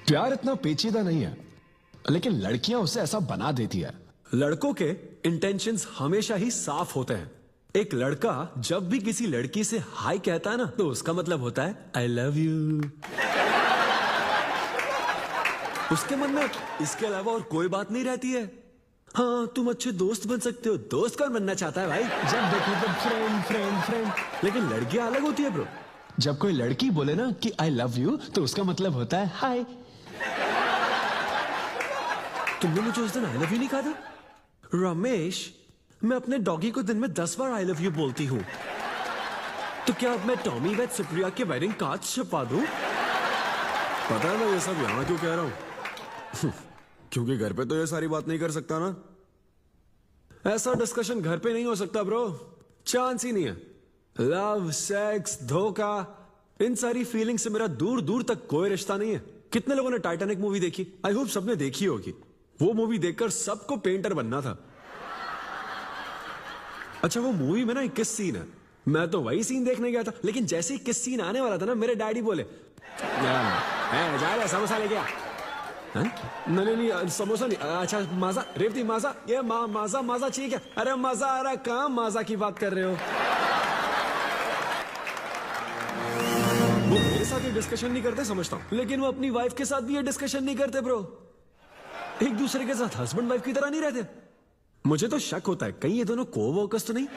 प्यार इतना पेचीदा नहीं है, लेकिन लड़कियां उसे ऐसा बना देती है। लड़कों के इंटेंशंस हमेशा ही साफ होते हैं। एक लड़का जब भी किसी लड़की से हाय कहता है ना, तो उसका मतलब होता है आई लव यू। उसके मन में इसके अलावा और कोई बात नहीं रहती है। हाँ, तुम अच्छे दोस्त बन सकते हो। दोस्त कौन बनना चाहता है भाई? जब देखो तो फ्रेंड फ्रेंड फ्रेंड। लेकिन लड़कियां अलग होती है ब्रो। जब कोई लड़की बोले ना कि आई लव यू, तो उसका मतलब होता है हाय। तुमने मुझे उस दिन आई लव यू नहीं कहा था? रमेश, मैं अपने डॉगी को दिन में 10 बार आई लव यू बोलती हूँ। तो क्या अब मैं टॉमी वेद सुप्रिया के वेडिंग कार्ड छपवा दूं? पता है मैं ये सब यहाँ क्यों कह रहा हूँ? क्योंकि घर पे तो ये सारी बात नहीं कर सकता ना। ऐसा डिस्कशन घर पे नहीं हो सकता ब्रो, चांस ही नहीं है। लव, सेक्स, धोखा, इन सारी फीलिंग से मेरा दूर दूर तक कोई रिश्ता नहीं है। कितने लोगों ने टाइटैनिक मूवी देखी? आई होप सबने देखी होगी। वो मूवी देखकर सबको पेंटर बनना था। अच्छा, वो मूवी में ना 21 सीन है। मैं तो वही सीन देखने गया था, लेकिन जैसे ही 21 सीन आने वाला था ना, मेरे डैडी बोले जा समोसा लेके आ। नहीं नहीं, समोसा नहीं। अच्छा माजा, रेवती माजा, ये माजा माजा ठीक है। अरे मजा आ रहा, कहां माजा की बात कर रहे हो? वो मेरे साथ ये डिस्कशन नहीं करते समझता हूं, लेकिन वो अपनी वाइफ के साथ भी ये डिस्कशन नहीं करते ब्रो। एक दूसरे के साथ हस्बैंड वाइफ की तरह नहीं रहते। मुझे तो शक होता है कहीं ये दोनों को-वर्कर्स तो नहीं।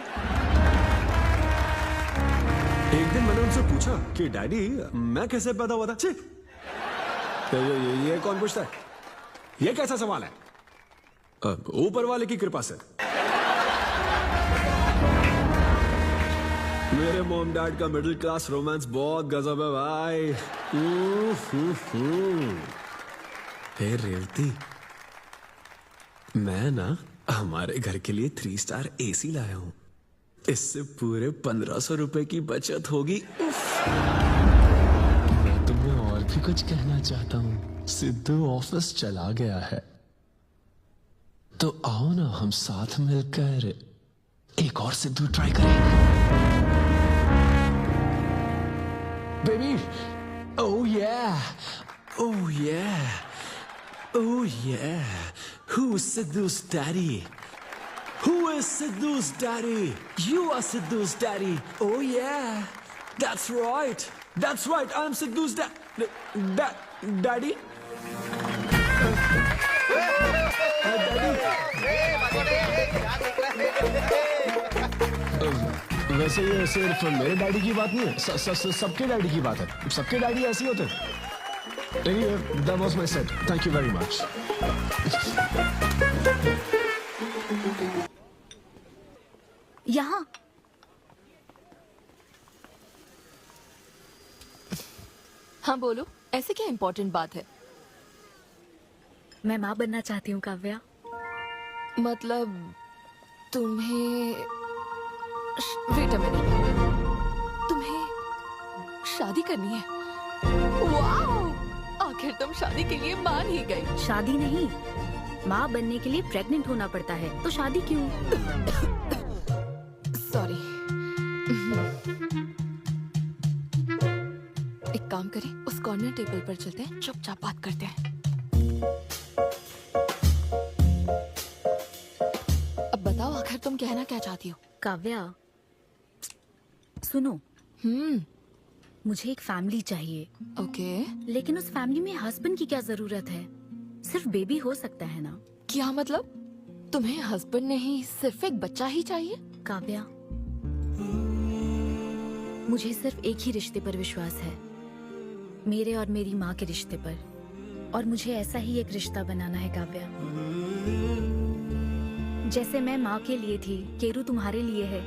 एक दिन मैंने उनसे पूछा कि डैडी, मैं कैसे पैदा हुआ था? छी! ये कौन पूछता है? ये कैसा सवाल है? ऊपर वाले की कृपा से। मेरे मॉम डैड का मिडिल क्लास रोमांस बहुत गजब है भाई। हे रेवती, मैं ना हमारे घर के लिए 3 स्टार AC लाया हूं। इससे पूरे 1500 रुपए की बचत होगी। मैं तुम्हें और भी कुछ कहना चाहता हूँ। सिद्धू ऑफिस चला गया है, तो आओ ना हम साथ मिलकर एक और सिद्धू ट्राई करें। Baby, oh yeah, Oh yeah, oh yeah. Who's Sidhu's daddy? Who is Sidhu's daddy? You are Sidhu's daddy. Oh yeah, that's right. That's right. I'm Sidhu's daddy. वैसे ये सिर्फ मेरे डैडी की बात नहीं है, सबके डैडी की बात है। सबके डैडी ऐसे ही होते हैं। Anyway, that was my set. Thank you very much. यहाँ हाँ बोलो, ऐसे क्या इम्पोर्टेंट बात है? मैं माँ बनना चाहती हूँ काव्या। मतलब तुम्हें वेट अ मिनट, तुम्हें शादी करनी है? वाओ! आखिर तुम शादी के लिए मान ही गई। शादी नहीं, माँ बनने के लिए प्रेग्नेंट होना पड़ता है, तो शादी क्यों? सॉरी। एक काम करें, उस कॉर्नर टेबल पर चलते हैं, चुपचाप बात करते हैं। अब बताओ, आखिर तुम कहना क्या चाहती हो? काव्या सुनो, मुझे एक फैमिली चाहिए। ओके। लेकिन उस फैमिली में हस्बैंड की क्या जरूरत है? सिर्फ बेबी हो सकता है ना? क्या मतलब? तुम्हें हस्बैंड नहीं, सिर्फ एक बच्चा ही चाहिए? काव्या, मुझे सिर्फ एक ही रिश्ते पर विश्वास है, मेरे और मेरी माँ के रिश्ते पर। और मुझे ऐसा ही एक रिश्ता बनाना है काव्या। जैसे मैं माँ के लिए थी, केरू तुम्हारे लिए है,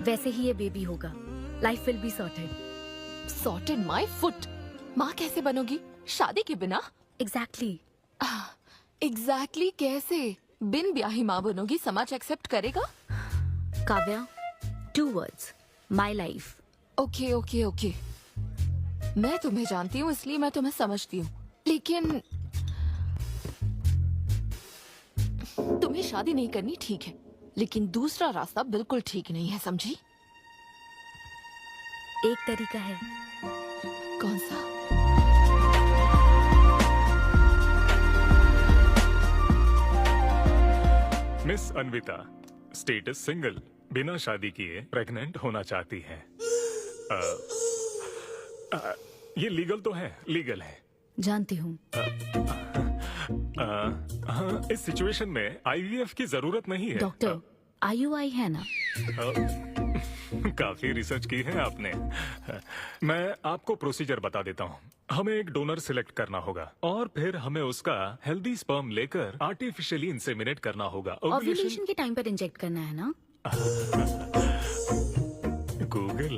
वैसे ही ये बेबी होगा। Life will be sorted. Sorted my foot. माँ कैसे बनोगी शादी के बिना? एग्जैक्टली। एग्जैक्टली कैसे? बिन ब्याही माँ बनोगी, समाज एक्सेप्ट करेगा? Kavya, 2 words, my life. Okay okay okay, मैं तुम्हें जानती हूँ इसलिए मैं तुम्हें समझती हूँ, लेकिन तुम्हें शादी नहीं करनी ठीक है, लेकिन दूसरा रास्ता बिल्कुल ठीक नहीं है, समझी? एक तरीका है। कौन सा? अन्विता, स्टेटस सिंगल, बिना शादी किए प्रेग्नेंट होना चाहती है। ये लीगल तो है, लीगल है। जानती हूँ। हाँ, इस सिचुएशन में आईवीएफ की जरूरत नहीं है। डॉक्टर, IUI है ना? काफी रिसर्च की है आपने। मैं आपको प्रोसीजर बता देता हूँ। हमें एक डोनर सिलेक्ट करना होगा और फिर हमें उसका हेल्दी स्पर्म लेकर आर्टिफिशियली इंसेमिनेट करना होगा। ओव्यूलेशन के टाइम पर इंजेक्ट करना है ना? गूगल।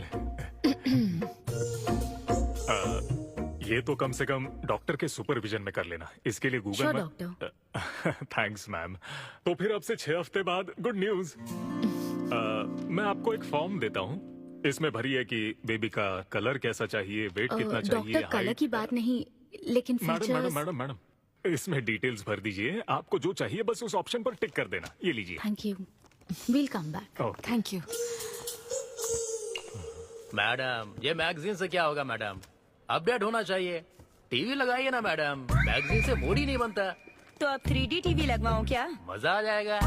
ये तो कम से कम डॉक्टर के सुपरविजन में कर लेना। इसके लिए गूगल में। डॉक्टर। Thanks ma'am. तो फिर अब से 6 हफ्ते बाद गुड न्यूज। मैं आपको एक फॉर्म देता हूँ। इसमें भरिए कि बेबी का कलर कैसा चाहिए, वेट कितना चाहिए। डॉक्टर, कलर की बात नहीं, लेकिन मैडम मैडम मैडम, इसमें डिटेल्स भर दीजिए। आपको जो चाहिए बस उस ऑप्शन पर टिक कर देना। ये लीजिए। Thank you, will come back. Thank you. Madam, ये मैगजीन से क्या होगा मैडम? अपडेट होना चाहिए। टीवी लगाइए ना मैडम, मैगजीन से मूड ही नहीं बनता। तो अब 3D टीवी लगवाऊं क्या? मजा आ जाएगा।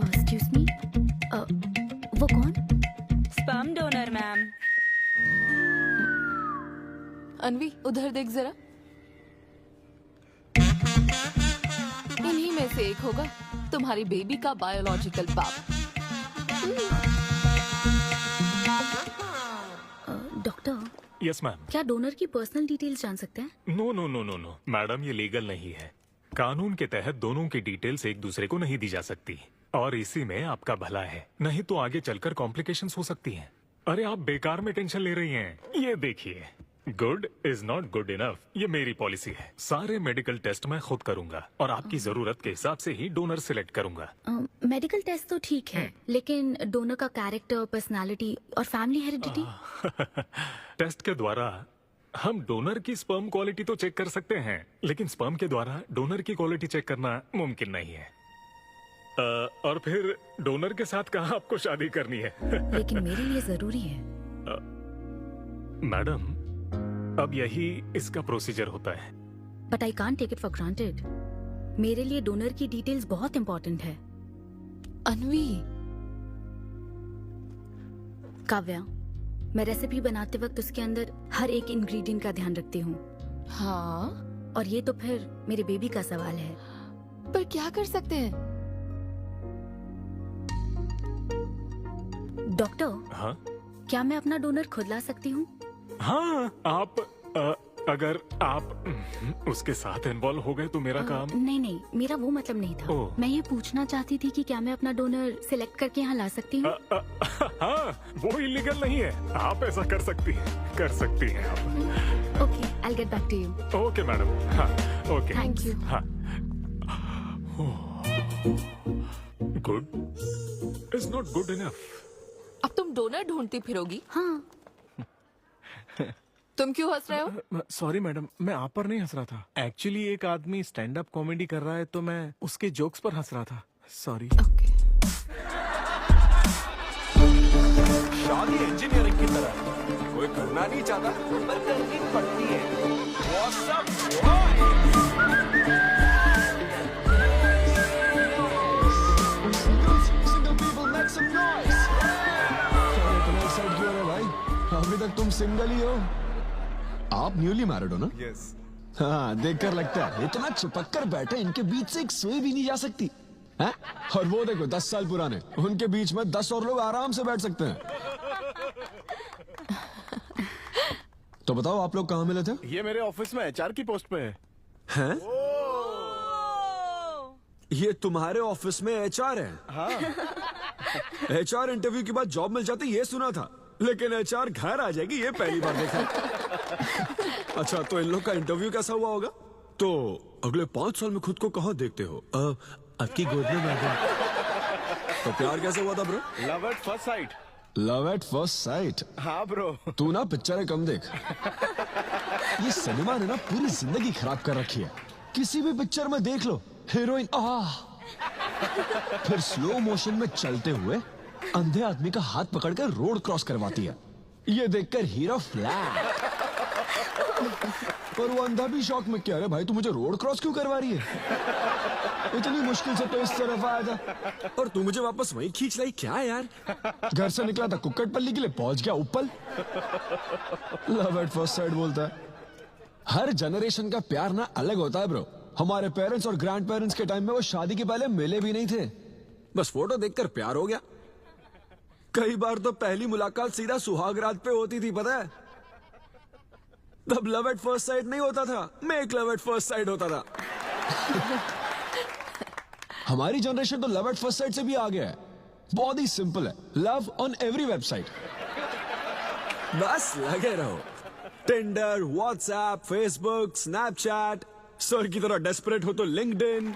एक्सक्यूज मी, वो कौन? Sperm donor ma'am. अनवी, उधर देख जरा। इन्हीं में से एक होगा तुम्हारी बेबी का बायोलॉजिकल बाप। Doctor, yes ma'am. क्या डोनर की पर्सनल डिटेल्स जान सकते हैं? No no no no no madam, ये लीगल नहीं है। कानून के तहत दोनों की डिटेल्स एक दूसरे को नहीं दी जा सकती और इसी में आपका भला है, नहीं तो आगे चलकर कॉम्प्लिकेशंस हो सकती हैं। अरे आप बेकार में टेंशन ले रही हैं। ये देखिए, good is not good enough, ये मेरी पॉलिसी है। सारे मेडिकल टेस्ट मैं खुद करूंगा और आपकी जरूरत के हिसाब से ही डोनर सिलेक्ट करूंगा। मेडिकल टेस्ट तो ठीक है, लेकिन डोनर का कैरेक्टर, पर्सनालिटी और फैमिली हेरिडिटी? टेस्ट के द्वारा हम डोनर की स्पर्म क्वालिटी तो चेक कर सकते हैं, लेकिन स्पर्म के द्वारा डोनर की क्वालिटी चेक करना मुमकिन नहीं है। और फिर डोनर के साथ कहाँ आपको शादी करनी है? लेकिन मेरे लिए जरूरी है। मैडम, अब यही इसका प्रोसीजर होता है। But I can't take it for granted. मेरे लिए डोनर की डिटेल्स बहुत इंपॉर्टेंट है। अनवी। काव्या, मैं रेसिपी बनाते वक्त उसके अंदर हर एक इंग्रेडिएंट का ध्यान रखती हूँ। हाँ, और ये तो फिर मेरे बेबी का सवाल है। पर क्या कर सकते हैं? डॉक्टर, हाँ क्या मैं अपना डोनर खुद ला सकती हूँ? हाँ, आप अगर आप उसके साथ इन्वॉल्व हो गए तो मेरा काम। नहीं नहीं, मेरा वो मतलब नहीं था। ओह। मैं ये पूछना चाहती थी कि क्या मैं अपना डोनर सिलेक्ट करके यहाँ ला सकती हूँ? हाँ, वो इलीगल नहीं है। आप ऐसा कर सकती हैं, कर सकती हैं आप। Okay, I will get back to you. Okay madam. हाँ ओके, थैंक यू। हाँ। Good is not good enough. अब तुम डोनर ढूंढती फिरोगी? हाँ। तुम क्यों हंस रहे हो? सॉरी मैडम, मैं आप पर नहीं हंस रहा था। एक्चुअली एक आदमी स्टैंड अप कॉमेडी कर रहा है तो मैं उसके जोक्स पर हंस रहा था। सॉरी। ओके। शादी इंजीनियरिंग की तरह कोई करना नहीं चाहता पर करनी पड़ती है। What's up, भाई, अभी तक तुम सिंगल ही हो। आप न्यूली मैरिड हो ना? यस। हाँ, देखकर लगता है इतना चिपक कर बैठे, इनके बीच से एक सुई भी नहीं जा सकती है? और वो देखो 10 साल पुराने, उनके बीच में 10 और लोग आराम से बैठ सकते हैं। तो बताओ, आप लोग कहाँ मिले थे? ये मेरे ऑफिस में HR की पोस्ट पे है। हैं? ये तुम्हारे ऑफिस में HR है? हाँ। HR इंटरव्यू के बाद जॉब मिल जाती ये सुना था, लेकिन HR घर आ जाएगी ये पहली बार देखा। अच्छा, तो इन लोग का इंटरव्यू कैसा हुआ होगा? तो अगले 5 साल में खुद को कहाँ देखते हो? आपकी गोद में मैडम। तो प्यार कैसे हुआ था bro? Love at first sight. Love at first sight? हाँ ब्रो। तू ना पिक्चरें कम देख। ये सिनेमा ने ना पूरी जिंदगी खराब कर रखी है। किसी भी पिक्चर में देख लो, हीरोइन फिर स्लो मोशन में चलते हुए अंधे आदमी का हाथ पकड़कर रोड क्रॉस करवाती है। ये देखकर हीरो फ्लैट। और वो अंधा भी शौक में, क्या रे भाई तू मुझे रोड क्रॉस क्यों करवा रही है? इतनी मुश्किल से तो इस तरफ आया था और तू मुझे वापस वहीं खींच लाई, क्या यार? घर से निकला था कुक्कटपल्ली के लिए, पहुंच गया ऊपर। लव एट फर्स्ट साइड बोलता है। हर जनरेशन का प्यार ना अलग होता है ब्रो। हमारे पेरेंट्स और ग्रैंड पेरेंट्स के टाइम में वो शादी के पहले मिले भी नहीं थे, बस फोटो देखकर प्यार हो गया। कई बार तो पहली मुलाकात सीधा सुहाग रात पे होती थी, पता है? तब लव एट फर्स्ट साइड नहीं होता था, make love at first side होता था। हमारी जनरेशन तो लव एट फर्स्ट साइड से भी आ गया है। बहुत ही सिंपल है, लव ऑन एवरी वेबसाइट। बस लगे रहो, Tinder, WhatsApp, Facebook, Snapchat, sir की तरह डेस्परेट हो तो लिंक्डइन।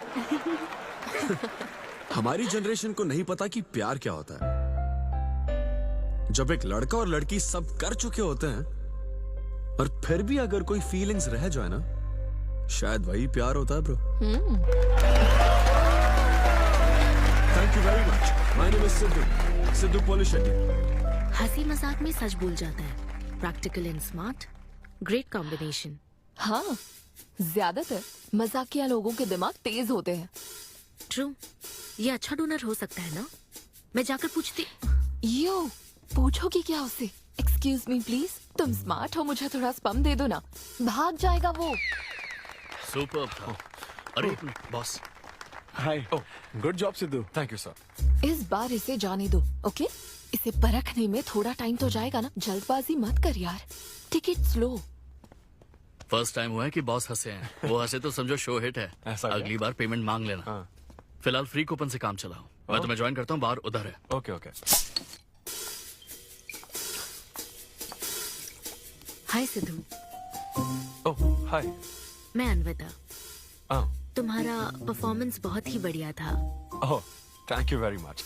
हमारी जनरेशन को नहीं पता कि प्यार क्या होता है। जब एक लड़का और लड़की सब कर चुके होते हैं और फिर भी अगर कोई फीलिंग्स रह जाए ना, शायद वही प्यार होता है bro. Thank you very much. My name is Siddhu Polishetty. हंसी मजाक में सच बोल जाता है। Practical and smart, great combination. हाँ, ज्यादातर मजाकिया लोगों के दिमाग तेज होते हैं। ट्रू, ये अच्छा डोनर हो सकता है ना? मैं जाकर पूछती। यो, पूछोगी क्या उससे? एक्सक्यूज मी प्लीज, तुम स्मार्ट हो, मुझे थोड़ा स्पम दे दो ना। भाग जाएगा वो। सुपर्ब था। अरे boss, hi, good job Sidhu. Thank you sir. इस बार इसे जाने दो, ओके? इसे परखने में थोड़ा टाइम तो जाएगा ना, जल्दबाजी मत कर यार। Take it slow. First time हुआ है कि बॉस हंसे हैं। वो हंसे तो समझो शो हिट है। ऐसा क्या? अगली बार पेमेंट मांग लेना। हाँ। फिलहाल फ्री कूपन से काम चलाओ। मैं तुम्हें ज्वाइन करता हूँ, बाहर उधर है। Okay okay. Hi Siddhu, oh hi. मैं अनविता। तुम्हारा परफॉर्मेंस बहुत ही बढ़िया था। Oh thank you very much.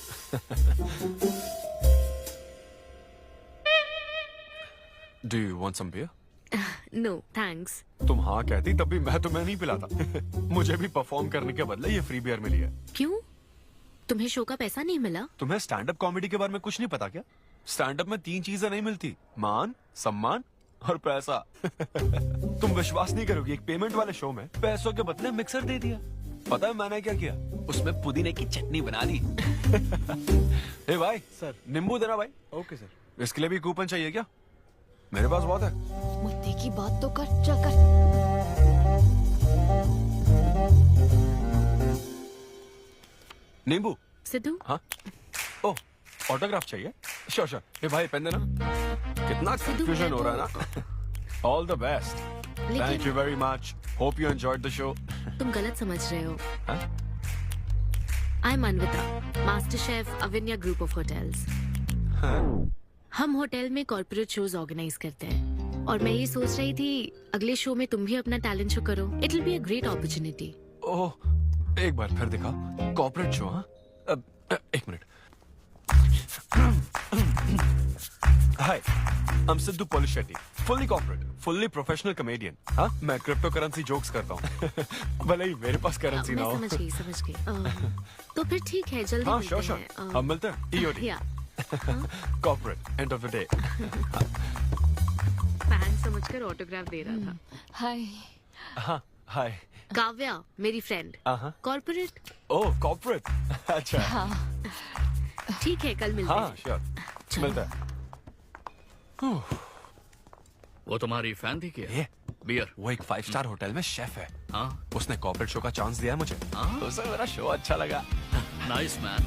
Do you want some beer? No thanks. तुम हाँ कहती तब भी मैं तुम्हें नहीं पिलाता। मुझे भी परफॉर्म करने के बदले ये फ्री बियर मिली है। क्यों? तुम्हें शो का पैसा नहीं मिला? तुम्हें स्टैंड अप कॉमेडी के बारे में कुछ नहीं पता क्या? स्टैंड अप में 3 चीजें नहीं मिलती, मान, सम्मान और पैसा। तुम विश्वास नहीं करोगी, एक पेमेंट वाले शो में पैसों के बदले मिक्सर दे दिया। पता है मैंने क्या किया? उसमें पुदीने की चटनी बना दी। ए भाई सर। नींबू देना भाई। Okay sir. इसके लिए भी कूपन चाहिए क्या? मेरे पास बहुत है। मुद्दे की बात तो कर, चल कर। नींबू। सिद्धू, हाँ ओह ऑटोग्राफ चाहिए? Sure sure. ए भाई पेन देना। कितना कंफ्यूजन हो रहा है ना। All the best. Thank you very much. Hope you enjoyed the show. तुम गलत समझ रहे हो। हाँ? I am Anvita, master chef Avinya group of hotels. हम होटल में कॉर्पोरेट शोज ऑर्गेनाइज करते हैं और मैं ये सोच रही थी अगले शो में तुम भी अपना टैलेंट शो करो। It will be a great opportunity. Oh एक बार फिर दिखा। Corporate show? हाँ एक minute. Hi I am Siddhu Polishetty, fully corporate, fully professional comedian. हाँ मैं क्रिप्टो करेंसी जोक्स करता हूँ। भले ही मेरे पास करेंसी ना मैं हो। समझ गई। तो फिर ठीक है, जल्दी हाँ मिलते श्योर श्योर। हैं। हम मिलते हैं। ईओडी या corporate end of the day. Fan समझकर ऑटोग्राफ दे रहा था। हाय। हाँ हाय। काव्या मेरी फ्रेंड। कॉर्पोरेट। ओह कॉर्पोरेट। अच्छा ठीक है, कल मिलते हाँ हैं। श्योर मिलता है। वो तुम्हारी फैन थी क्या? ये बियर। वो एक 5 स्टार होटल में शेफ है। हाँ, उसने कॉर्पोरेट शो का चांस दिया है मुझे। उसे मेरा शो अच्छा लगा। Nice man.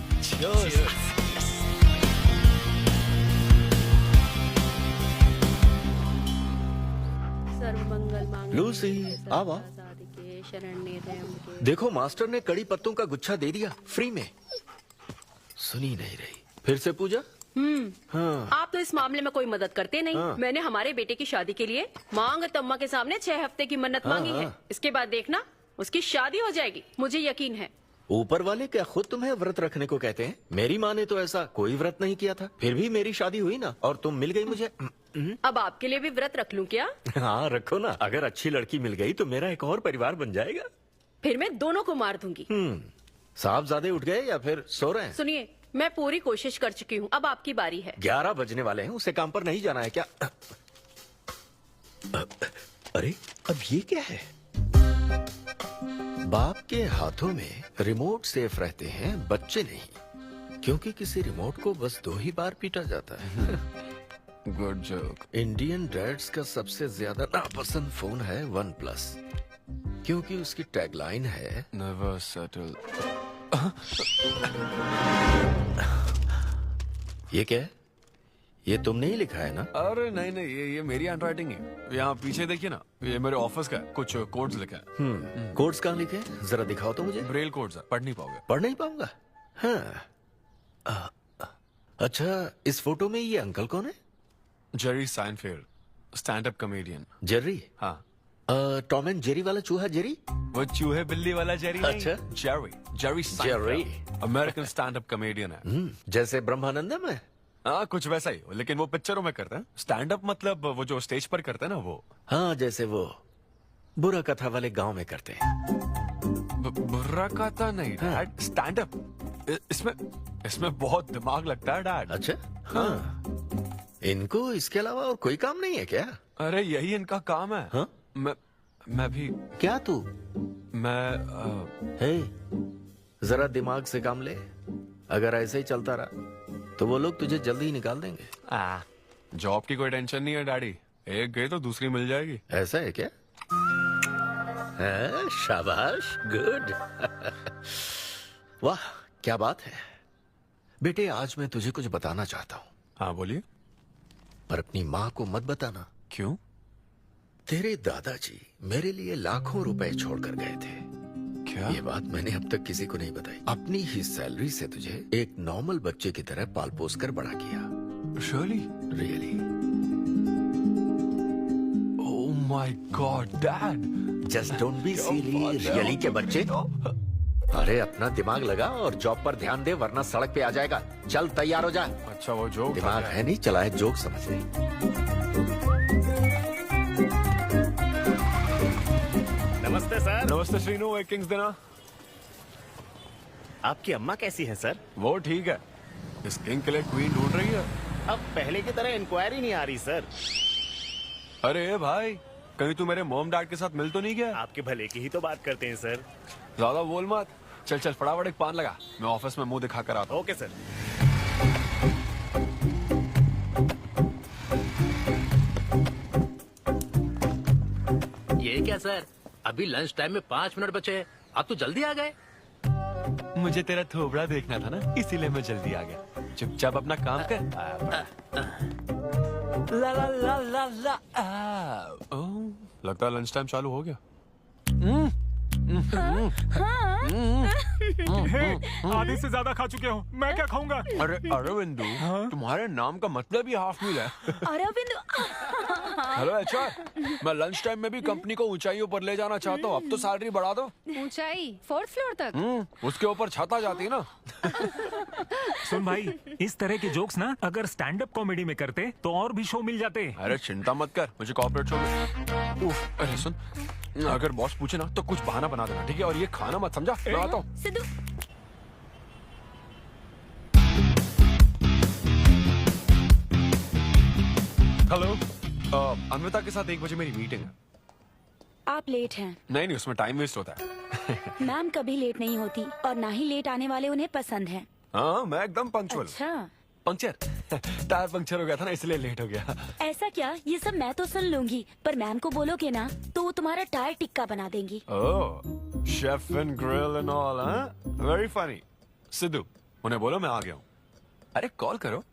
लूसी, आवा। देखो मास्टर ने कड़ी पत्तों का गुच्छा दे दिया फ्री में। सुनी नहीं रही। फिर से पूजा। हाँ। आप तो इस मामले में कोई मदद करते नहीं। हाँ। मैंने हमारे बेटे की शादी के लिए मांग तम्मा के सामने 6 हफ्ते की मन्नत मांगी है। इसके बाद देखना उसकी शादी हो जाएगी, मुझे यकीन है। ऊपर वाले क्या खुद तुम्हें व्रत रखने को कहते हैं? मेरी माँ ने तो ऐसा कोई व्रत नहीं किया था, फिर भी मेरी शादी हुई ना, और तुम मिल गई मुझे। अब आपके लिए भी व्रत रख लूं क्या? हाँ रखो ना, अगर अच्छी लड़की मिल गई तो मेरा एक और परिवार बन जाएगा। फिर मैं दोनों को मार दूंगी। साहबजादे उठ गए या फिर सो रहे हैं? सुनिए, मैं पूरी कोशिश कर चुकी हूँ, अब आपकी बारी है। 11 बजने वाले हैं, उसे काम पर नहीं जाना है क्या? अरे अब ये क्या है? बाप के हाथों में रिमोट सेफ रहते हैं, बच्चे नहीं, क्योंकि किसी रिमोट को बस 2 ही बार पीटा जाता है। Good joke. इंडियन डैड्स का सबसे ज्यादा नापसंद फोन है OnePlus, क्योंकि उसकी टैगलाइन है नेवर सेटल। ये क्या है? ये तुमने ही लिखा है ना? अरे नहीं नहीं, ये मेरी हैंडराइटिंग है। यहाँ पीछे देखिए ना, ये मेरे ऑफिस का है। कुछ कोड्स लिखा है। कोड्स कहाँ लिखे हैं? जरा दिखाओ तो मुझे। ब्रेल कोड्स है, पढ़ नहीं पाओगे। पढ़ नहीं पाऊंगा। हाँ। अच्छा, इस फोटो में ये अंकल कौन है? Jerry Seinfeld, stand up comedian. Jerry? हाँ। टॉम एंड जेरी वाला चूहा जेरी? वो चूहे बिल्ली वाला जेरी नहीं। अच्छा। Jerry Seinfeld American stand up comedian है। जैसे ब्रह्मानंदम है? हाँ, कुछ वैसा ही, लेकिन वो पिक्चरों में करता है। स्टैंड अप मतलब वो जो स्टेज पर करते हैं ना, वो। हाँ, जैसे वो बुरा कथा वाले गांव में करते हैं। बुरा कथा नहीं डैड, स्टैंड अप। इसमें बहुत दिमाग लगता है डैड। अच्छा। हाँ। इनको इसके अलावा और कोई काम नहीं है क्या? अरे यही इनका काम है। हाँ? मैं भी। क्या तू? मैं हे, जरा दिमाग से काम ले। अगर ऐसे ही चलता रहा तो वो लोग तुझे जल्दी ही निकाल देंगे। जॉब की कोई टेंशन नहीं है डैडी, एक गई तो दूसरी मिल जाएगी। ऐसा है क्या? शाबाश, गुड। वाह, क्या बात है बेटे। आज मैं तुझे कुछ बताना चाहता हूँ। हाँ बोलिए। पर अपनी माँ को मत बताना। क्यों? तेरे दादाजी मेरे लिए लाखों रुपए छोड़कर गए थे। क्या? ये बात मैंने अब तक किसी को नहीं बताई। अपनी ही सैलरी से तुझे एक नॉर्मल बच्चे की तरह पाल पोस कर बड़ा किया। Really? Oh my God dad, just don't be silly. Really के बच्चे? अरे अपना दिमाग लगा और जॉब पर ध्यान दे, वरना सड़क पे आ जाएगा। चल तैयार हो जा। अच्छा वो जोक दिमाग है नहीं, चला है जोक समझ नहीं। नमस्ते सर। नमस्ते श्रीनु, एक किंग्स देना। आपकी अम्मा कैसी है सर? वो ठीक है, इस किंग के लिए क्वीन ढूंढ रही है। अब पहले की तरह इंक्वायरी नहीं आ रही सर। अरे भाई, कहीं तू मेरे मॉम डैड के साथ मिल तो नहीं गया? आपके भले की ही तो बात करते हैं सर। ज्यादा बोल मत। चल चल फटाफट एक पान लगा, मैं ऑफिस में मुंह दिखा कर आता हूँ। Okay sir. ये क्या सर, अभी लंच टाइम में 5 मिनट बचे हैं, आप तो जल्दी आ गए। मुझे तेरा थोबड़ा देखना था ना, इसीलिए मैं जल्दी आ गया। चुपचाप अपना काम कर। ला ला ला ला ला। लगता है लंच टाइम चालू हो गया। आधे से ज्यादा खा चुके हो, मैं क्या खाऊंगा? अरे अरविंदु, तुम्हारे नाम का मतलब ही हाफ मील है। अरविंद, हेलो एचआर, मैं लंच टाइम में भी कंपनी को ऊंचाइयों पर ले जाना चाहता हूँ। अब तो सैलरी बढ़ा दो। ऊंचाई 4th फ्लोर तक? उसके ऊपर छाता जाती है ना। सुन भाई, इस तरह के जोक्स ना अगर स्टैंड अप कॉमेडी में करते तो और भी शो मिल जाते। अरे चिंता मत कर, मुझे कॉर्पोरेट शो में। अरे सुन, अगर बॉस पूछे ना तो कुछ बहाना बना देना, ठीक है? और ये खाना मत, समझा? मैं आता हूँ। सिद्धू, हेलो, अन्विता के साथ 1 बजे मेरी मीटिंग है। आप लेट हैं। नहीं नहीं, उसमें टाइम वेस्ट होता है। मैम कभी लेट नहीं होती और ना ही लेट आने वाले उन्हें पसंद हैं। हाँ, मैं एकदम पंक्चुअल। अच्छा, पंक्चर टायर पंक्चर हो गया था ना, इसलिए लेट हो गया। ऐसा क्या? ये सब मैं तो सुन लूंगी, पर मैम को बोलोगे ना तो वो तुम्हारा टायर टिक्का बना देंगी। Oh, chef and grill and all, हाँ? Very funny. सिद्धू, उन्हें बोलो मैं आ गया हूँ। अरे कॉल करो।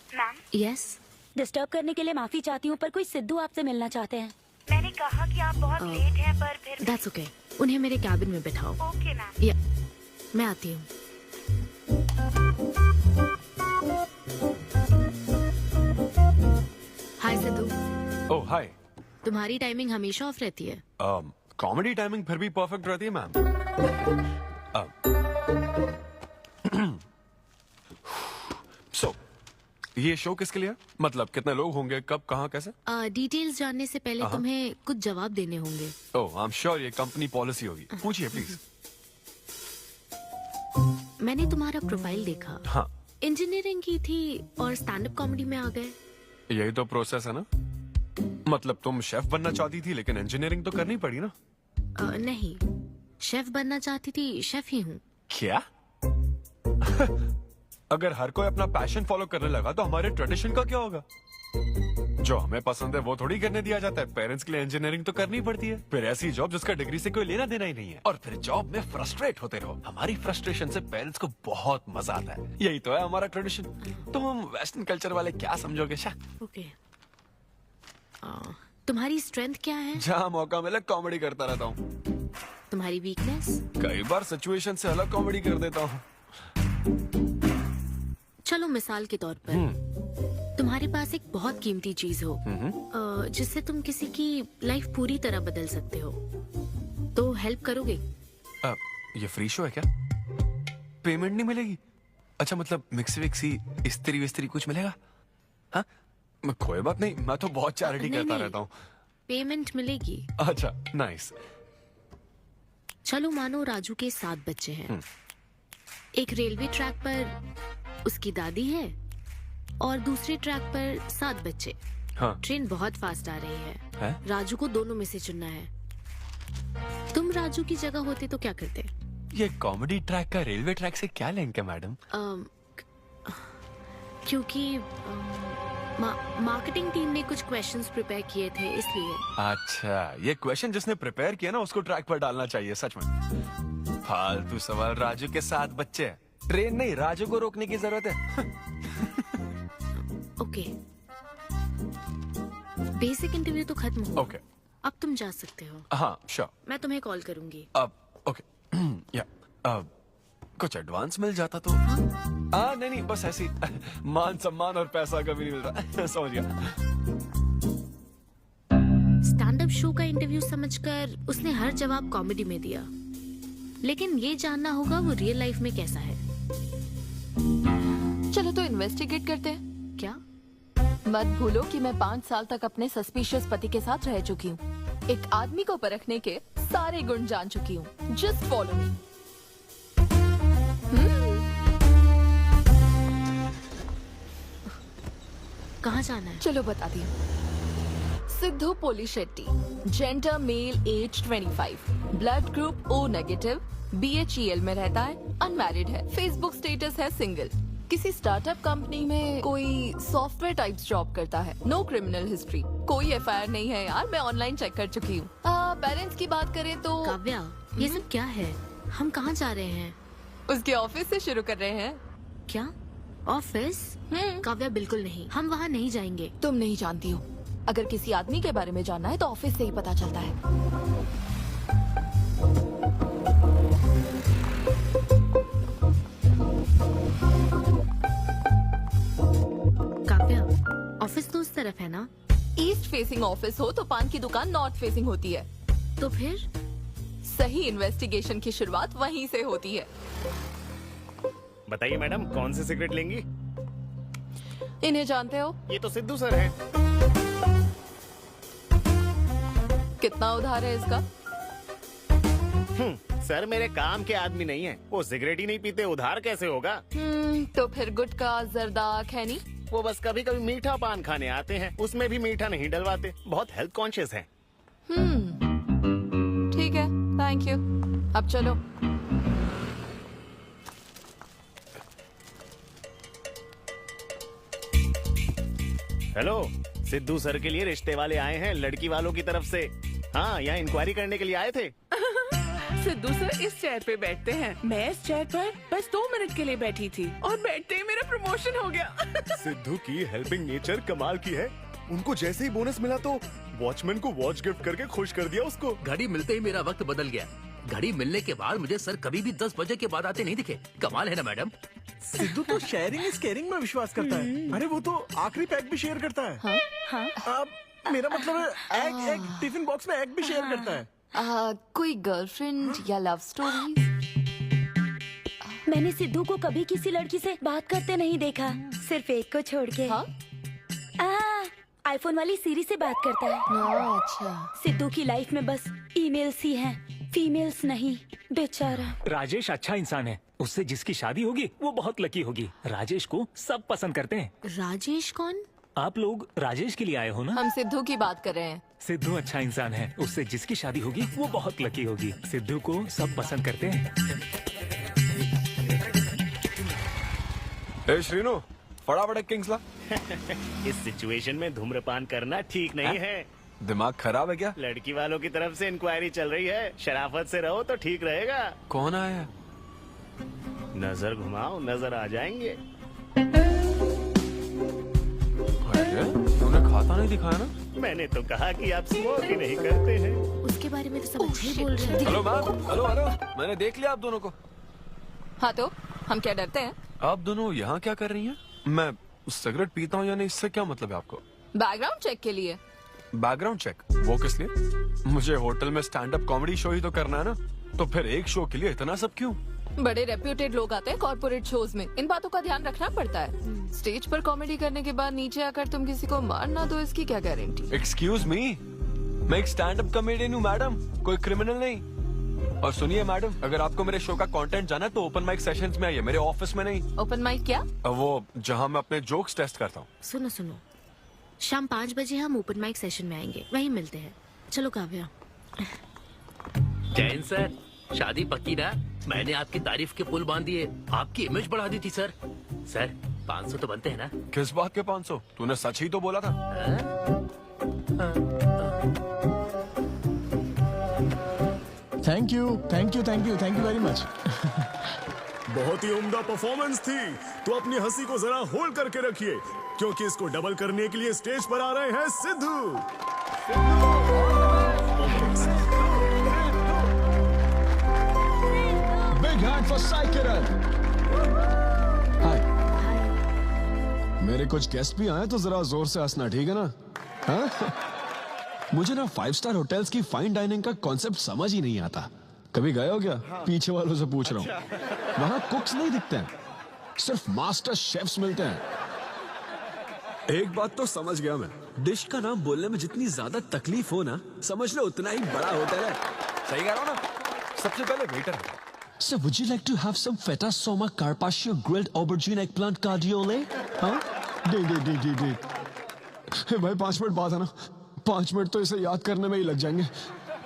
मैम, यस, डिस्टर्ब करने के लिए माफी चाहती हूँ, पर कोई सिद्धू आपसे मिलना चाहते हैं। मैंने कहा कि आप बहुत लेट हैं, पर फिर दैट्स ओके। उन्हें मेरे कैबिन में बैठाओ। Okay ma'am. या, मैं आती हूँ। हाय सिद्धू। ओह हाय। तुम्हारी टाइमिंग हमेशा ऑफ रहती है? कॉमेडी टाइमिंग फिर भी परफेक्ट रहती है मैम। सो ये शो किसके लिए? मतलब कितने लोग होंगे, कब, कहाँ, कैसे? डिटेल्स जानने से पहले तुम्हें कुछ जवाब देने होंगे। ओह आई एम श्योर ये कंपनी पॉलिसी होगी। पूछिए प्लीज। मैंने तुम्हारा प्रोफाइल देखा। हाँ, इंजीनियरिंग की थी और स्टैंड अप कॉमेडी में आ गए। यही तो प्रोसेस है ना। मतलब तुम शेफ बनना चाहती थी लेकिन इंजीनियरिंग तो करनी पड़ी ना। नहीं, शेफ बनना चाहती थी, शेफ ही हूँ। क्या? अगर हर कोई अपना पैशन फॉलो करने लगा तो हमारे ट्रेडिशन का क्या होगा? जो हमें पसंद है वो थोड़ी करने दिया जाता है। पेरेंट्स के लिए इंजीनियरिंग तो करनी पड़ती है, फिर ऐसी जॉब जिसका डिग्री से कोई लेना देना ही नहीं है, और फिर जॉब में फ्रस्ट्रेट होते रहो। हमारी फ्रस्ट्रेशन से पेरेंट्स को बहुत मजा आता है। यही तो है हमारा ट्रेडिशन। तुम वेस्टर्न कल्चर वाले क्या समझोगे? ओके, तुम्हारी स्ट्रेंथ क्या है? जहाँ मौका मिले कॉमेडी करता रहता हूँ। तुम्हारी वीकनेस? कई बार सिचुएशन से अलग कॉमेडी कर देता हूँ। चलो मिसाल के तौर पर तुम्हारे पास एक बहुत कीमती चीज हो जिससे तुम किसी की लाइफ पूरी तरह बदल सकते हो, तो हेल्प करोगे? ये फ्री शो है क्या? पेमेंट नहीं मिलेगी? अच्छा, मतलब मिक्सी विक्सी इस्त्री विस्त्री कुछ मिलेगा? हाँ, कोई बात नहीं, मैं तो बहुत चैरिटी करता रहता हूँ। पेमेंट मिलेगी। अच्छा, नाइस। चलो मानो राजू के 7 बच्चे हैं। एक रेलवे ट्रैक पर उसकी दादी है और दूसरे ट्रैक पर 7 बच्चे। हाँ। ट्रेन बहुत फास्ट आ रही है। राजू को दोनों में से चुनना है। तुम राजू की जगह होते तो क्या करते? ये कॉमेडी ट्रैक का रेलवे ट्रैक से क्या लिंक है मैडम? क्योंकि मार्केटिंग टीम ने कुछ क्वेश्चंस प्रिपेयर किए थे, इसलिए। अच्छा, ये क्वेश्चन जिसने प्रिपेयर किया ना उसको ट्रैक पर डालना चाहिए। सच में फालतू सवाल। राजू के 7 बच्चे हैं, ट्रेन नहीं, राजू को रोकने की जरूरत है। ओके, बेसिक इंटरव्यू तो खत्म हो। ओके, अब तुम जा सकते हो। हाँ श्योर। मैं तुम्हें कॉल करूंगी। अब ओके या कुछ एडवांस मिल जाता तो। नहीं नहीं, बस ऐसी मान सम्मान और पैसा कभी नहीं मिलता। समझ गया। स्टैंड अप शो का इंटरव्यू समझकर उसने हर जवाब कॉमेडी में दिया, लेकिन ये जानना होगा वो रियल लाइफ में कैसा है। चलो तो इन्वेस्टिगेट करते हैं। क्या? मत भूलो कि मैं 5 साल तक अपने सस्पिशियस पति के साथ रह चुकी हूँ। एक आदमी को परखने के सारे गुण जान चुकी हूँ। Just follow me. कहाँ जाना है? चलो बताती हूँ। Siddhu Polishetty, gender male, age 25, blood group O negative, BHEL में रहता है, अनमैरिड है, फेसबुक स्टेटस है सिंगल, किसी स्टार्टअप कंपनी में कोई सॉफ्टवेयर टाइप्स जॉब करता है, नो क्रिमिनल हिस्ट्री, कोई FIR नहीं है यार, मैं ऑनलाइन चेक कर चुकी हूँ। पेरेंट्स की बात करें तो। काव्या, ये सब क्या है? हम कहाँ जा रहे हैं? उसके ऑफिस से शुरू कर रहे हैं। क्या ऑफिस? काव्या बिल्कुल नहीं, हम वहाँ नहीं जाएंगे। तुम नहीं जानती हो, अगर किसी आदमी के बारे में जानना है तो ऑफिस से ही पता चलता है। काव्या, ऑफिस तो उस तरफ है ना? ईस्ट फेसिंग ऑफिस हो तो पान की दुकान नॉर्थ फेसिंग होती है। तो फिर सही इन्वेस्टिगेशन की शुरुआत वहीं से होती है। बताइए मैडम, कौन सी सिगरेट लेंगी? इन्हें जानते हो? ये तो सिद्धू सर हैं। कितना उधार है इसका? सर मेरे काम के आदमी नहीं है, वो सिगरेट ही नहीं पीते, उधार कैसे होगा? तो फिर गुटखा जर्दा खैनी? वो बस कभी कभी मीठा पान खाने आते हैं, उसमें भी मीठा नहीं डलवाते, बहुत हेल्थ कॉन्शियस हैं। ठीक है, थैंक यू। अब चलो। हेलो, सिद्धू सर के लिए रिश्ते वाले आए हैं, लड़की वालों की तरफ से। हाँ, यहाँ इंक्वायरी करने के लिए आए थे। सिद्धू सर इस चेयर पे बैठते हैं, मैं इस चेयर पर बस 2 मिनट के लिए बैठी थी और बैठते ही मेरा प्रमोशन हो गया। सिद्धू की हेल्पिंग नेचर कमाल की है। उनको जैसे ही बोनस मिला तो वॉचमैन को वॉच गिफ्ट करके खुश कर दिया उसको। घड़ी मिलते ही मेरा वक्त बदल गया। घड़ी मिलने के बाद मुझे सर कभी भी 10 बजे के बाद आते नहीं दिखे। कमाल है ना मैडम? सिद्धू तो शेयरिंग इज केयरिंग में विश्वास करता है। अरे वो तो आखिरी पैक भी शेयर करता है। हाँ? अब मेरा मतलब है एग टिफिन बॉक्स में एग भी शेयर करता है। कोई गर्लफ्रेंड या लव स्टोरी? मैंने सिद्धू को कभी किसी लड़की से बात करते नहीं देखा, सिर्फ एक को छोड़ के। आईफोन वाली सीरी से बात करता है। अच्छा। सिद्धू की लाइफ में बस ईमेल्स ही हैं, फीमेल्स नहीं, बेचारा। राजेश अच्छा इंसान है, उससे जिसकी शादी होगी वो बहुत लकी होगी। राजेश को सब पसंद करते हैं। राजेश कौन? आप लोग राजेश के लिए आए हो ना? हम सिद्धू की बात कर रहे हैं। सिद्धू अच्छा इंसान है, उससे जिसकी शादी होगी वो बहुत लकी होगी। सिद्धू को सब पसंद करते हैं। श्रीनो, फटाफट एक किंग्स ला। इस सिचुएशन में धूम्रपान करना ठीक नहीं है। दिमाग खराब है क्या? लड़की वालों की तरफ से इंक्वायरी चल रही है, शराफत से रहो तो ठीक रहेगा। कौन आया? नजर घुमाओ, नजर आ जाएंगे। अरे तूने खाता नहीं दिखाया ना? मैंने तो कहा कि आप स्मोक ही नहीं करते हैं। उसके बारे में तो सब अच्छे ही बोल रहे हैं। हेलो मैम, हेलो हेलो, मैंने देख लिया आप दोनों को। हाँ तो हम क्या डरते हैं? आप दोनों यहाँ क्या कर रही हैं? मैं सिगरेट पीता हूँ या नहीं, इससे क्या मतलब है आपको? बैकग्राउंड चेक के लिए। Background check? वो किस लिए? मुझे होटल में स्टैंड अप कॉमेडी शो ही तो करना है ना, तो फिर एक शो के लिए इतना सब क्यों? बड़े रेप्यूटेड लोग आते हैं कॉर्पोरेट शोज में, इन बातों का ध्यान रखना पड़ता है। स्टेज पर कॉमेडी करने के बाद नीचे आकर तुम किसी को मार ना दो, इसकी क्या गारंटी? एक्सक्यूज मी, मैं एक स्टैंड अप कॉमेडियन हूँ मैडम, कोई क्रिमिनल नहीं। और सुनिए मैडम, अगर आपको मेरे शो का कंटेंट जाना है तो ओपन माइक सेशंस में आइए, मेरे ऑफिस में नहीं। ओपन माइक क्या? वो जहाँ मैं अपने जोक्स टेस्ट करता हूँ। सुनो सुनो, शाम 5 बजे हम ओपन माइक सेशन में आएंगे, वहीं मिलते हैं। चलो काव्या। जैन सर, शादी पक्की ना? मैंने आपकी तारीफ के पुल बांध दिए, आपकी इमेज बढ़ा दी थी सर। सर 500 तो बनते हैं ना? किस बात के 500? तूने सच ही तो बोला था। Thank you thank you thank you thank you very much. बहुत ही उम्दा परफॉर्मेंस थी, तो अपनी हंसी को जरा होल्ड करके रखिए, क्योंकि इसको डबल करने के लिए स्टेज पर आ रहे हैं Siddhu. Big hand for Sai Kiran. Hi. मेरे कुछ गेस्ट भी आए तो जरा जोर से हंसना, ठीक है ना? हाँ? मुझे ना 5 स्टार होटल्स की फाइन डाइनिंग का कॉन्सेप्ट समझ ही नहीं आता। कभी गए हो क्या? पीछे वालों से पूछ रहा हूँ। वहाँ कुक्स नहीं दिखते हैं, सिर्फ मास्टर शेफ्स मिलते हैं। एक बात तो समझ गया मैं, डिश का नाम बोलने में जितनी ज्यादा तकलीफ हो ना, समझ लो उतना ही बड़ा होटल है। सही कह रहा हूँ ना? सबसे पहले वेटर है। So would you like to have some feta soma carpaccio grilled aubergine eggplant cardiole? हाँ? दे। भाई 5 मिनट बाद है ना, 5 मिनट तो इसे याद करने में ही लग जाएंगे।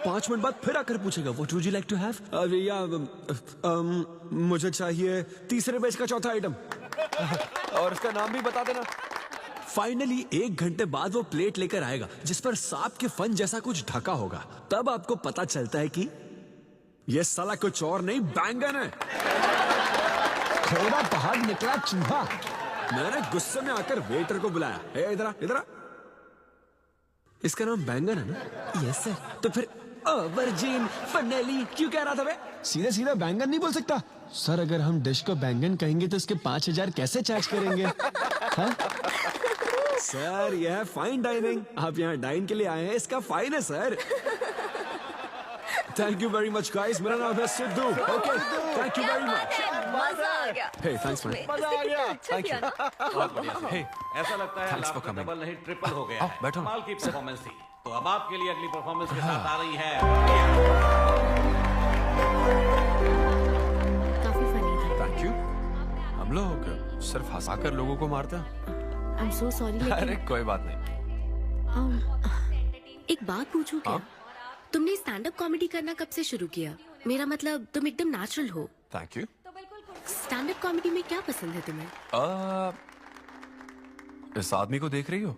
5 मिनट बाद फिर आकर पूछेगा What would you like to have? या मुझे चाहिए तीसरे पेज का चौथा आइटम। और इसका नाम भी बता देना। फाइनली 1 घंटे बाद वो प्लेट लेकर आएगा जिस पर सांप के फन जैसा कुछ ढका होगा। तब आपको पता चलता है कि ये साला कुछ और नहीं, बैंगन है। थोड़ा पहाड़ निकला चूहा। मैंने गुस्से में आकर वेटर को बुलाया, ए इधर आ, इधर आ। इसका नाम बैंगन है ना? Yes sir. तो फिर ऑबरजीन फनेली क्यों कह रहा था बे? सीधे सीधे बैंगन नहीं बोल सकता सर। अगर हम डिश को बैंगन कहेंगे तो इसके 5000 कैसे चार्ज करेंगे? हाँ? सर यह है फाइन डाइनिंग, आप यहाँ डाइन के लिए आए हैं, इसका फाइन है sir. Thank you very much guys, मेरा नाम है Sidhu. Okay, thank you very much. मजा आ गया। हे थैंक्स मैन। मजा आ गया। Thank you. बहुत बढ़िया। हे ऐसा लगता है Thanks for लाभ coming. डबल नहीं ट्रिपल हो गया है। बैठो। कमाल की परफॉर्मेंस थी। तो अब आपके लिए अगली परफॉर्मेंस के साथ आ रही है। काफी फनी था। Thank you. हम लोग सिर्फ हंसाकर लोगों को मारते हैं। आई एम सो सॉरी। अरे कोई बात नहीं। एक बात पूछूं क्या? तुमने स्टैंड अप कॉमेडी करना कब से शुरू किया? मेरा मतलब तुम एकदम नेचुरल हो। Thank you. Stand up comedy में क्या पसंद है तुम्हें? इस आदमी को देख रही हो?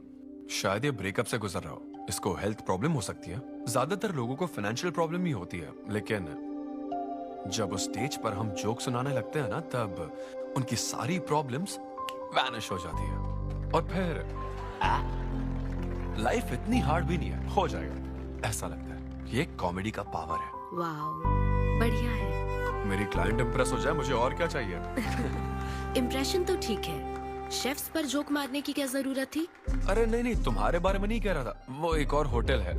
शायद ये ब्रेकअप से गुजर रहा हो। इसको हेल्थ प्रॉब्लम हो सकती है। ज्यादातर लोगों को फाइनेंशियल प्रॉब्लम ही होती है, लेकिन जब उस स्टेज पर हम जोक सुनाने लगते हैं ना, तब उनकी सारी प्रॉब्लम्स वैनिश हो जाती है। और फिर लाइफ इतनी हार्ड भी नहीं है, हो जाएगा ऐसा लगता है। ये कॉमेडी का पावर है। वाओ, बढ़िया है। मेरी क्लाइंट इंप्रेस हो जाए, मुझे और क्या चाहिए? इम्प्रेशन तो ठीक है, शेफ्स पर जोक मारने की क्या जरूरत थी? अरे नहीं नहीं, तुम्हारे बारे में नहीं कह रहा था, वो एक और होटल है।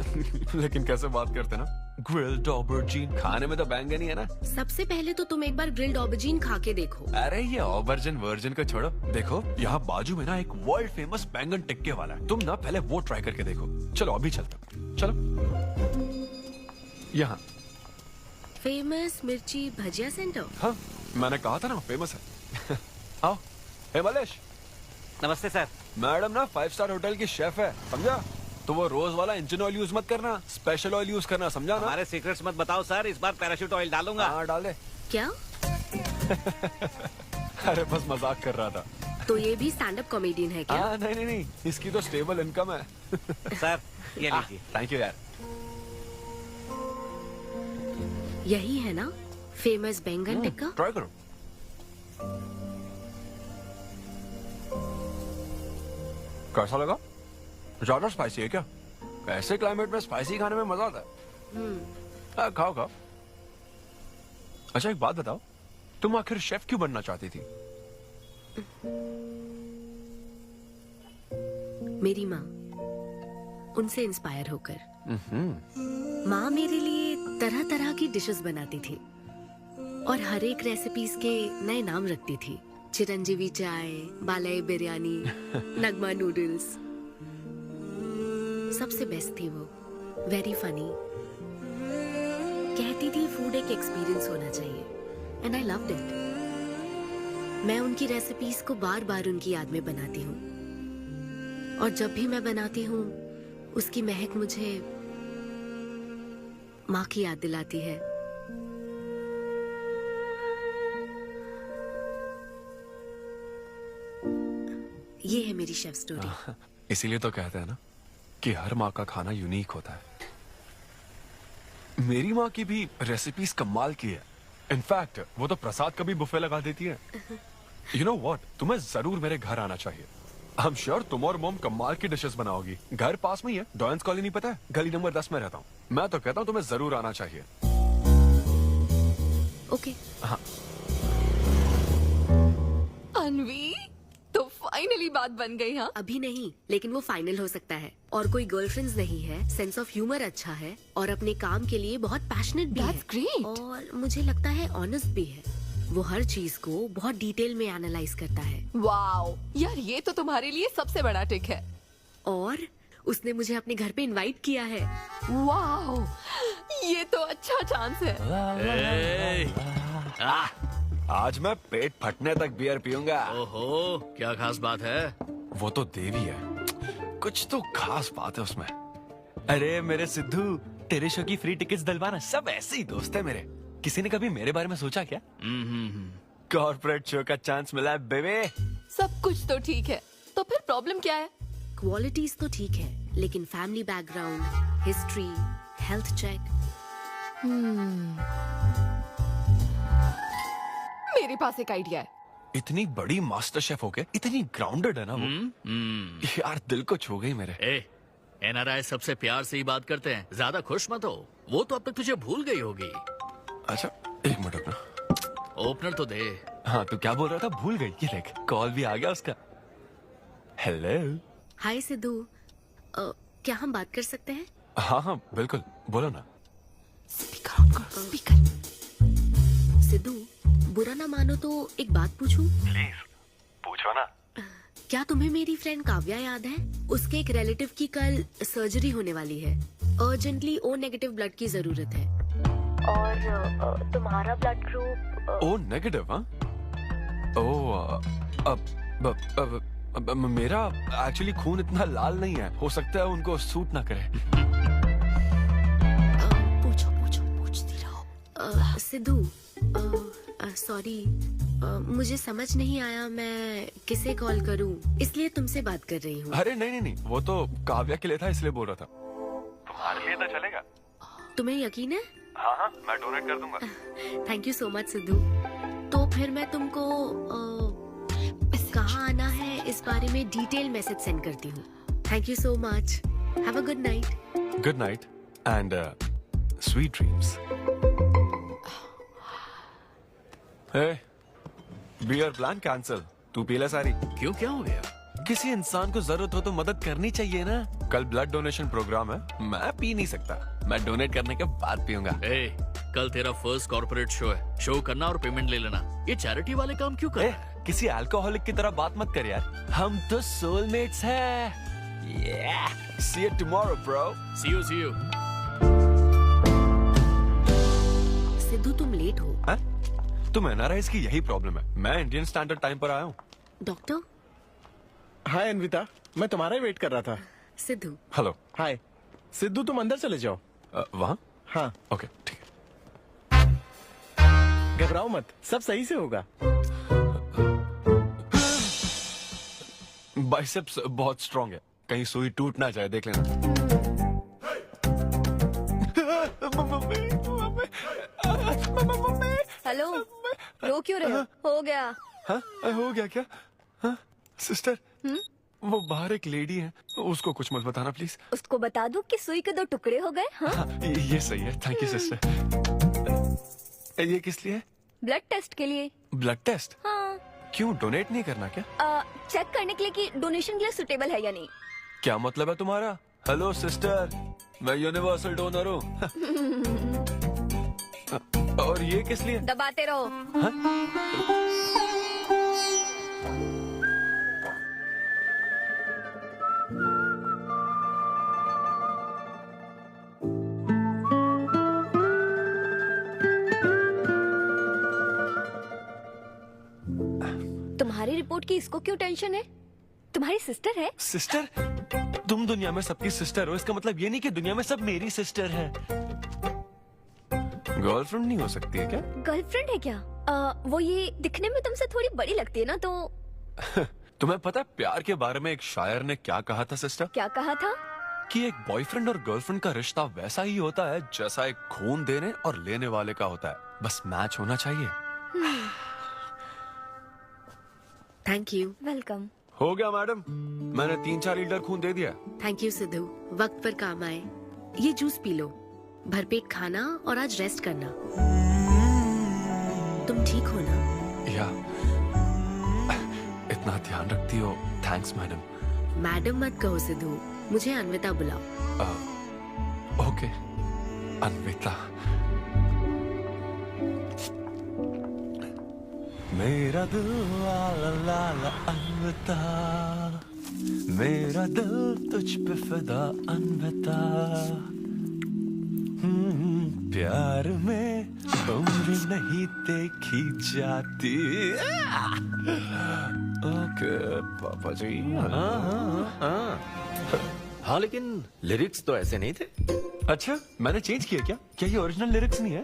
लेकिन कैसे बात करते ना, ग्रिल्ड ऑबरजीन खाने में तो बैंगन ही है ना। सबसे पहले तो तुम एक बार ग्रिल्ड ऑबरजीन खा के देखो। अरे ये ऑबरजीन वर्जिन को छोड़ो, देखो यहाँ बाजू में ना एक वर्ल्ड फेमस बैंगन टिक्के वाला है, तुम ना पहले वो ट्राई करके देखो। चलो अभी चलता, चलो यहाँ। फेमस मिर्ची भजिया सेंटर। हाँ मैंने कहा था ना फेमस है। आओ हे मलेश, नमस्ते सर। मैडम ना 5 स्टार होटल की शेफ है, समझा? तो वो रोज वाला इंजन ऑयल यूज मत करना, स्पेशल ऑयल यूज करना, समझा ना? हमारे सीक्रेट्स मत बताओ सर, इस बार पैराशूट ऑयल डालूंगा। हाँ डाल दे। क्या? अरे बस मजाक कर रहा था। तो ये भी स्टैंड अप कॉमेडियन है क्या? हाँ नहीं, इसकी तो स्टेबल इनकम है। सर ये लीजिए। थैंक यू यार। यही है ना फेमस बैंगन टिक्का? ट्राई करो। कैसा लगा? ज्यादा स्पाइसी है क्या? ऐसे क्लाइमेट में स्पाइसी खाने में मजा आता है। खाओ खाओ। अच्छा एक बात बताओ, तुम आखिर शेफ क्यों बनना चाहती थी? मेरी माँ, उनसे इंस्पायर होकर। माँ मेरे लिए तरह तरह की डिशेस बनाती थी और हर एक रेसिपीज के नए नाम रखती थी। चिरंजीवी चाय, बालाई बिरयानी, नगमा नूडल्स। सबसे बेस्ट थी वो, वेरी फनी। कहती थी फूड एक एक्सपीरियंस होना चाहिए एंड आई लव्ड इट। मैं उनकी रेसिपीज को बार बार उनकी याद में बनाती हूँ और जब भी मैं बनाती हूँ उसकी महक मुझे माँ की याद दिलाती है। ये है मेरी शेफ स्टोरी। इसीलिए तो कहते हैं ना कि हर माँ का खाना यूनिक होता है। मेरी माँ की भी रेसिपीज कमाल की है। इनफैक्ट वो तो प्रसाद का भी बुफे लगा देती है। यू नो व्हाट, तुम्हें जरूर मेरे घर आना चाहिए। आई एम श्योर तुम और मोम कमाल की डिशेस बनाओगी। घर पास में ही है, डॉयंस कॉलोनी पता है? गली नंबर 10 में रहता हूँ। मैं तो कहता हूँ तुम्हें जरूर आना चाहिए। ओके। हाँ। अनवी, तो फाइनली बात बन गई। हाँ, अभी नहीं, लेकिन वो फाइनल हो सकता है। और कोई गर्लफ्रेंड्स नहीं है, सेंस ऑफ ह्यूमर अच्छा है और अपने काम के लिए बहुत पैशनेट भी है। ग्रेट। और मुझे लगता है ऑनेस्ट भी है। वो हर चीज को बहुत डिटेल में एनालाइज करता है। वाओ यार, ये तो तुम्हारे लिए सबसे बड़ा टिक है। और उसने मुझे अपने घर पे इनवाइट किया है। वाओ, ये तो अच्छा चांस है। आज मैं पेट फटने तक बियर पीऊंगा। ओहो, क्या खास बात है? वो तो देवी है, कुछ तो खास बात है उसमें। अरे मेरे सिद्धू, तेरे शो की फ्री टिकट्स दिलवाना, सब ऐसे ही दोस्त है मेरे। किसी ने कभी मेरे बारे में सोचा क्या? कॉर्पोरेट शो का चांस मिला है बेबे। सब कुछ तो ठीक है, तो फिर प्रॉब्लम क्या है? क्वालिटीज तो ठीक है, लेकिन family background, history, health check. मेरे पास एक आइडिया है। इतनी बड़ी मास्टर शेफ हो गए, इतनी ग्राउंडेड है ना वो। यार दिल को छू गई मेरे। एनआरआई सबसे प्यार से ही बात करते हैं, ज्यादा खुश मत हो। वो तो अब तक तुझे भूल गई होगी। अच्छा एक मिनट रुकना। ओपनर तो दे। हाँ तू क्या बोल रहा था? भूल गई? ये देख, कॉल भी आ गया उसका। हेलो। हाय सिद्धू, क्या हम बात कर सकते हैं? हाँ हाँ बिल्कुल, बोलो ना। स्पीकर ऑन करो, स्पीकर। सिद्धू, बुरा ना मानो तो एक बात पूछूं? प्लीज पूछो ना। क्या तुम्हें मेरी फ्रेंड काव्या याद है? उसके एक रिलेटिव की कल सर्जरी होने वाली है। अर्जेंटली ओ नेगेटिव ब्लड की जरूरत है। और तुम्हारा ब्लड ग्रुप? O negative? हाँ। मेरा एक्चुअली खून इतना लाल नहीं है, हो सकता है उनको सूट ना करे। पूछती रहो। सिद्धू, सॉरी, मुझे समझ नहीं आया मैं किसे कॉल करूं, इसलिए तुमसे बात कर रही हूँ। अरे नहीं, वो तो काव्या के लिए था, इसलिए बोल रहा था। तुम्हारे लिए तो चलेगा? तुम्हें यकीन है? हाँ, मैं डोनेट कर दूंगा। Thank you so much Sidhu. तो फिर मैं तुमको कहाँ आना है इस बारे में डिटेल मैसेज सेंड करती हूँ। Thank you so much. Have a good night. Good night and sweet dreams. Beer plan cancel. तू पी ले सारी। क्यों, क्या हो गया? किसी इंसान को जरूरत हो तो मदद करनी चाहिए ना। कल ब्लड डोनेशन प्रोग्राम है, मैं पी नहीं सकता। मैं डोनेट करने के बाद पीऊंगा। कल तेरा फर्स्ट कॉर्पोरेट शो है, शो करना और पेमेंट ले लेना। ये चैरिटी वाले काम क्यों कर रहा है? किसी अल्कोहलिक की तरह बात मत कर यार, हम तो सोलमेट्स हैं। See you tomorrow, bro. See you. Sidhu तुम लेट हो। हाँ? तुम एनआरआईज की यही प्रॉब्लम है। मैं इंडियन स्टैंडर्ड टाइम पर आया हूँ। डॉक्टर, हाय अनविता, मैं तुम्हारा ही वेट कर रहा था। सिद्धू। हेलो। हाय सिद्धू, तुम अंदर चले जाओ। वहाँ? हाँ ओके ठीक घबराओ मत, सब सही से होगा। बाइसेप्स बहुत स्ट्रांग है, कहीं सुई टूट ना जाए, देख लेना। हेलो, रो क्यों रहे हो? हो गया। हाँ हो गया क्या? हाँ सिस्टर, वो बाहर एक लेडी है, उसको कुछ मत बताना प्लीज। उसको बता दूं कि सुई के 2 टुकड़े हो गए। हाँ? हाँ, ये सही है, थैंक यू सिस्टर। ये किस लिए? ब्लड टेस्ट के लिए। Blood test? हाँ। क्यों, डोनेट नहीं करना क्या? चेक करने के लिए कि डोनेशन के लिए सुटेबल है या नहीं। क्या मतलब है तुम्हारा? हेलो सिस्टर, मैं यूनिवर्सल डोनर हूँ। और ये किस लिए? दबाते रहो। तुम्हारी रिपोर्ट की इसको क्यों टेंशन है? तुम्हारी सिस्टर है। सिस्टर? तुम दुनिया में सबकी सिस्टर हो, इसका मतलब ये नहीं कि दुनिया में सब मेरी सिस्टर है। गर्लफ्रेंड नहीं हो सकती है क्या? गर्लफ्रेंड है क्या? वो ये दिखने में तुमसे थोड़ी बड़ी लगती है ना, तो तुम्हें पता है प्यार के बारे में एक शायर ने क्या कहा था सिस्टर? क्या कहा था? कि एक बॉयफ्रेंड और गर्लफ्रेंड का रिश्ता वैसा ही होता है जैसा एक खून देने और लेने वाले का होता है, बस मैच होना चाहिए। Thank you. वेलकम। हो गया मैडम, मैंने 3-4 लीटर खून दे दिया। थैंक यू सिद्धू, वक्त पर काम आए। ये जूस पी लो, भरपेट खाना और आज रेस्ट करना। तुम ठीक हो ना? या इतना ध्यान रखती हो, थैंक्स मैडम। मैडम मत कहो सिद्धू, मुझे अन्विता बुलाओ। ओके अन्विता। मेरा दिल ला ला ला ला अन्विता, मेरा दिल तुझ पे फिदा अन्विता। प्यार में उम्र नहीं देखी जाती। ओके पापा जी। हाँ लेकिन लिरिक्स तो ऐसे नहीं थे। अच्छा, मैंने चेंज किया क्या? क्या ये ओरिजिनल लिरिक्स नहीं है?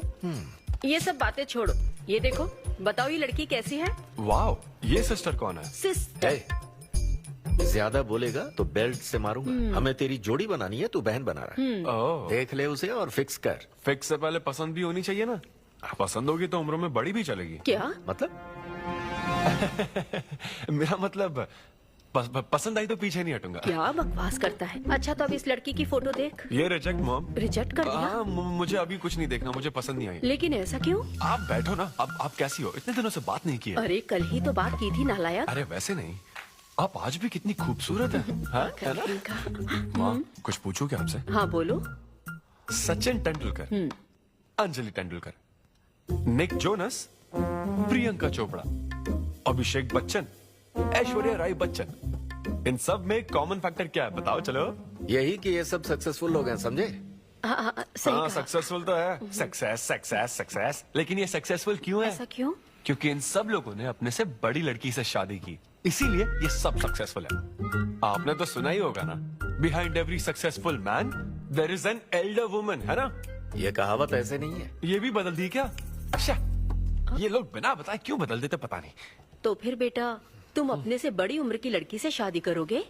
ये सब बातें छोड़ो, ये देखो, बताओ ये लड़की कैसी है? वाओ, ये सिस्टर कौन है? सिस्टर। ज्यादा बोलेगा तो बेल्ट से मारूंगा। हमें तेरी जोड़ी बनानी है, तू बहन बना रहा है। देख ले उसे और फिक्स कर। फिक्स से पहले पसंद भी होनी चाहिए ना। पसंद होगी तो उम्र में बड़ी भी चलेगी। क्या मतलब? मेरा मतलब पसंद आई तो पीछे नहीं हटूंगा। क्या बकवास करता है। अच्छा तो अब इस लड़की की फोटो देख। ये रिजेक्ट मॉम। रिजेक्ट कर दिया? हाँ, मुझे अभी कुछ नहीं देखना, मुझे पसंद नहीं आई। लेकिन ऐसा क्यों? आप बैठो ना। अब आप कैसी हो? इतने दिनों से बात नहीं की है। अरे कल ही तो बात की थी नालायक। अरे वैसे नहीं, आप आज भी कितनी खूबसूरत है, हाँ? है ना? माँ कुछ पूछूं क्या आपसे? हाँ बोलो। सचिन तेंदुलकर, अंजलि तेंदुलकर, निक जोनस, प्रियंका चोपड़ा, अभिषेक बच्चन, ऐश्वर्या राय बच्चन, इन सब में कॉमन फैक्टर क्या है बताओ? चलो यही कि ये सब सक्सेसफुल लोग हैं, समझे? हाँ सक्सेसफुल तो है। सक्सेस सक्सेस सक्सेस, लेकिन ये सक्सेसफुल क्यों है? ऐसा क्यों? क्योंकि इन सब लोगों ने अपने से बड़ी लड़की से शादी की, इसीलिए ये सब सक्सेसफुल है। आपने तो सुना ही होगा ना, behind every successful man there is an elder woman, है ना? ये कहावत ऐसे नहीं है। ये भी बदल दी क्या? अच्छा, ये लोग बिना बताए क्यों बदल देते पता नहीं। तो फिर बेटा तुम अपने से बड़ी उम्र की लड़की से शादी करोगे?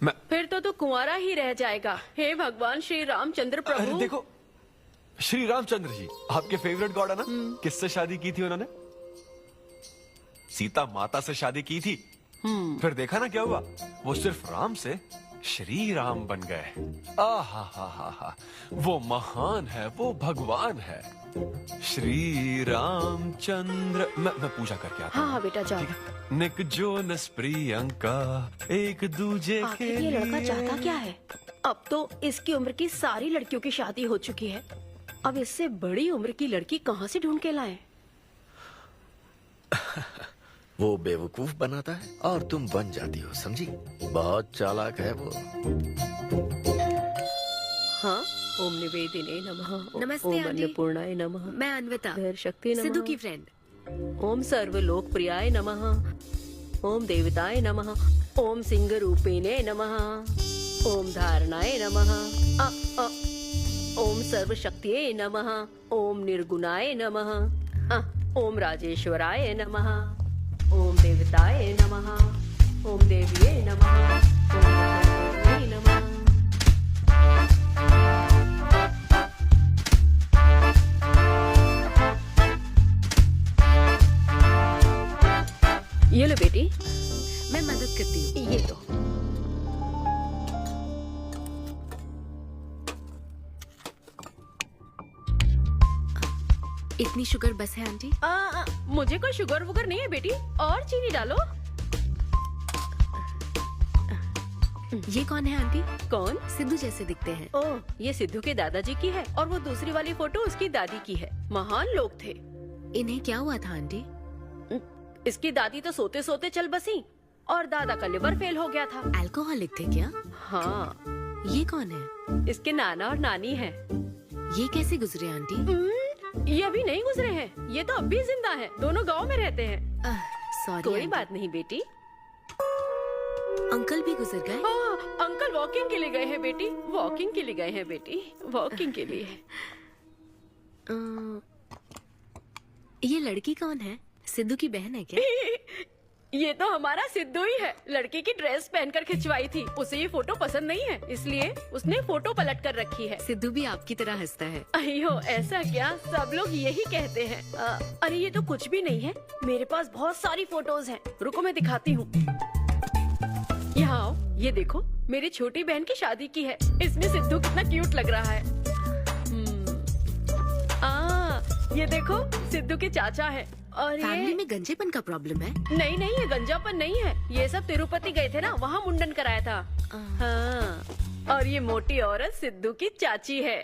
फिर तो तू कुंवारा ही रह जाएगा। हे भगवान श्री रामचंद्र प्रभु। अरे देखो, श्री रामचंद्र जी आपके फेवरेट गॉड है ना? किससे शादी की थी उन्होंने? सीता माता से शादी की थी। फिर देखा ना क्या हुआ, वो सिर्फ राम से श्री राम बन गए। आहा, वो महान है, वो भगवान है श्री रामचंद्र। मैं पूजा करके आता हूँ। हाँ बेटा जाओ। निक जोनस प्रियंका एक दूजे के आखिर ये लड़का चाहता क्या है? अब तो इसकी उम्र की सारी लड़कियों की शादी हो चुकी है, अब इससे बड़ी उम्र की लड़की कहाँ से ढूंढ के लाए? वो बेवकूफ बनाता है और तुम बन जाती हो, समझी? बहुत चालाक है वो। हाँ, ओम निवेदिने नमः। नमस्ते ओम आंटी। अन्नपूर्णाय नमः। मैं अन्विता, धैर्य शक्ति नमः। सिद्धू की फ्रेंड। ओम सर्वलोक प्रियाय नमः। ओम देवताय नमः, ओम सिंह रूपेणे नमः, ओम धारणाय नमः, ओम सर्वशक्तिये नमः, ओम निर्गुणाय नमः, ओम राजेश्वराय नमः, ओम देवताय नमः, ओम देव्ये नमः, ओम देव्ये नमः। ये लो बेटी, मैं मदद करती हूँ। ये लो। इतनी शुगर बस है आंटी? मुझे कोई शुगर वुगर नहीं है बेटी, और चीनी डालो। ये कौन है आंटी? कौन? सिद्धू जैसे दिखते हैं। ओह, ये सिद्धू के दादाजी की है और वो दूसरी वाली फोटो उसकी दादी की है। महान लोग थे। इन्हें क्या हुआ था आंटी? इसकी दादी तो सोते सोते चल बसी और दादा का लिवर फेल हो गया था। अल्कोहलिक थे क्या? हाँ। ये कौन है? इसके नाना और नानी है। ये कैसे गुजरे आंटी? ये अभी नहीं गुजरे हैं, ये तो अब भी जिंदा है। दोनों गांव में रहते हैं। सॉरी। कोई बात नहीं बेटी। अंकल भी गुजर गए? अंकल वॉकिंग के लिए गए हैं बेटी, वॉकिंग के लिए गए हैं बेटी, वॉकिंग के लिए। ये लड़की कौन है? सिद्धू की बहन है क्या? ये तो हमारा सिद्धू ही है। लड़की की ड्रेस पहनकर खिंचवाई थी, उसे ये फोटो पसंद नहीं है, इसलिए उसने फोटो पलट कर रखी है। सिद्धू भी आपकी तरह हंसता है। अयो ऐसा क्या, सब लोग यही कहते हैं। अरे ये तो कुछ भी नहीं है, मेरे पास बहुत सारी फोटोज हैं। रुको मैं दिखाती हूँ। यहाँ आओ, ये देखो मेरी छोटी बहन की शादी की है। इसमें सिद्धू कितना क्यूट लग रहा है। ये देखो सिद्धू के चाचा है। और फैमिली में गंजेपन का प्रॉब्लम है? नहीं नहीं, ये गंजापन नहीं है, ये सब तिरुपति गए थे ना, वहाँ मुंडन कराया था। हाँ। और ये मोटी औरत सिद्धू की चाची है।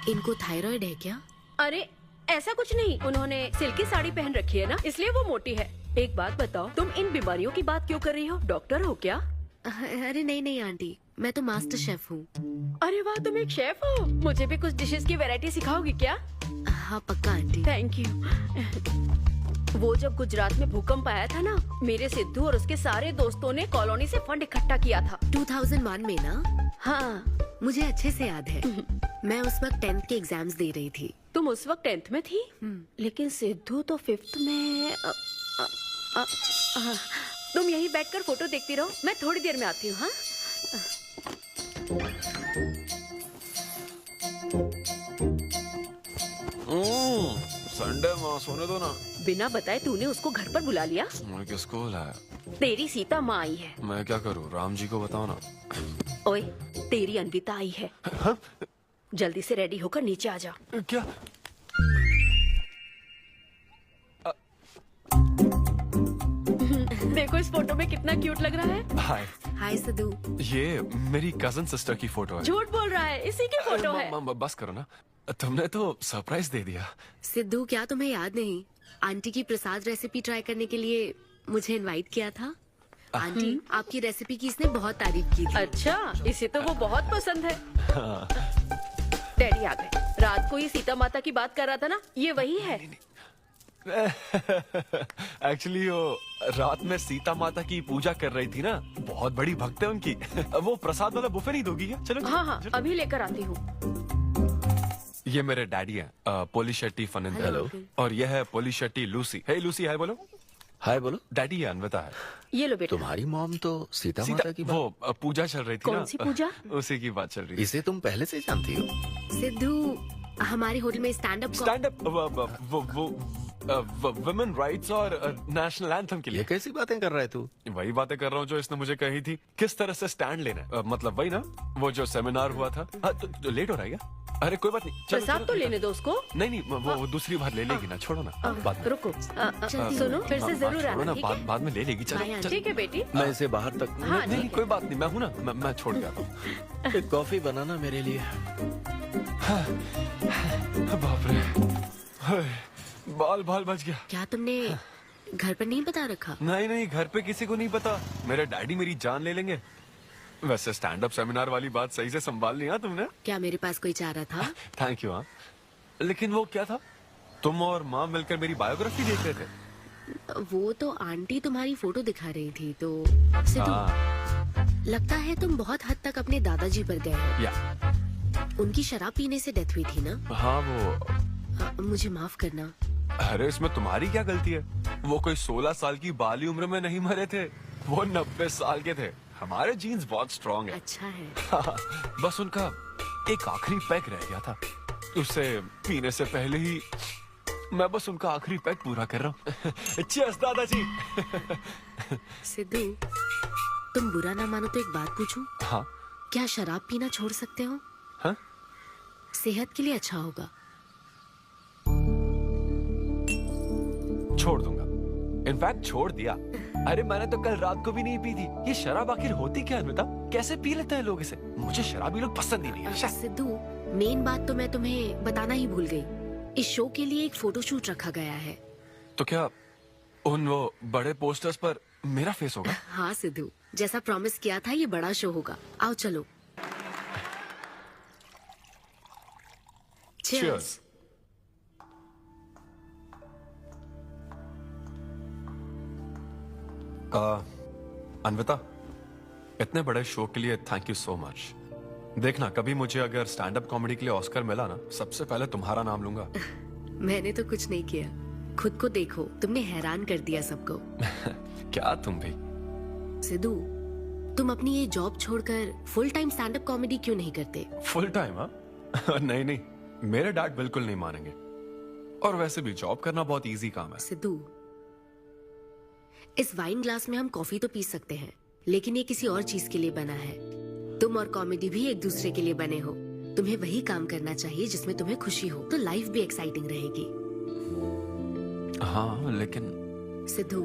इनको थायराइड है क्या? अरे ऐसा कुछ नहीं, उन्होंने सिल्की साड़ी पहन रखी है ना, इसलिए वो मोटी है। एक बात बताओ, तुम इन बीमारियों की बात क्यों कर रही हो? डॉक्टर हो क्या? अरे नहीं नहीं आंटी, मैं तो मास्टर शेफ हूँ। अरे वाह, तुम एक शेफ हो। मुझे भी कुछ डिशेस की वैरायटी सिखाओगी क्या? हाँ पक्का आंटी। Thank you. वो जब गुजरात में भूकंप आया था ना, मेरे सिद्धू और उसके सारे दोस्तों ने कॉलोनी से फंड इकट्ठा किया था। 2001 में ना? हाँ मुझे अच्छे से याद है। मैं उस वक्त 10th के एग्जाम्स दे रही थी। तुम उस वक्त 10th में थी? लेकिन सिद्धू तो 5th में। तुम यहीं बैठकर फोटो देखती रहो, मैं थोड़ी देर में आती हूँ। हाँ संडे माँ सोने दो ना। बिना बताए तूने उसको घर पर बुला लिया? मैं किसको बुलाया? तेरी सीता माँ आई है। मैं क्या करूँ, राम जी को बताओ ना। ओए, तेरी अन्विता आई है। जल्दी से रेडी होकर नीचे आ जा। क्या? देखो इस फोटो में कितना क्यूट लग रहा है। हाय। हाय सिद्धू। ये मेरी कजन सिस्टर की फोटो है। झूठ बोल रहा है, इसी की फोटो है। बस करो ना, तुमने तो सरप्राइज दे दिया। सिद्धू क्या तुम्हें याद नहीं, आंटी की प्रसाद रेसिपी ट्राई करने के लिए मुझे इनवाइट किया था। आंटी आपकी रेसिपी की इसने बहुत तारीफ की थी। अच्छा, इसे तो वो बहुत पसंद है। डैडी आ गए। रात को ये सीता माता की बात कर रहा था ना, ये वही है। एक्चुअली वो रात में सीता माता की पूजा कर रही थी ना, बहुत बड़ी भक्त है उनकी। वो प्रसाद वाला बुफे नहीं दोगी क्या? चलो। हाँ हाँ, अभी लेकर आती हूँ। ये मेरे डैडी हैं, पोली शेट्टी फनिंदर। हेलो। और ये है पोली शेट्टी लूसी। हे लूसी, हाय बोलो। हाय बोलो। डैडी है अनविता है। ये लो बेटा। तुम्हारी मॉम तो सीता माता की वो पूजा चल रही थी ना। कौन सी पूजा? उसी की बात चल रही थी। इसे तुम पहले से जानती हो? सिद्धू हमारे होटल में स्टैंड अप वुमेन राइट्स और नेशनल एंथम के लिए। ये कैसी बातें कर रहा है तू? वही बातें कर रहा हूँ जो इसने मुझे कही थी, किस तरह से स्टैंड लेना है। मतलब वही ना, वो जो सेमिनार हुआ था। तो लेट हो रहा है क्या? अरे कोई बात नहीं, चलो, प्रसाद तो लेने दो उसको। नहीं वो दूसरी बार ले लेगी ना, छोड़ो ना। बाद में रुको, सुनो, फिर से जरूर आना। बाद में ले लेगी। चलो ठीक है बेटी। मैं इसे बाहर तक। नहीं कोई बात नहीं, मैं हूँ ना, मैं छोड़ के आता हूँ। एक कॉफी बनाना मेरे लिए। बाप रे, बाल बच गया। क्या तुमने घर पर नहीं बता रखा? नहीं, घर पे किसी को नहीं पता। मेरे डैडी मेरी जान ले लेंगे। वैसे स्टैंड अप सेमिनार वाली बात सही से संभाल लिया तुमने। क्या मेरे पास कोई चारा था? Thank you. हाँ, लेकिन वो क्या था, तुम और माँ मिलकर मेरी बायोग्राफी देख रहे थे। वो तो आंटी तुम्हारी फोटो दिखा रही थी तो सिद्धू, लगता है तुम बहुत हद तक अपने दादाजी पर गए हो। या उनकी शराब पीने से डेथ हुई थी ना? हाँ वो मुझे माफ करना। अरे इसमें तुम्हारी क्या गलती है? वो कोई 16 साल की बाली उम्र में नहीं मरे थे, वो 90 साल के थे। हमारे जीन्स बहुत स्ट्रॉन्ग है। अच्छा है। बस उनका एक आखिरी पैक रह गया था, उसे पीने से पहले ही मैं बस उनका आखिरी पैक पूरा कर रहा हूँ। चीयर्स दादाजी। सिद्धू, तुम बुरा ना मानो तो एक बात पूछूं? हाँ। क्या शराब पीना छोड़ सकते हो? हाँ? सेहत के लिए अच्छा होगा। छोड़ दूंगा, इनफैक्ट छोड़ दिया। अरे मैंने तो कल रात को भी नहीं पी थी। ये शराब आखिर होती क्या है अन्विता? कैसे पी लेते हैं लोग इसे? मुझे शराबी लोग पसंद ही नहीं है। सिद्धू, मेन बात तो मैं तुम्हें बताना ही भूल गई। इस शो के लिए एक फोटोशूट रखा गया है। तो क्या उन वो बड़े पोस्टर्स पर मेरा फेस होगा? हाँ सिद्धू, जैसा प्रॉमिस किया था ये बड़ा शो होगा। आओ चलो। Cheers. अन्विता, इतने बड़े शो के लिए थैंक यू सो मच। देखना कभी मुझे अगर स्टैंड अप कॉमेडी के लिए ऑस्कर मिला ना, सबसे पहले तुम्हारा नाम लूंगा। मैंने तो कुछ नहीं किया, खुद को देखो, तुमने हैरान कर दिया सबको। क्या तुम भी? सिद्धू, तुम अपनी ये जॉब छोड़कर full time stand up comedy क्यों नहीं करते? Full time? हाँ नहीं नहीं, मेरे डैड बिल्कुल नहीं मानेंगे। और वैसे भी जॉब करना बहुत इजी काम है। सिद्धू, इस वाइन ग्लास में हम कॉफी तो पी सकते हैं, लेकिन ये किसी और चीज के लिए बना है। तुम और कॉमेडी भी एक दूसरे के लिए बने हो। तुम्हें वही काम करना चाहिए जिसमें तुम्हें खुशी हो, तो लाइफ भी एक्साइटिंग रहेगी। हाँ लेकिन सिद्धू,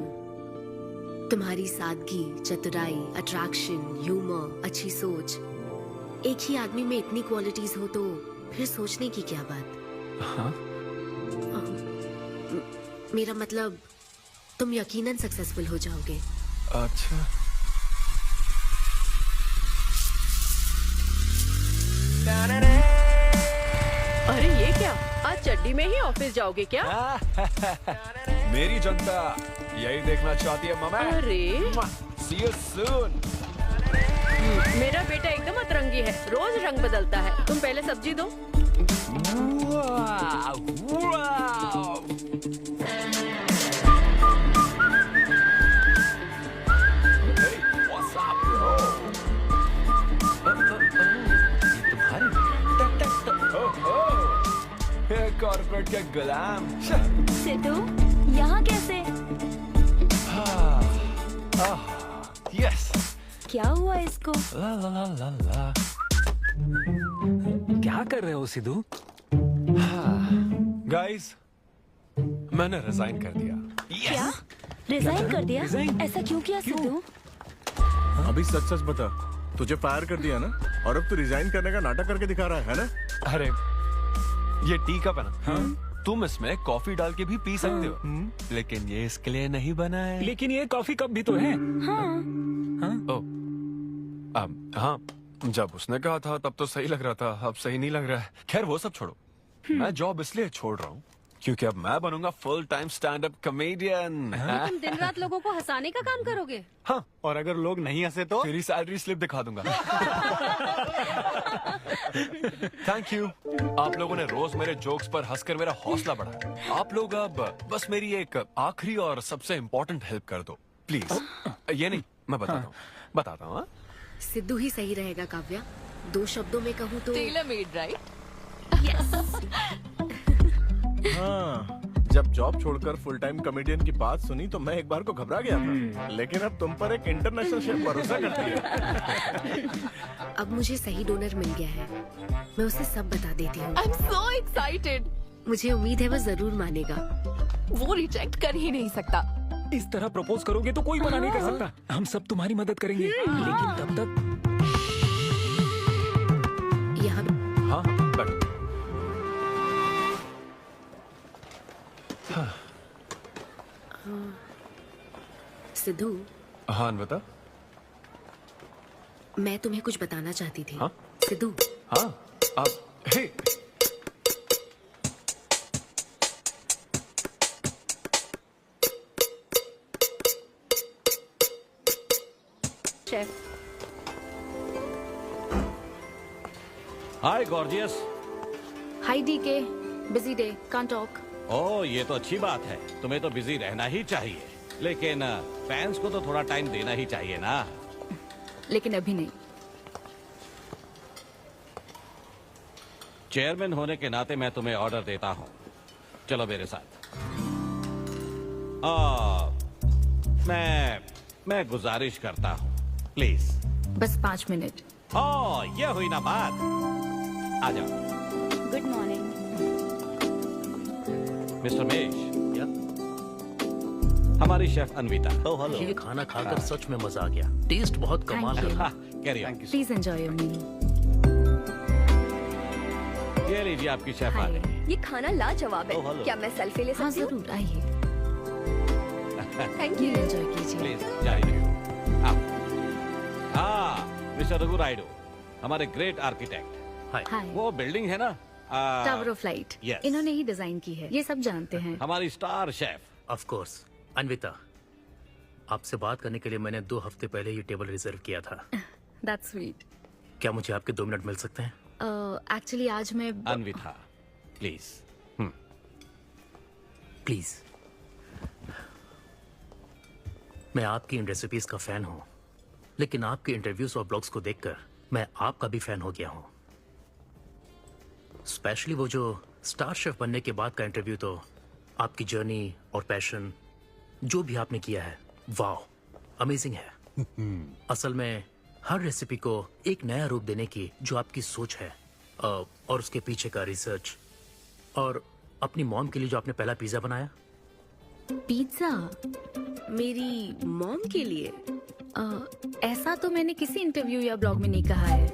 तुम्हारी सादगी, चतुराई, अट्रैक्शन, ह्यूमर, अच्छी सोच, एक ही आदमी में इतनी क्वालिटीज हो तो फिर सोचने की क्या बात? हाँ? मेरा मतलब तुम यकीनन सक्सेसफुल हो जाओगे। अच्छा। अरे ये क्या, आज चड्डी में ही ऑफिस जाओगे क्या? मेरी जनता यही देखना चाहती है मामा। अरे See you soon. मेरा बेटा एकदम अतरंगी है, रोज रंग बदलता है। तुम पहले सब्जी दो। कॉर्पोरेट के गुलाम। सिद्धू, यहाँ कैसे? यस। क्या हुआ इसको? ला ला ला ला ला। क्या कर रहे हो सिद्धू? गाइस, मैंने रिजाइन कर दिया। क्या? रिजाइन कर दिया? ऐसा क्यों किया सिद्धू? अभी सच सच बता, तुझे फायर कर दिया ना, और अब तू रिजाइन करने का नाटक करके दिखा रहा है ना? अरे ये टी कप है ना? हाँ? तुम इसमें कॉफी डाल के भी पी सकते हो, लेकिन ये इसके लिए नहीं बना है। लेकिन ये कॉफी कप भी तो है। हाँ। हाँ, जब उसने कहा था तब तो सही लग रहा था, अब सही नहीं लग रहा है। खैर वो सब छोड़ो, मैं जॉब इसलिए छोड़ रहा हूँ क्योंकि अब मैं बनूंगा full time stand up comedian. तुम दिन रात लोगों को हंसाने का काम करोगे? हाँ, और अगर लोग नहीं हंसे तो तेरी सैलरी स्लिप दिखा दूंगा। थैंक यू, आप लोगों ने रोज मेरे जोक्स पर हंसकर मेरा हौसला बढ़ाया। आप लोग अब बस मेरी एक आखिरी और सबसे इम्पोर्टेंट हेल्प कर दो प्लीज। ये नहीं, मैं बताता हूँ। सिद्धू ही सही रहेगा काव्या। 2 शब्दों में कहूँ तो टेलर मेड, राइट? हाँ, जब जॉब छोड़कर फुल टाइम कॉमेडियन की बात सुनी तो मैं एक बार को घबरा गया था, लेकिन अब तुम पर एक इंटरनेशनल शेफ भरोसा करती है। अब मुझे सही डोनर मिल गया है, मैं उसे सब बता देती हूँ। I'm so excited. मुझे उम्मीद है वो जरूर मानेगा। वो रिजेक्ट कर ही नहीं सकता। इस तरह प्रपोज करोगे तो कोई मना नहीं कर सकता। हम सब तुम्हारी मदद करेंगे, लेकिन तब तक यहाँ। हाँ, बैठो। सिद्धू। हाँ अन्विता। मैं तुम्हें कुछ बताना चाहती थी। हाँ? सिद्धू। हाँ, आप hey. Chef. Hi gorgeous. Hi DK, busy day, can't talk. Oh ये तो अच्छी बात है, तुम्हें तो बिजी रहना ही चाहिए, लेकिन फैंस को तो थोड़ा टाइम देना ही चाहिए ना। लेकिन अभी नहीं। चेयरमैन होने के नाते मैं तुम्हें ऑर्डर देता हूँ, चलो मेरे साथ। मैं गुजारिश करता हूँ, प्लीज। बस 5 मिनट। ये हुई ना बात, आ जाओ। गुड मॉर्निंग मिस्टर मेश, हमारी शेफ अन्विता। ये खाना खाकर सच में मजा आ गया, टेस्ट बहुत कमाल है। Carry on. Please enjoy your meal. ये लीजिए आपकी शेफ आ गई। ये खाना लाजवाब है। क्या मैं सेल्फी ले हाँ सकती हूँ? जरूर, आइए। Thank you. एंजॉय कीजिए। प्लीज जारी रखिए। मिस्टर रघु राइडू, हमारे ग्रेट आर्किटेक्ट। हाय। वो बिल्डिंग है ना, टावर ऑफ लाइट, Yes. इन्होंने ही डिजाइन की है, ये सब जानते हैं। हमारी star chef. Of course. Anvita, आपसे बात करने के लिए मैंने 2 हफ्ते पहले ये टेबल रिजर्व किया था। That's sweet. क्या मुझे आपके 2 मिनट मिल सकते हैं? एक्चुअली आज मैं अन्विता, प्लीज। प्लीज। मैं आपकी इन रेसिपीज का फैन हूं, लेकिन आपके इंटरव्यूज और ब्लॉग्स को देखकर मैं आपका भी फैन हो गया हूं। स्पेशली वो जो स्टार शेफ बनने के बाद का इंटरव्यू, तो आपकी जर्नी और पैशन जो भी आपने किया है, वाह, अमेजिंग है। असल में हर रेसिपी को एक नया रूप देने की जो आपकी सोच है, और उसके पीछे का रिसर्च, और अपनी मॉम के लिए जो आपने पहला पिज्जा बनाया। पिज्जा मेरी मॉम के लिए? ऐसा तो मैंने किसी इंटरव्यू या ब्लॉग में नहीं कहा है।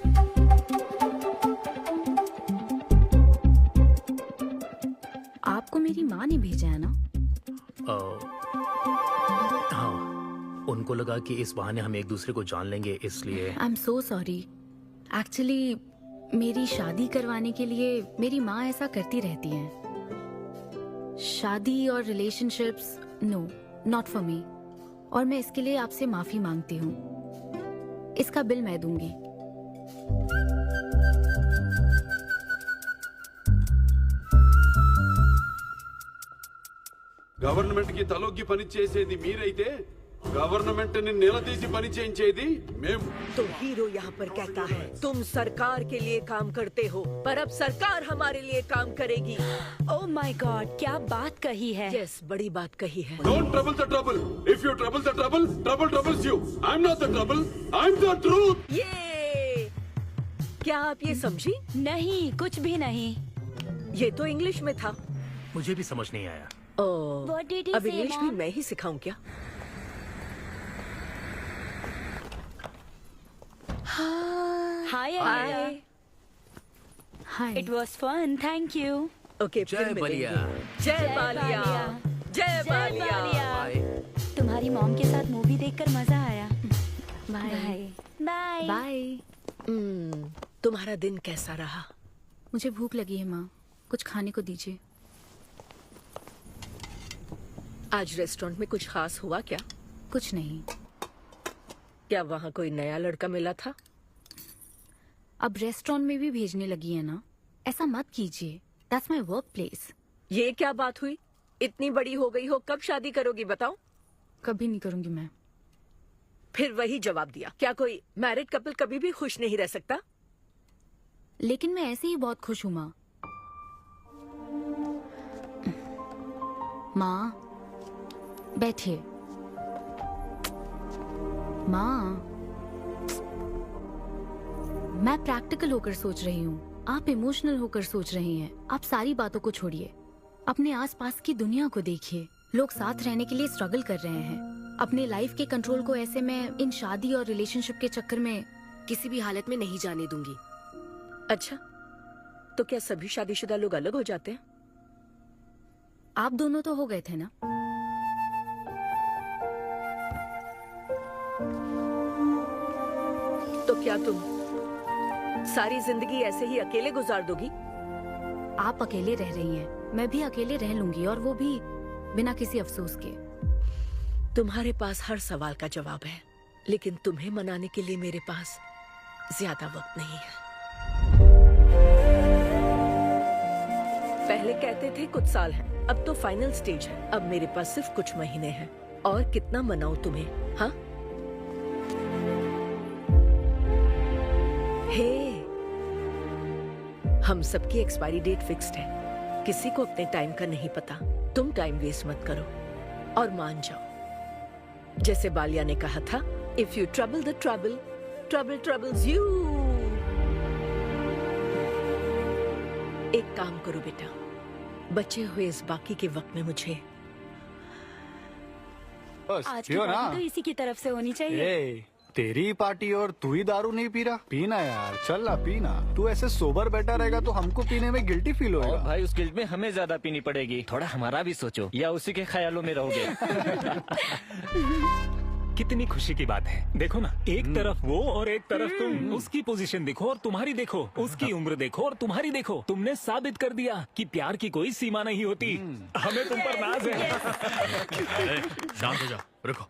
आपको मेरी माँ ने भेजा है ना? हाँ, उनको लगा कि इस बहाने हम एक दूसरे को जान लेंगे, इसलिए। आई एम सो सॉरी। एक्चुअली मेरी शादी करवाने के लिए मेरी माँ ऐसा करती रहती हैं। शादी और relationships, no, not for me. और मैं इसके लिए आपसे माफी मांगती हूँ। इसका बिल मैं दूंगी। గవర్నమెంట్ కి తలొగ్గి పని చేసేది మీరైతే गवर्नमेंट ने निलदीसी पनी చేయించేది మేము। तो हीरो यहाँ पर कहता है तुम सरकार के लिए काम करते हो, पर अब सरकार हमारे लिए काम करेगी। ओह माय गॉड, क्या बात कही है। यस, बड़ी बात कही है। Don't trouble the trouble. If you trouble the trouble, trouble troubles you. I'm not the trouble. I'm the truth. ये क्या आप ये समझी? नहीं, कुछ भी नहीं। ये तो इंग्लिश में था। मुझे भी समझ नहीं आया। What did he अब say, इंग्लिश भी Mom? मैं ही सिखाऊं क्या? Hi hi. Hi. It was fun, thank you. Okay, जय बलिया। जय बालिया। जय बालिया। तुम्हारी मॉम के साथ मूवी देखकर मजा आया। Bye bye bye. तुम्हारा दिन कैसा रहा? मुझे भूख लगी है माँ, कुछ खाने को दीजिए। आज रेस्टोरेंट में कुछ खास हुआ क्या? कुछ नहीं। क्या वहाँ कोई नया लड़का मिला था? अब रेस्टोरेंट में भी भेजने लगी है ना, ऐसा मत कीजिए। That's my work place. ये क्या बात हुई? इतनी बड़ी हो गई हो, कब शादी करोगी बताओ? कभी नहीं करूंगी मैं। फिर वही जवाब दिया। क्या कोई मैरिड कपल कभी भी खुश नहीं रह सकता? लेकिन मैं ऐसे ही बहुत खुश हूँ माँ। माँ बैठिए। माँ, मैं प्रैक्टिकल होकर सोच रही हूँ, आप इमोशनल होकर सोच रही हैं। आप सारी बातों को छोड़िए, अपने आसपास की दुनिया को देखिए। लोग साथ रहने के लिए स्ट्रगल कर रहे हैं। अपने लाइफ के कंट्रोल को ऐसे मैं इन शादी और रिलेशनशिप के चक्कर में किसी भी हालत में नहीं जाने दूंगी। अच्छा, तो क्या सभी शादीशुदा लोग अलग हो जाते हैं? आप दोनों तो हो गए थे ना। तो क्या तुम सारी जिंदगी ऐसे ही अकेले गुजार दोगी? आप अकेले रह रही हैं, मैं भी अकेले रह लूंगी, और वो भी बिना किसी अफसोस के। तुम्हारे पास हर सवाल का जवाब है, लेकिन तुम्हें मनाने के लिए मेरे पास ज्यादा वक्त नहीं है। पहले कहते थे कुछ साल हैं, अब तो फाइनल स्टेज है। अब मेरे पास सिर्फ कुछ महीने हैं। और कितना मनाऊं तुम्हें? हाँ हे, हम सबकी एक्सपायरी डेट फिक्स्ड है। किसी को अपने टाइम का नहीं पता। तुम टाइम वेस्ट मत करो और मान जाओ। जैसे बालिया ने कहा था, if you trouble the trouble, trouble troubles you. एक काम करो बेटा, बचे हुए इस बाकी के वक्त में मुझे आज की पार्टी तो इसी की तरफ से होनी चाहिए। तेरी पार्टी और तू ही दारू नहीं पी रहा? पीना यार, चल ना पीना। तू ऐसे सोबर बैठा रहेगा तो हमको पीने में गिल्टी फील होगा। भाई उस गिल्ट में हमें ज्यादा पीनी पड़ेगी। थोड़ा हमारा भी सोचो, या उसी के ख्यालों में रहोगे। कितनी खुशी की बात है। देखो ना, एक तरफ वो और एक तरफ तुम। उसकी पोजीशन देखो और तुम्हारी देखो, उसकी उम्र देखो और तुम्हारी देखो। तुमने साबित कर दिया कि प्यार की कोई सीमा नहीं होती। हमें तुम पर नाज है। शांत हो जाओ, रुको।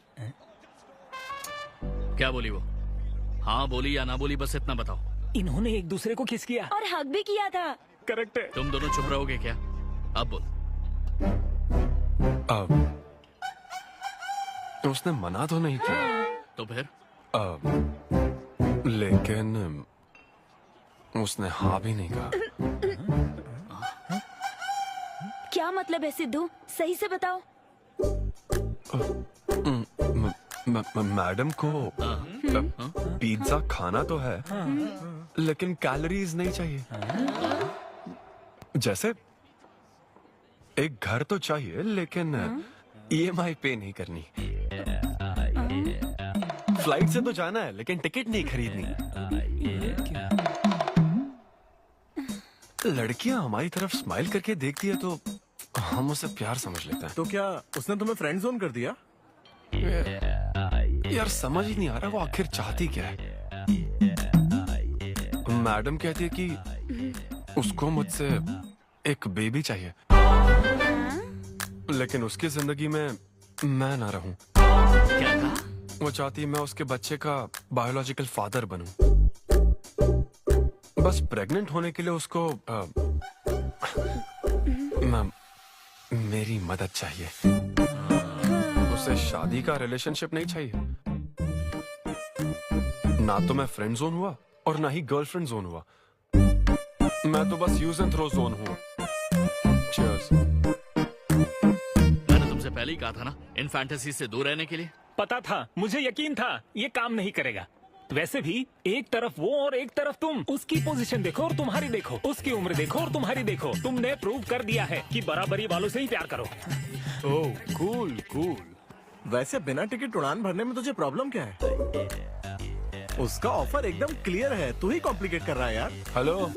क्या बोली वो? हाँ बोली या ना बोली, बस इतना बताओ। इन्होंने एक दूसरे को किस किया और हक भी किया था। करेक्ट है। तुम दोनों चुप रहोगे क्या? अब बोल। उसने मना तो नहीं किया। तो फिर? लेकिन उसने हाँ भी नहीं कहा। क्या मतलब है सिद्धू? सही से बताओ। मैडम को पिज्जा खाना तो है, लेकिन कैलोरीज नहीं चाहिए। जैसे एक घर तो चाहिए, लेकिन EMI पे नहीं करनी। फ्लाइट से तो जाना है, लेकिन टिकट नहीं खरीदनी। लड़कियां हमारी तरफ स्माइल करके देखती है तो हम उसे प्यार समझ लेते हैं। तो क्या उसने तुम्हें फ्रेंड जोन कर दिया? यार समझ ही नहीं आ रहा वो आखिर चाहती क्या है। मैडम कहती है कि उसको मुझसे एक बेबी चाहिए, लेकिन उसकी जिंदगी में मैं ना रहूं। क्या कहा? वो चाहती है मैं उसके बच्चे का बायोलॉजिकल फादर बनूं। बस प्रेग्नेंट होने के लिए उसको मेरी मदद चाहिए। उसे शादी का रिलेशनशिप नहीं चाहिए। ना तो मैं फ्रेंड जोन हुआ और ना ही गर्लफ्रेंड जोन हुआ। मैं तो बस यूज एंड थ्रो जोन हूँ। Cheers. मैंने तुमसे पहले ही कहा था ना, इन फैंटेसी से दूर रहने के लिए। पता था, मुझे यकीन था ये काम नहीं करेगा। वैसे भी एक तरफ वो और एक तरफ तुम। उसकी पोजीशन देखो और तुम्हारी देखो, उसकी उम्र देखो और तुम्हारी देखो। तुमने प्रूव कर दिया है कि बराबरी वालों से ही प्यार करो। ओह कूल कूल। वैसे बिना टिकट उड़ान भरने में तुझे प्रॉब्लम क्या है? उसका ऑफर एकदम क्लियर है, तू ही कॉम्प्लिकेट कर रहा है यार। हेलो,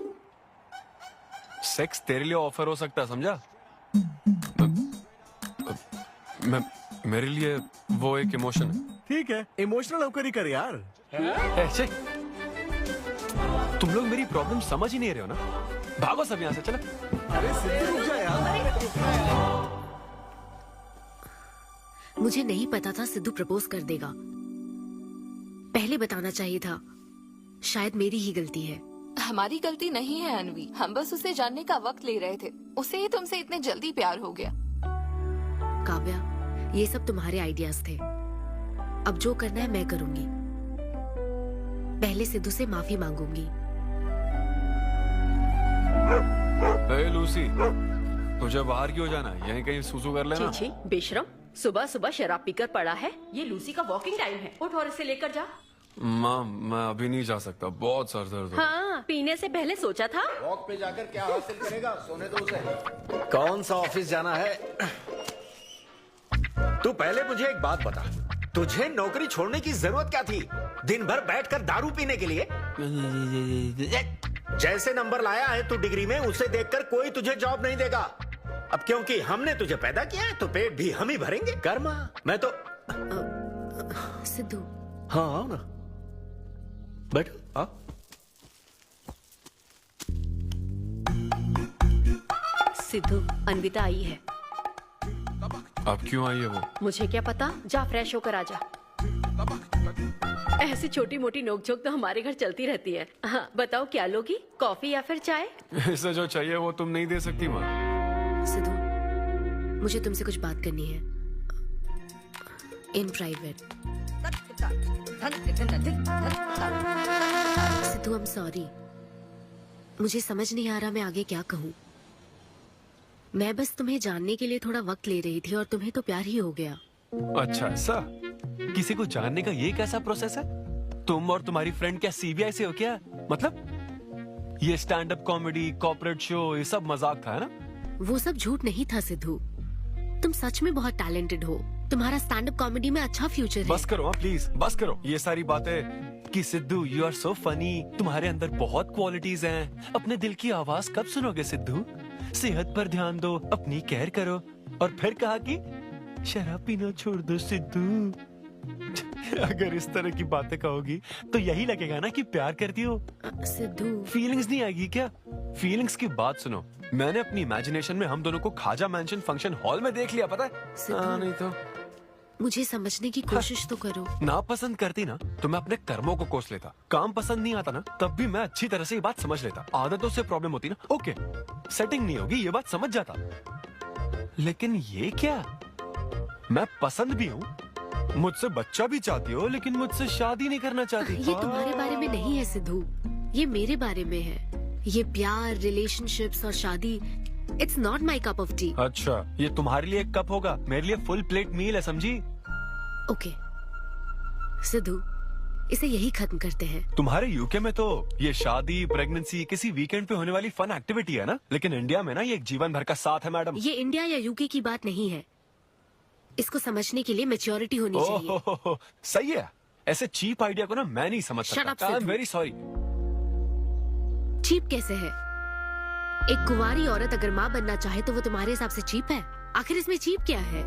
सेक्स तेरे लिए ऑफर हो सकता है, समझा? मेरे लिए वो एक इमोशन है। ठीक है, इमोशनल होकर ही कर यार। ऐसे तुम लोग मेरी प्रॉब्लम समझ ही नहीं रहे हो ना। भागो सब यहाँ से, चलो। अरे सिद्धू रुक जा यार। मुझे नहीं पता था सिद्धू प्रपोज कर देगा। पहले बताना चाहिए था। शायद मेरी ही गलती है। हमारी गलती नहीं है अनवी, हम बस उसे जानने का वक्त ले रहे थे। उसे ही तुमसे इतने जल्दी प्यार हो गया। काव्या, ये सब तुम्हारे आइडियाज थे। अब जो करना है मैं करूंगी। पहले सिद्धू से माफी मांगूंगी। हे लूसी, तुझे बाहर क्यों जाना है? यहीं कहीं सूसू कर लेना। छी बेशरम, सुबह सुबह शराब पीकर पड़ा है। ये लूसी का वॉकिंग टाइम है, उठ और इसे लेकर जा। माँ, मैं अभी नहीं जा सकता, बहुत सर दर्द हो। हाँ, पीने से पहले सोचा था। वॉक पे जाकर क्या हासिल करेगा? सोने दो उसे। कौन सा ऑफिस जाना है? तू पहले मुझे एक बात बता, तुझे नौकरी छोड़ने की जरूरत क्या थी? दिन भर बैठकर दारू पीने के लिए? जैसे नंबर लाया है तू डिग्री में, उसे देखकर कोई तुझे जॉब नहीं देगा। अब क्योंकि हमने तुझे पैदा किया है तो पेट भी हम ही भरेंगे। कर्मा, मैं तो सिद्धू। हाँ आओ ना, बैठो। हाँ सिद्धू, अन्विता आई है। अब क्यों आई है वो? मुझे क्या पता, जा फ्रेश होकर आजा। ऐसी छोटी मोटी नोकझोंक तो हमारे घर चलती रहती है। हाँ बताओ क्या लोगी, कॉफी या फिर चाय? इसे जो चाहिए वो तुम नहीं दे सकती माँ। सिद्धू, मुझे तुमसे कुछ बात करनी है in private. Sidhu, I am sorry, मुझे समझ नहीं आ रहा मैं आगे क्या कहूँ। मैं बस तुम्हें जानने के लिए थोड़ा वक्त ले रही थी और तुम्हें तो प्यार ही हो गया। अच्छा ऐसा? किसी को जानने का ये कैसा प्रोसेस है? तुम और तुम्हारी फ्रेंड क्या सीबीआई से हो क्या? मतलब ये stand up comedy, corporate show, ये सब मजाक था, है ना? वो सब झूठ नहीं था सिद्धू, तुम सच में बहुत टैलेंटेड हो। तुम्हारा स्टैंड अप कॉमेडी में अच्छा फ्यूचर है। बस करो प्लीज, बस करो ये सारी बातें कि Siddhu you are so funny, तुम्हारे अंदर बहुत क्वालिटीज हैं। अपने दिल की आवाज कब सुनोगे सिद्धू? सेहत पर ध्यान दो, अपनी केयर करो। और फिर कहा कि शराब पीना छोड़ दो सिद्धू। अगर इस तरह की बातें कहोगी तो यही लगेगा ना कि प्यार करती हो। सिद्धू, फीलिंग्स नहीं आएगी क्या? फीलिंग्स की बात सुनो, मैंने अपनी इमेजिनेशन में हम दोनों को खाजा मैंशन फंक्शन हॉल में देख लिया, पता है? नहीं तो मुझे समझने की कोशिश तो करो। ना पसंद करती ना तो मैं अपने कर्मों को कोस लेता। काम पसंद नहीं आता ना तब भी मैं अच्छी तरह से ये बात समझ लेता। आदतों से प्रॉब्लम होती ना, ओके सेटिंग नहीं होगी, ये बात समझ जाता। लेकिन ये क्या, मैं पसंद भी हूँ, मुझसे बच्चा भी चाहती हो, लेकिन मुझसे शादी नहीं करना चाहती। ये तुम्हारे बारे में नहीं है सिद्धू, ये मेरे बारे में है। ये प्यार, रिलेशनशिप्स और शादी, it's not my cup of T. अच्छा, ये तुम्हारे लिए एक कप होगा, मेरे लिए फुल प्लेट मील है, समझी? ओके सिद्धू, इसे यही खत्म करते हैं। तुम्हारे यूके में तो ये शादी, प्रेगनेंसी किसी वीकेंड पे होने वाली फन एक्टिविटी है ना, लेकिन इंडिया में ना ये एक जीवन भर का साथ है मैडम। ये इंडिया या यूके की बात नहीं है, इसको समझने के लिए मैच्योरिटी होनी चाहिए। सही है, ऐसे चीप आइडिया को ना मैं नहीं समझ सकता। I am very sorry. Cheap कैसे है? एक कुंवारी औरत अगर माँ बनना चाहे तो वो तुम्हारे हिसाब से चीप है? आखिर इसमें चीप क्या है?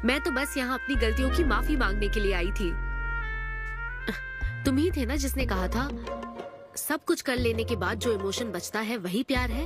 मैं तो बस यहाँ अपनी गलतियों की माफी मांगने के लिए आई थी। तुम ही थे ना जिसने कहा था सब कुछ कर लेने के बाद जो इमोशन बचता है वही प्यार है।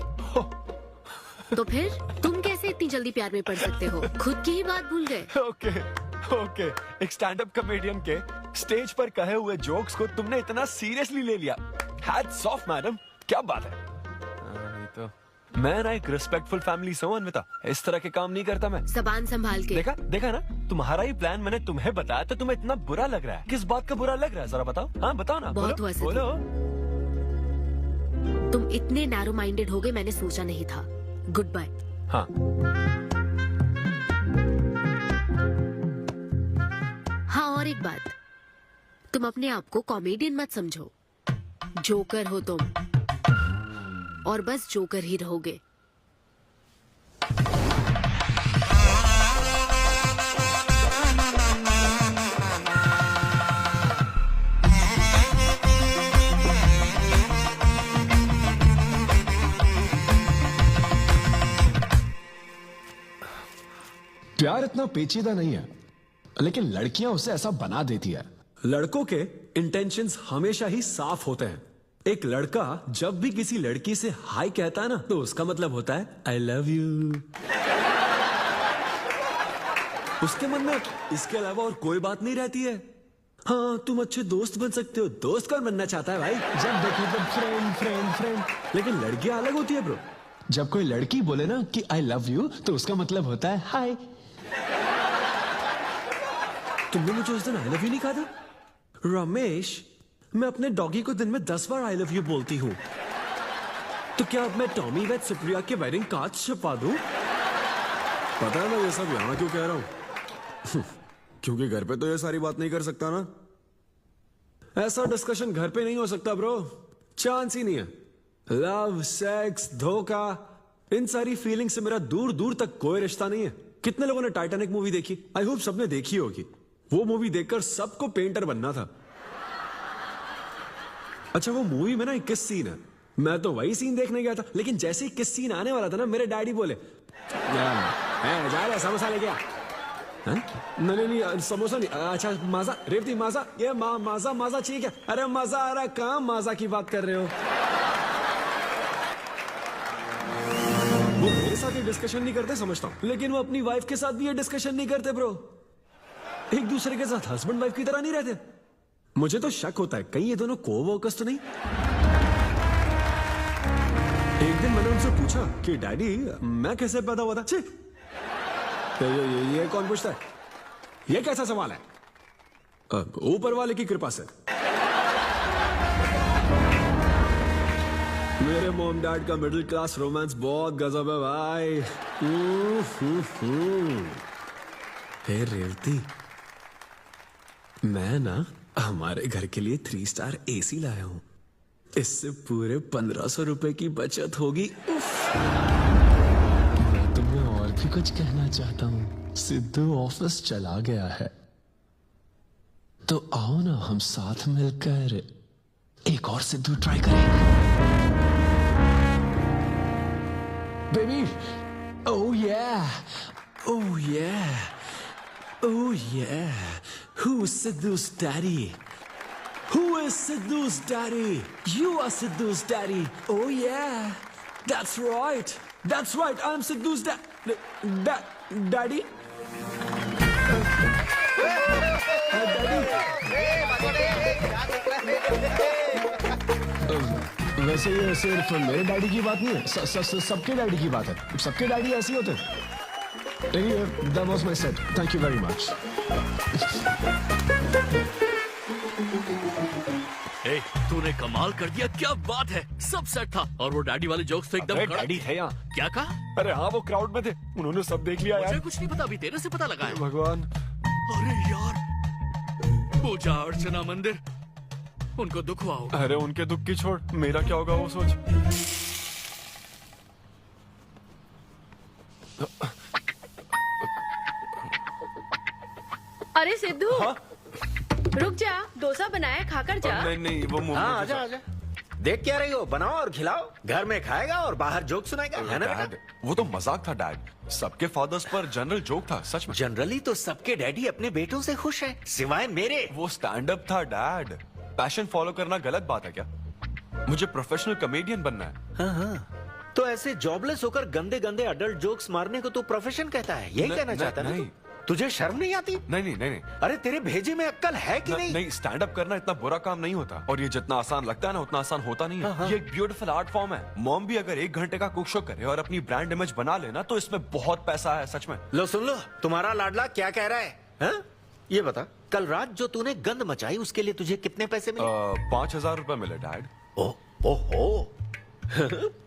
तो फिर तुम कैसे इतनी जल्दी प्यार में पड़ सकते हो? खुद की ही बात भूल गए। ओके, एक स्टैंड अप कॉमेडियन के स्टेज पर कहे हुए जोक्स को तुमने इतना सीरियसली ले लिया। हैट्स ऑफ मैडम, क्या बात है। नहीं तो मैं ना एक रिस्पेक्टफुल फैमिली से हूं अनविता, इस तरह के काम नहीं करता मैं। जबान संभाल के। देखा ना, तुम्हारा ही प्लान मैंने तुम्हें बताया तो तुम्हें इतना बुरा लग रहा है। किस बात का बुरा लग रहा है जरा बताओ। हाँ बताओ ना। बहुत हुआ बोलो। तुम इतने नैरो माइंडेड हो गए, मैंने सोचा नहीं था। Goodbye. हाँ हाँ, और एक बात, तुम अपने आप को कॉमेडियन मत समझो, जोकर हो तुम, और बस जोकर ही रहोगे। प्यार इतना पेचीदा नहीं है, लेकिन लड़कियां उसे ऐसा बना देती है। लड़कों के इंटेंशंस हमेशा ही साफ होते हैं। एक लड़का जब भी किसी लड़की से हाय कहता है ना, तो उसका मतलब होता है आई लव यू। उसके मन में इसके अलावा और कोई बात नहीं रहती है। हाँ, तुम अच्छे दोस्त बन सकते हो। दोस्त कौन बनना चाहता है भाई? जब देखो तब फ्रेंड फ्रेंड फ्रेंड। लेकिन लड़कियां अलग होती है ब्रो। जब कोई लड़की बोले ना कि आई लव यू, तो उसका मतलब होता है हाय। तुमने मुझे उस दिन आई लव यू नहीं कहा था? रमेश, मैं अपने डॉगी को दिन में 10 बार आई लव यू बोलती हूँ। तो क्या अब मैं टॉमी वेद सुप्रिया के वेडिंग कार्ड छपवा दूं? पता है मैं ये सब यहाँ क्यों कह रहा हूँ? क्योंकि घर पे तो ये सारी बात नहीं कर सकता ना। ऐसा डिस्कशन घर पे नहीं हो सकता ब्रो, चांस ही नहीं है। लव, सेक्स, धोखा, इन सारी फीलिंग से मेरा दूर दूर तक कोई रिश्ता नहीं है। कितने लोगों ने टाइटैनिक मूवी देखी? आई होप सबने देखी होगी। वो मूवी देखकर सबको पेंटर बनना था। अच्छा, वो मूवी में ना 21 सीन है। मैं तो वही सीन देखने गया था, लेकिन जैसे ही 21 सीन आने वाला था ना, मेरे डैडी बोले जा रहा समोसा लेके आ। नहीं समोसा नहीं। अच्छा माजा, रेवती माजा, ये माजा माजा चाहिए क्या? अरे मजा आ रहा है, कहाँ माजा की बात कर रहे हो? वो मेरे साथ ये डिस्कशन नहीं करते समझता हूँ, लेकिन वो अपनी वाइफ के साथ भी ये डिस्कशन नहीं करते ब्रो। एक दूसरे के साथ हस्बैंड वाइफ की तरह नहीं रहते? मुझे तो शक होता है कहीं ये दोनों को-वर्कर्स तो नहीं। एक दिन मैंने उनसे पूछा कि डैडी मैं कैसे पैदा हुआ था? छी! ये कौन पूछता है? ये कैसा सवाल है? ऊपर वाले की कृपा से। मेरे मॉम डैड का मिडिल क्लास रोमांस बहुत गजब है भाई। हे रेवती, मैं ना हमारे घर के लिए 3 स्टार AC लाया हूं। इससे पूरे 1500 रुपए की बचत होगी। मैं तुम्हें और भी कुछ कहना चाहता हूँ। सिद्धू ऑफिस चला गया है, तो आओ ना हम साथ मिलकर एक और सिद्धू ट्राई करें। Baby, oh yeah, oh yeah, oh yeah. Who is Sidhu's daddy? Who is Sidhu's daddy? You are Sidhu's daddy. Oh yeah, that's right. That's right. I'm Sidhu's daddy. वैसे ये सिर्फ मेरे डैडी की बात नहीं है, सबके डैडी की बात है। सबके डैडी ऐसे ही होते हैं। That was my set. Thank you very much. ए, तूने कमाल कर दिया, क्या बात है, सब सेट था और वो डैडी वाले जोक्स तो एकदम कड़क। डैडी थे यहाँ। क्या कहा? अरे हाँ, वो क्राउड में थे, उन्होंने सब देख लिया यार। मुझे कुछ नहीं पता, अभी तेरे से पता लगा है। भगवान। अरे यार, पूजा अर्चना मंदिर, उनको दुख हुआ होगा। अरे उनके दुख की छोड़, मेरा क्या होगा वो सोच। अरे सिद्धू, रुक जा, डोसा बनाया, खाकर जा। नहीं वो हाँ, आजा आजा। देख क्या रही हो, बनाओ और खिलाओ। घर में खाएगा और बाहर जोक सुनाएगा, है ना बेटा? वो तो मजाक था डैड। सबके फादर्स पर जनरल जोक था, सच में। जनरली तो सबके डैडी अपने बेटों से खुश हैं, सिवाय मेरे। वो स्टैंड अप था डैड। पैशन फॉलो करना गलत बात है क्या? मुझे प्रोफेशनल कॉमेडियन बनना है। हाँ हाँ, तो ऐसे जॉबलेस होकर गंदे गंदे अडल्ट जोक्स मारने को तू प्रोफेशन कहता है, यही कहना चाहता है? नहीं, तुझे शर्म नहीं आती? नहीं। अरे तेरे भेजे में अक्ल है कि नहीं? नहीं, स्टैंड अप करना इतना बुरा काम नहीं होता, और ये जितना आसान लगता है ना उतना आसान होता नहीं है। ये एक ब्यूटीफुल आर्ट फॉर्म है। मॉम भी अगर 1 घंटे का कुक शो करे और अपनी ब्रांड इमेज बना लेना तो इसमें बहुत पैसा है, सच में। लो सुन लो, तुम्हारा लाडला क्या कह रहा है, हा? ये बता, कल रात जो तूने गंद मचाई उसके लिए तुझे कितने पैसे मिले? 5000 रुपए मिले डैड। ओहो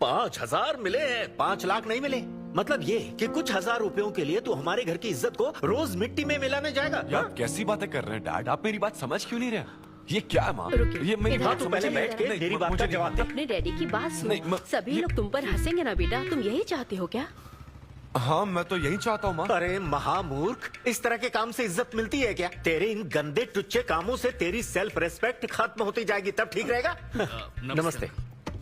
5000 मिले हैं, 5 लाख नहीं मिले। मतलब ये कि कुछ हजार रुपयों के लिए तू हमारे घर की इज्जत को रोज मिट्टी में मिलाने जाएगा? यार कैसी बातें कर रहे हैं डैड, आप मेरी बात समझ क्यों नहीं रहे? ये क्या है माँ? ये मेरी हाँ, बात तू समझ पहले बैठ के मेरी बात का जवाब दे। अपने डैडी की बात सुनो। सभी लोग तुम पर हंसेंगे ना बेटा, तुम यही चाहते हो क्या? हाँ, मैं तो यही चाहता हूँ माँ। अरे महामूर्ख, इस तरह के काम से इज्जत मिलती है क्या? तेरे इन गंदे टुच्चे कामों से तेरी सेल्फ रेस्पेक्ट खत्म होती जाएगी, तब ठीक रहेगा। नमस्ते।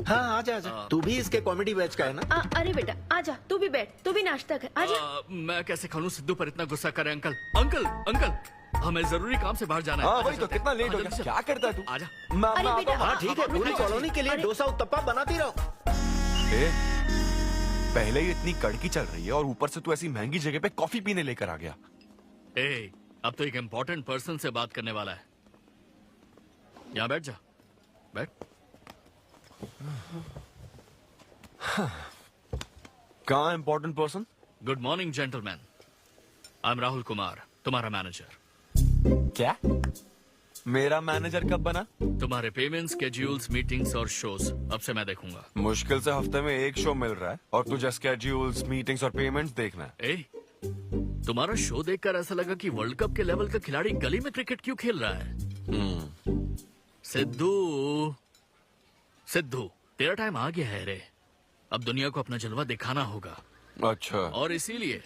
हाँ आजा आजा, तू भी इसके कॉमेडी बैच का है ना? अरे बेटा आजा, तू भी बैठ, तू भी नाश्ता कर, आजा। मैं कैसे खा लूं, सिद्धू पर इतना गुस्सा करे? अंकल अंकल अंकल, हमें जरूरी काम से बाहर जाना है। हाँ वही तो, कितना लेट हो गया, क्या करता है तू? आजा। अरे बेटा, हाँ ठीक है, पूरी कॉलोनी के लिए डोसा उत्तप्पा बनाती रहो। पहले ही इतनी कड़की चल रही है और ऊपर से तू ऐसी महंगी जगह पे कॉफी पीने लेकर आ गया। अब तो एक इम्पोर्टेंट पर्सन से बात करने वाला है। यहाँ बैठ जा, बैठ। कहाँ important person? Good morning gentleman, I am Rahul Kumar, तुम्हारा मैनेजर। क्या? मेरा मैनेजर कब बना? तुम्हारे पेमेंट्स, स्केड्यूल्स, मीटिंग्स और शोज अब से मैं देखूंगा। मुश्किल से हफ्ते में 1 शो मिल रहा है और तुझे स्केड्यूल्स, मीटिंग्स और पेमेंट्स देखना है। तुम्हारा शो देखकर ऐसा लगा कि वर्ल्ड कप के लेवल का खिलाड़ी गली में क्रिकेट क्यों खेल रहा है। सिद्धू सिद्धू, तेरा टाइम आ गया है रे, अब दुनिया को अपना जलवा दिखाना होगा। अच्छा। और इसीलिए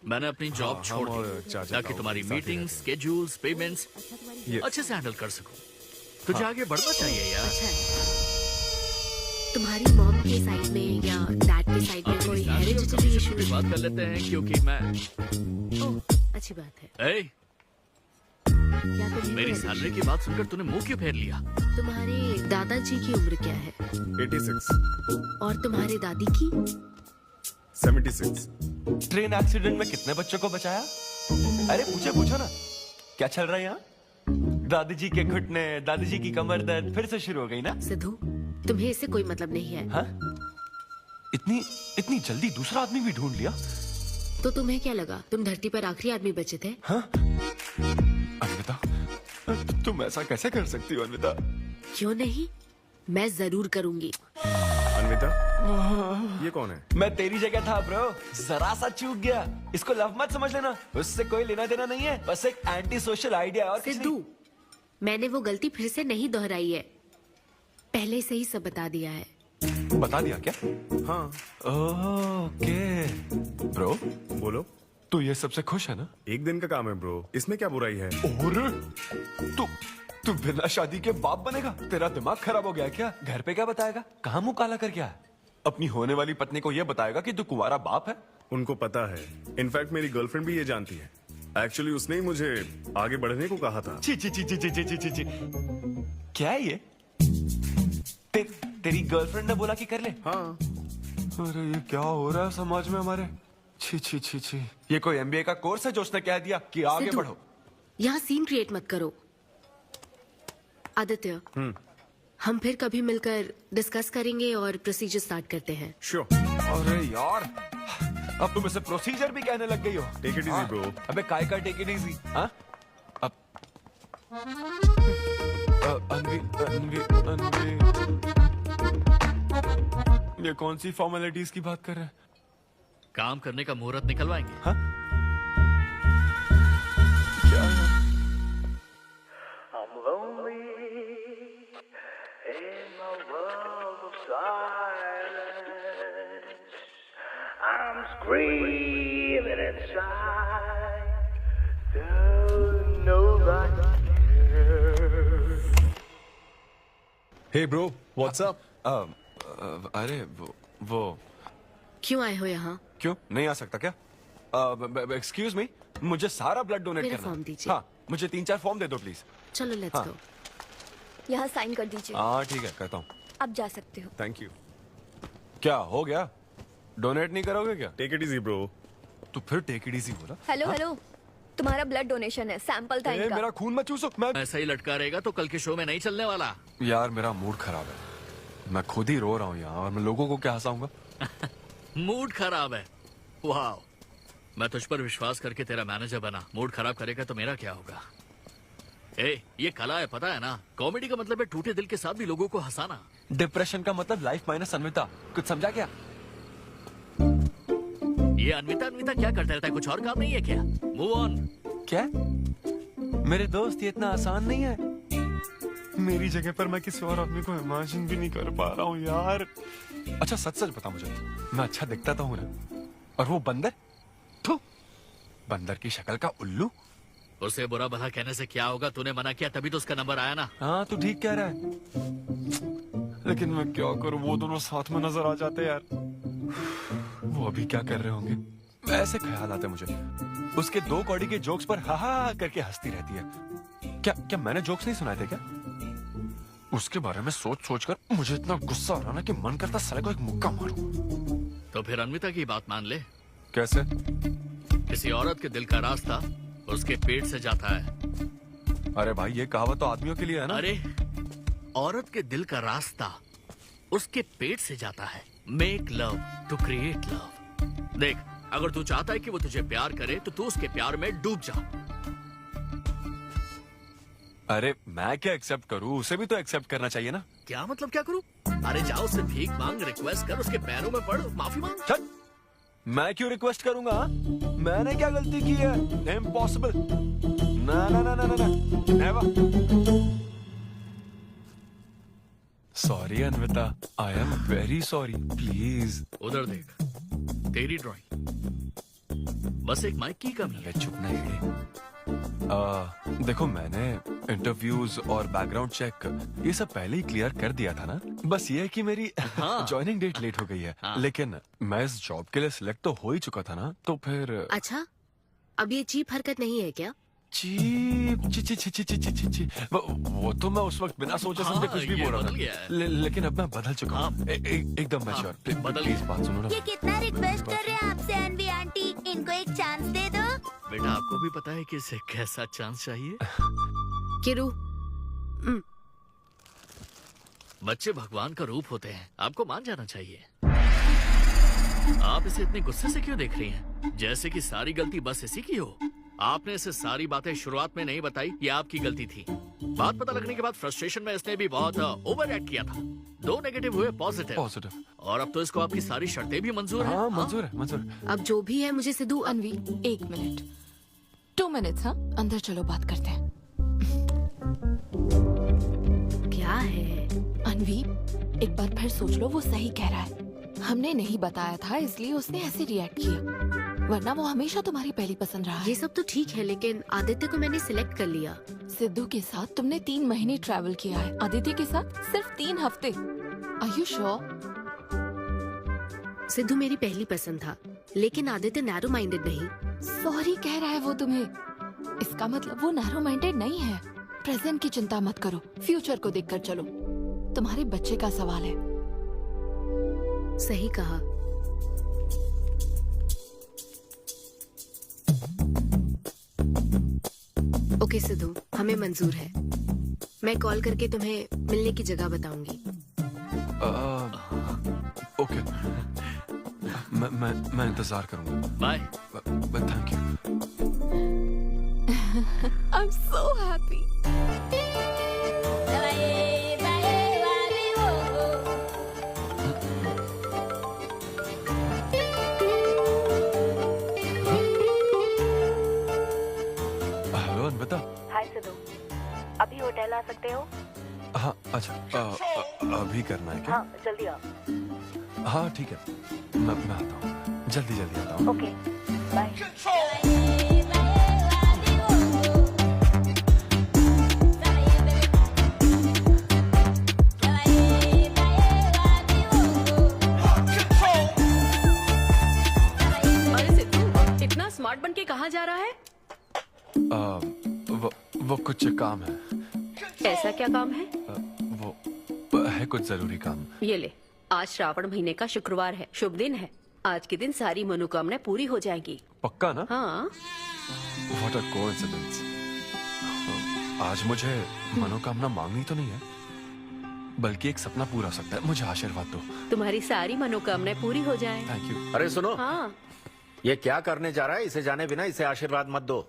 मैंने अपनी जॉब छोड़ दी ताकि तुम्हारी मीटिंग्स, स्केड्यूल्स, पेमेंट्स अच्छे से हैंडल कर सकूं। तुझे आगे बढ़ना चाहिए यार। तुम्हारी मॉम के साइड में या डैड के साइड में कोई हेरिडिटरी इशू? बात कर लेते हैं क्योंकि मैं अच्छी बात है। क्या मेरी सैलरी की बात सुनकर तूने मुंह क्यों फेर लिया? तुम्हारे दादाजी की उम्र क्या है? 86। और तुम्हारे दादी की? 76। ट्रेन एक्सीडेंट में कितने बच्चों को बचाया? अरे पूछो ना। क्या चल रहा है यहाँ? दादी जी के घुटने, दादी जी की कमर दर्द फिर से शुरू हो गई ना? सिद्धू, तुम्हें इससे कोई मतलब नहीं है। हाँ? इतनी जल्दी दूसरा आदमी भी ढूंढ लिया? तो तुम्हें क्या लगा तुम धरती पर आखिरी आदमी बचे थे? हाँ? अन्विता, तुम ऐसा कैसे कर सकती हो अन्विता? क्यों नहीं, मैं जरूर करूंगी। अन्विता, ये कौन है? मैं तेरी जगह था ब्रो, जरा सा चूक गया। इसको लव मत समझ लेना, उससे कोई लेना देना नहीं है, बस एक एंटी सोशल आइडिया और कुछ सिद्धू, मैंने वो गलती फिर से नहीं दोहराई है, पहले से ही सब बता दिया है। नहीं। बता दिया क्या? हाँ। ओके ब्रो, बोलो। तू ये सबसे खुश है ना? एक दिन का काम है ब्रो, इसमें क्या बुराई है? और तू बिना शादी के बाप बनेगा? तेरा दिमाग खराब हो गया क्या? घर पे क्या बताएगा? कहाँ मुंह काला कर क्या है? अपनी होने वाली पत्नी को ये बताएगा कि तू कुंवारा बाप है? उनको पता है, इनफैक्ट मेरी गर्लफ्रेंड भी ये जानती है। एक्चुअली उसने ही मुझे आगे बढ़ने को कहा था। ची ची ची ची ची ची ची ची ची। क्या है ये? तेरी गर्लफ्रेंड ने बोला कि कर ले? हाँ। अरे ये क्या हो रहा है समाज में हमारे? छी छी छी छी। ये कोई एमबीए का कोर्स है जो उसने कह दिया कि आगे सिद्धू, बढ़ो? यहाँ सीन क्रिएट मत करो। आदित्य, हम फिर कभी मिलकर डिस्कस करेंगे और प्रोसीजर स्टार्ट करते हैं। श्योर। अरे यार, अब तुम इसे प्रोसीजर भी कहने लग गई हो। Take it easy bro. अबे काय का टेक इट इजी? हाँ? अब अनवी ये कौन सी फॉर्मेलिटीज की बात कर रहे हैं? काम करने का मुहूर्त निकलवाएंगे। हाँ? क्या है? I'm lonely in my world of silence. I'm screaming inside. Don't nobody care. Hey bro, what's up? अरे वो क्यों आए हो यहाँ? क्यों नहीं आ सकता क्या? एक्सक्यूज मी, मुझे सारा ब्लड डोनेट मेरा करना फॉर्म है। दीजिए। हाँ, मुझे 3-4 फॉर्म दे दो प्लीज। चलो लेट्स हाँ। गो। यहाँ साइन कर दीजिए। हाँ ठीक है, करता हूँ। अब जा सकते हो। Thank you. क्या हो गया? डोनेट नहीं करोगे क्या? Take it easy bro. तो फिर टेक इट इजी बोला? हेलो हेलो, तुम्हारा ब्लड डोनेशन है, सैंपल था इनका। मेरा खून मत चूसो। मैं ऐसा ही लटका रहेगा तो कल के शो में नहीं चलने वाला। यार मेरा मूड खराब है, मैं खुद ही रो रहा हूँ यहाँ, और मैं लोगों को क्या हंसाऊंगा? मूड खराब है? वाह, मैं तुझ पर विश्वास करके तेरा मैनेजर बना, मूड खराब करेगा तो मेरा क्या होगा? ये कला है, पता है ना? कॉमेडी का मतलब है टूटे दिल के साथ भी लोगों को हंसाना। डिप्रेशन का मतलब लाइफ माइनस अन्विता, कुछ समझा क्या? ये अन्विता क्या करता रहता है? कुछ और काम नहीं है क्या? Move on. क्या मेरे दोस्त, ये इतना आसान नहीं है। मेरी जगह पर मैं किसी और आदमी को इमेजिन भी नहीं कर पा रहा हूँ यार। अच्छा सच बता मुझे, मैं अच्छा दिखता तो हूँ ना? और वो बंदर, थू, बंदर की शक्ल का उल्लू। उसे बुरा भला कहने से क्या होगा? तूने मना किया तभी तो उसका नंबर आया ना। हाँ तू ठीक कह रहा है, लेकिन मैं क्या करूँ, वो दोनों साथ में नजर आ जाते यार। वो अभी क्या कर रहे होंगे? ऐसे ख्याल आते मुझे, उसके 2 कौड़ी के जोक्स पर हा हा करके हंसती रहती है। क्या मैंने जोक्स नहीं सुनाए थे क्या? उसके बारे में सोच सोच कर मुझे इतना गुस्सा आ रहा ना कि मन करता साले को एक मुक्का मारूं। तो फिर अन्विता की बात मान ले। कैसे? किसी औरत के दिल का रास्ता उसके पेट से जाता है। अरे भाई ये कहावत तो आदमियों के लिए है ना? अरे औरत के दिल का रास्ता उसके पेट से जाता है। Make love to create love. देख, अगर तू चाहता है कि वो तुझे प्यार करे तो तू उसके प्यार में डूब जा। अरे मैं क्या एक्सेप्ट करूं, उसे भी तो एक्सेप्ट करना चाहिए ना? क्या मतलब क्या करूं? अरे जाओ उससे भीख मांग, रिक्वेस्ट कर, उसके पैरों में पड़, माफी मांग। चल, मैं क्यों रिक्वेस्ट करूंगा? मैंने क्या गलती की है? इम्पॉसिबल। ना ना ना ना ना never. Sorry Anvita, I am very sorry, please. उधर देख, तेरी ड्राइंग, बस एक माइक की कमी है। चुप नहीं। देखो मैंने इंटरव्यूज और बैकग्राउंड चेक ये सब पहले ही क्लियर कर दिया था ना। बस ये है कि मेरी ज्वाइनिंग डेट लेट हो गई है। लेकिन मैं इस जॉब के लिए सिलेक्ट तो हो ही चुका था ना, तो फिर। अच्छा, अब ये चीप हरकत नहीं है क्या? चीप ची ची ची ची ची ची ची वो तो मैं उस वक्त बिना सोचे समझे कुछ भी बोल रहा था, लेकिन अब मैं बदल चुका हूँ। एकदम मैच्योर। प्लीज बात सुनो ना। ये कितना रिक्वेस्ट कर रहे हैं आपसे एनवी आंटी, इनको एक चांस दे दो। बेटा आपको भी पता है कि इसे कैसा चांस चाहिए? किरू, बच्चे भगवान का रूप होते हैं, आपको मान जाना चाहिए। आप इसे इतने गुस्से से क्यों देख रही हैं? जैसे कि सारी गलती बस इसी की हो। आपने इसे सारी बातें शुरुआत में नहीं बताई, ये आपकी गलती थी। बात पता लगने के बाद फ्रस्ट्रेशन में इसने भी बहुत ओवर एक्ट किया था। 2 नेगेटिव हुए पॉजिटिव, और अब तो इसको आपकी सारी शर्तें भी मंजूर हैं। हाँ, मंजूर है, मंजूर है। अब जो भी है मुझे सिद्धू। अनवी 1 मिनट, 2 मिनट्स। हाँ, अंदर चलो, बात करते हैं। क्या है अनवी, एक बार फिर सोच लो, वो सही कह रहा है। हमने नहीं बताया था इसलिए उसने ऐसे रिएक्ट किया, वरना वो हमेशा तुम्हारी पहली पसंद रहा है। ये सब तो ठीक है, लेकिन आदित्य को मैंने सिलेक्ट कर लिया। सिद्धू के साथ तुमने 3 महीने ट्रैवल किया है, आदित्य के साथ सिर्फ 3 हफ्ते। Are you sure? सिद्धू मेरी पहली पसंद था, लेकिन आदित्य नैरो माइंडेड नहीं। सॉरी कह रहा है वो तुम्हें, इसका मतलब वो नैरो माइंडेड नहीं है। प्रेजेंट की चिंता मत करो, फ्यूचर को देखकर चलो। तुम्हारे बच्चे का सवाल है। सही कहा। ओके सिद्धू, हमें मंजूर है। मैं कॉल करके तुम्हें मिलने की जगह बताऊंगी। ओके, मैं इंतजार करूंगा। Bye. Thank you. I am so happy. Hello Anvita. Hi Siddhu, अभी होटल आ सकते हो? हाँ, अच्छा, अभी करना है क्या? हाँ, जल्दी आओ। हाँ ठीक है, मैं आता हूँ, जल्दी आता हूँ। Okay, bye. अरे सिद्धू, इतना स्मार्ट बन के कहाँ जा रहा है? वो कुछ काम है। ऐसा क्या काम है? वो है कुछ जरूरी काम। ये ले, आज श्रावण महीने का शुक्रवार है, शुभ दिन है। आज के दिन सारी मनोकामनाएं पूरी हो जाएंगी। पक्का ना? हाँ। What a coincidence। आज मुझे मनोकामना मांगनी तो नहीं है, बल्कि एक सपना पूरा हो सकता है। मुझे आशीर्वाद दो। तुम्हारी सारी मनोकामनाएं पूरी हो जाएं। Thank you. अरे सुनो, हाँ। ये क्या करने जा रहा है? इसे जाने बिना इसे आशीर्वाद मत दो।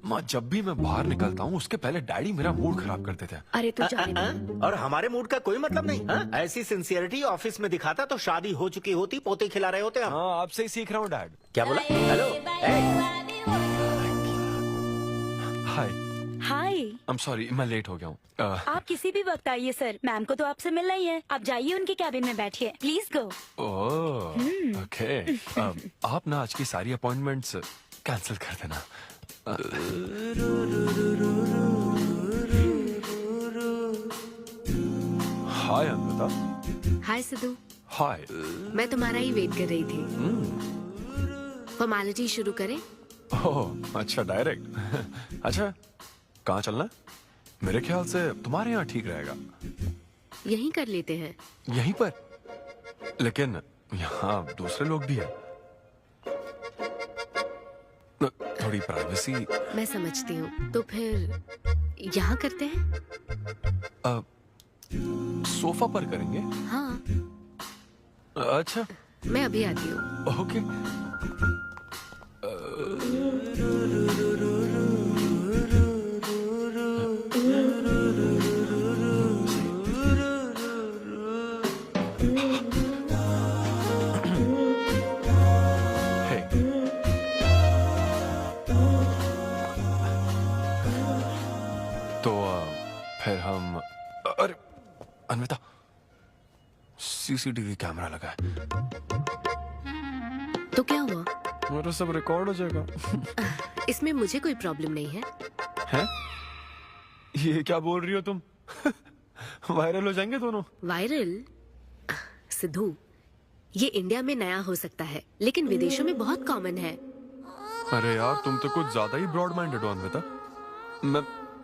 माँ, जब भी मैं बाहर निकलता हूँ उसके पहले डैडी मेरा मूड खराब कर देते हैं। अरे तू जाने दे। और हमारे मूड का कोई मतलब नहीं। ऐसी सिंसियरिटी ऑफिस में दिखाता तो शादी हो चुकी होती, पोते खिला रहे होते हम। हाँ, आपसे ही सीख रहा हूँ डैड। क्या बोला? Hello, hi. Hi. I am sorry, मैं लेट हो गया हूँ। आप किसी भी वक्त आइए सर, मैम को तो आपसे मिलना ही है। आप जाइए उनके कैबिन में बैठिए, प्लीज गो। Oh, okay. आप ना आज की सारी अपॉइंटमेंट्स कैंसिल कर देना। हाय अनविता। हाय सिद्धू। हाय। मैं तुम्हारा ही वेट कर रही थी। फॉर्मेलिटी शुरू करें? ओह, अच्छा, डायरेक्ट। अच्छा, कहाँ चलना है? मेरे ख्याल से तुम्हारे यहाँ ठीक रहेगा। यहीं कर लेते हैं। यहीं पर? लेकिन यहाँ दूसरे लोग भी हैं। थोड़ी प्राइवेसी। मैं समझती हूँ, तो फिर यहाँ करते हैं? सोफा पर करेंगे? हाँ। अच्छा, मैं अभी आती हूँ। ओके। फिर हम, अरे अनविता, सीसीटीवी कैमरा लगा है। तो क्या हुआ? मेरा सब रिकॉर्ड हो जाएगा। इसमें मुझे कोई प्रॉब्लम नहीं है। हैं? ये क्या बोल रही हो तुम? वायरल हो जाएंगे दोनों। वायरल? सिद्धू, ये इंडिया में नया हो सकता है, लेकिन विदेशों में बहुत कॉमन है। अरे यार, तुम तो कुछ ज्यादा ही ब्रॉड माइंडेड हो अनविता।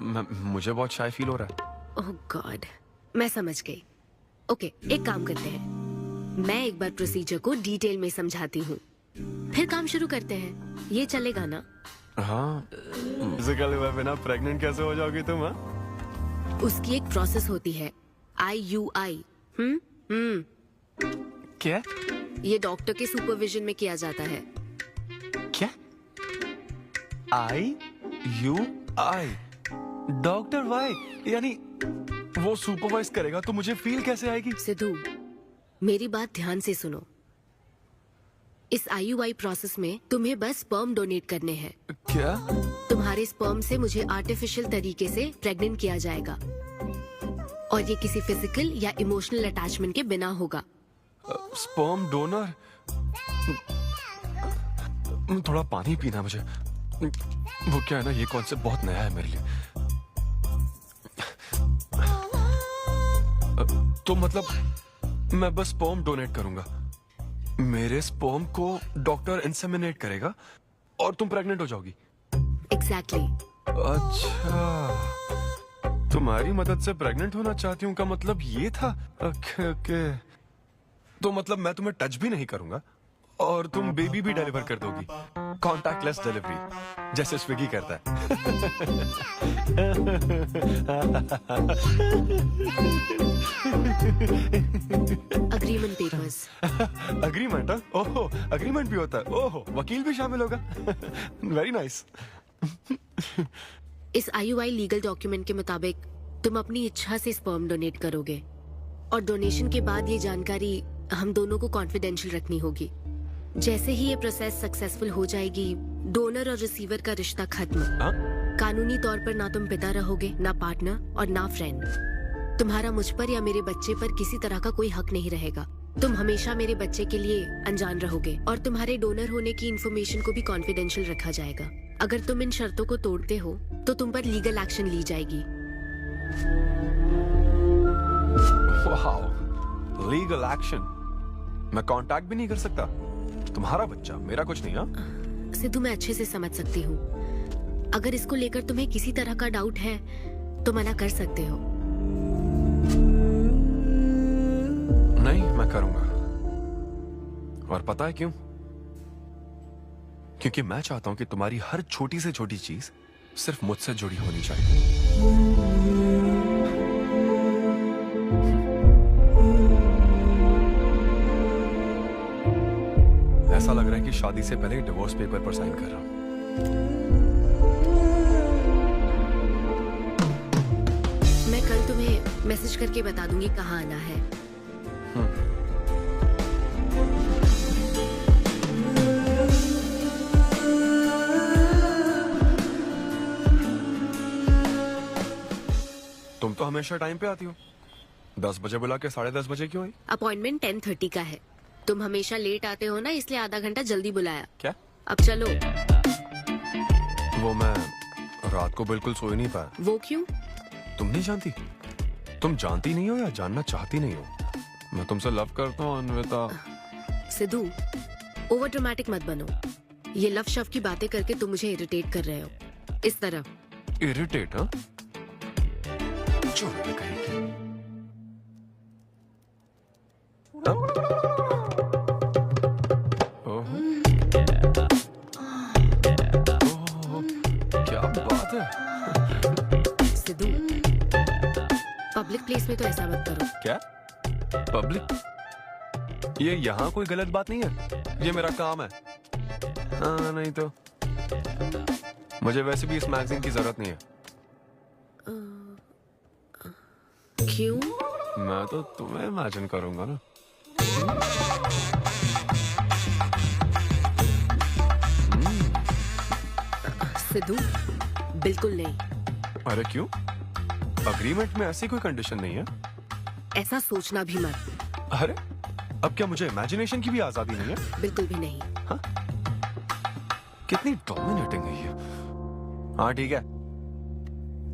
मुझे बहुत शाय फील हो रहा है। ओह गॉड, मैं समझ गई। ओके, एक काम करते हैं, मैं एक बार प्रोसीजर को डिटेल में समझाती हूँ, फिर काम शुरू करते हैं, ये चलेगा ना? हाँ, फिजिकली हुए बिना प्रेग्नेंट कैसे हो जाओगी तुम? हाँ, उसकी एक प्रोसेस होती है, IUI। क्या? ये डॉक्टर के सुपरविजन में किया जाता है। क्या? IUI, डॉक्टर वाई, यानी वो सुपरवाइज करेगा तो मुझे फील कैसे आएगी? सिद्धू, मेरी बात ध्यान से सुनो। इस IUI प्रोसेस में तुम्हें बस स्पर्म डोनेट करने हैं। क्या? तुम्हारे स्पर्म से मुझे आर्टिफिशियल तरीके से प्रेग्नेंट किया जाएगा, और ये किसी फिजिकल या इमोशनल अटैचमेंट के बिना होगा। Sperm donor? थोड़ा पानी पीना मुझे। वो क्या है ना, ये कॉन्सेप्ट बहुत नया है मेरे लिए। तो मतलब मैं बस स्पर्म डोनेट करूंगा, मेरे स्पर्म को डॉक्टर इंसेमिनेट करेगा और तुम प्रेग्नेंट हो जाओगी? एग्जैक्टली। अच्छा, तुम्हारी मदद से प्रेग्नेंट होना चाहती हूँ का मतलब ये था? ओके। तो मतलब मैं तुम्हें टच भी नहीं करूंगा और तुम बेबी भी डिलीवर कर दोगी, कॉन्टैक्टलेस डिलीवरी, जैसे स्विगी करता है। Agreement papers. अग्रीमेंट? ओहो, अग्रीमेंट भी होता है? ओहो, वकील भी शामिल होगा। Very nice. इस IUI लीगल डॉक्यूमेंट के मुताबिक तुम अपनी इच्छा से स्पर्म डोनेट करोगे, और डोनेशन के बाद ये जानकारी हम दोनों को कॉन्फिडेंशियल रखनी होगी। जैसे ही ये प्रोसेस सक्सेसफुल हो जाएगी, डोनर और रिसीवर का रिश्ता खत्म। कानूनी तौर पर ना तुम पिता रहोगे, ना पार्टनर और ना फ्रेंड। तुम्हारा मुझ पर या मेरे बच्चे पर किसी तरह का कोई हक नहीं रहेगा। तुम हमेशा मेरे बच्चे के लिए अनजान रहोगे, और तुम्हारे डोनर होने की इन्फॉर्मेशन को भी कॉन्फिडेंशियल रखा जाएगा। अगर तुम इन शर्तों को तोड़ते हो तो तुम पर लीगल एक्शन ली जाएगी। Wow, legal action? मैं कांटेक्ट भी नहीं कर सकता? तुम्हारा बच्चा, मेरा कुछ नहीं। हाँ सिद्धू, मैं अच्छे से समझ सकती हूँ। अगर इसको लेकर तुम्हें किसी तरह का डाउट है तो मना कर सकते हो। नहीं, मैं करूंगा। और पता है क्यों? क्योंकि मैं चाहता हूं कि तुम्हारी हर छोटी से छोटी चीज सिर्फ मुझसे जुड़ी होनी चाहिए। ऐसा लग रहा है कि शादी से पहले डिवोर्स पेपर पर साइन कर रहा हूं। मैं कल तुम्हें मैसेज करके बता दूंगी कहाँ आना है। तुम तो हमेशा टाइम पे आती हो। 10 बजे बुला के 10:30 बजे क्यों आई? अपॉइंटमेंट 10:30 का है। तुम हमेशा लेट आते हो ना, इसलिए आधा घंटा जल्दी बुलाया। क्या? अब चलो। वो मैं रात को बिल्कुल सो ही नहीं पाया। वो क्यों? तुम नहीं जानती? तुम जानती नहीं हो या जानना चाहती नहीं हो? मैं तुमसे लव करता हूँ अन्विता। सिद्धू, ओवर ड्रामेटिक मत बनो। ये लव शव की बातें करके तुम मुझे इरिटेट कर रहे हो। इस तरह। इरिटेट? हाँ, क्या बात है? सिद्धू, पब्लिक प्लेस में तो ऐसा मत करो। क्या? पब्लिक? ये यहाँ कोई गलत बात नहीं है, ये मेरा काम है। हाँ, नहीं तो मुझे वैसे भी इस मैगजीन की जरूरत नहीं है। क्यों? मैं तो तुम्हें इमेजिन करूंगा ना। सिद्धू, बिल्कुल नहीं। अरे क्यों? अग्रीमेंट में ऐसी कोई कंडीशन नहीं है। ऐसा सोचना भी मत। अरे, अब क्या मुझे इमेजिनेशन की भी आजादी नहीं है? बिल्कुल भी नहीं। हाँ? कितनी डोमिनेटिंग है ये। हाँ ठीक है,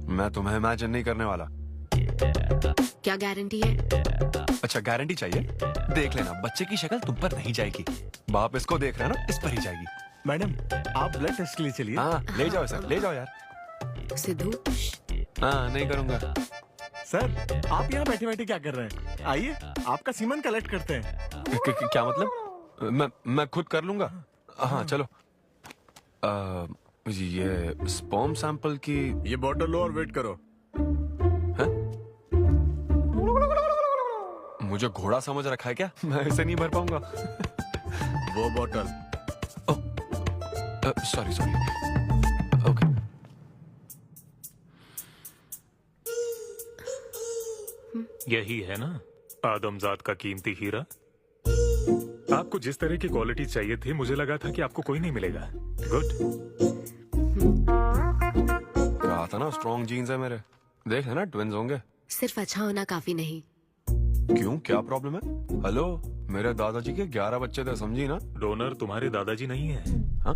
मैं तुम्हें इमेजिन नहीं करने वाला। क्या गारंटी है? अच्छा, गारंटी चाहिए? देख लेना, बच्चे की शक्ल तुम पर नहीं जाएगी। बाप इसको देख रहा है ना, इस पर ही जाएगी। मैडम, आप ब्लड टेस्ट के लिए चलिए। हाँ, ले जाओ सर, ले जाओ यार। सिद्धू। हाँ, नहीं करूंगा। सर, आप यहाँ बैठे बैठे क्या कर रहे हैं? आइए, आपका सीमन कलेक्ट करते हैं। क्या मतलब? मैं खुद कर लूंगा। हाँ चलो। ये स्पर्म सैंपल की ये बॉटल लो और वेट करो। मुझे घोड़ा समझ रखा है क्या? मैं इसे नहीं भर पाऊंगा। वो बॉटल। Sorry sorry. ओके। यही है ना आदमजात का कीमती हीरा। आपको जिस तरह की क्वालिटी चाहिए थी मुझे लगा था कि आपको कोई नहीं मिलेगा। गुड। कहा था ना स्ट्रॉन्ग जीन्स है मेरे। देख लेना ट्विंस होंगे। सिर्फ अच्छा होना काफी नहीं। क्यों, क्या प्रॉब्लम है? हेलो, मेरे दादाजी के 11 बच्चे थे, समझी ना? डोनर तुम्हारे दादाजी नहीं है। हाँ?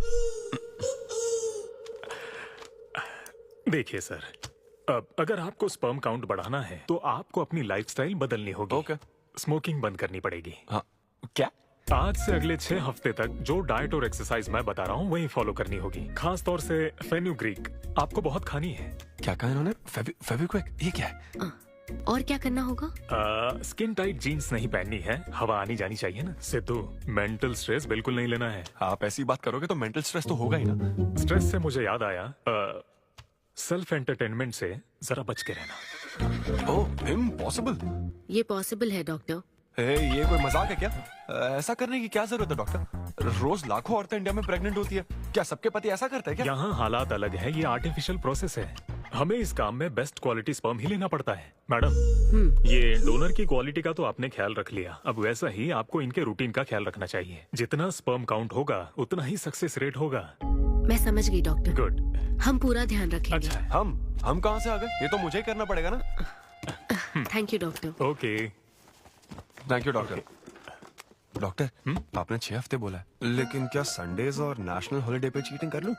देखिए सर, अब अगर आपको स्पर्म काउंट बढ़ाना है तो आपको अपनी लाइफस्टाइल बदलनी होगी। ओके। स्मोकिंग बंद करनी पड़ेगी। हाँ। क्या? आज से अगले 6 हफ्ते तक जो डाइट और एक्सरसाइज मैं बता रहा हूँ वही फॉलो करनी होगी। खास तौर से फेन्यूग्रीक आपको बहुत खानी है। क्या कहा इन्होंने? फेविक्विक? ये क्या है? और क्या करना होगा? स्किन टाइट जीन्स नहीं पहननी है, हवा आनी जानी चाहिए ना। सिद्धू, मेंटल स्ट्रेस बिल्कुल नहीं लेना है। आप ऐसी बात करोगे तो मेंटल स्ट्रेस तो होगा ही ना। स्ट्रेस से मुझे याद आया, सेल्फ एंटरटेनमेंट से जरा बच के रहना। ओह, इम्पॉसिबल। ये पॉसिबल है डॉक्टर। ये कोई मजाक है क्या? ऐसा करने की क्या जरूरत है डॉक्टर? रोज लाखों औरतें इंडिया में प्रेग्नेंट होती है, क्या सबके पति ऐसा करते हैं क्या? यहाँ हालात अलग है, ये आर्टिफिशियल प्रोसेस है। हमें इस काम में बेस्ट क्वालिटी स्पर्म ही लेना पड़ता है। मैडम, ये डोनर की क्वालिटी का तो आपने ख्याल रख लिया, अब वैसा ही आपको इनके रूटीन का ख्याल रखना चाहिए। जितना स्पर्म काउंट होगा उतना ही सक्सेस रेट होगा। मैं समझ गई डॉक्टर। गुड। हम पूरा ध्यान रखेंगे। अच्छा, हम कहाँ से आ गए? ये तो मुझे ही करना पड़ेगा ना। Thank you doctor. Okay. Thank you doctor. Doctor, आपने 6 हफ्ते बोला है, लेकिन क्या संडेज और नेशनल हॉलिडे पे चीटिंग कर लूं?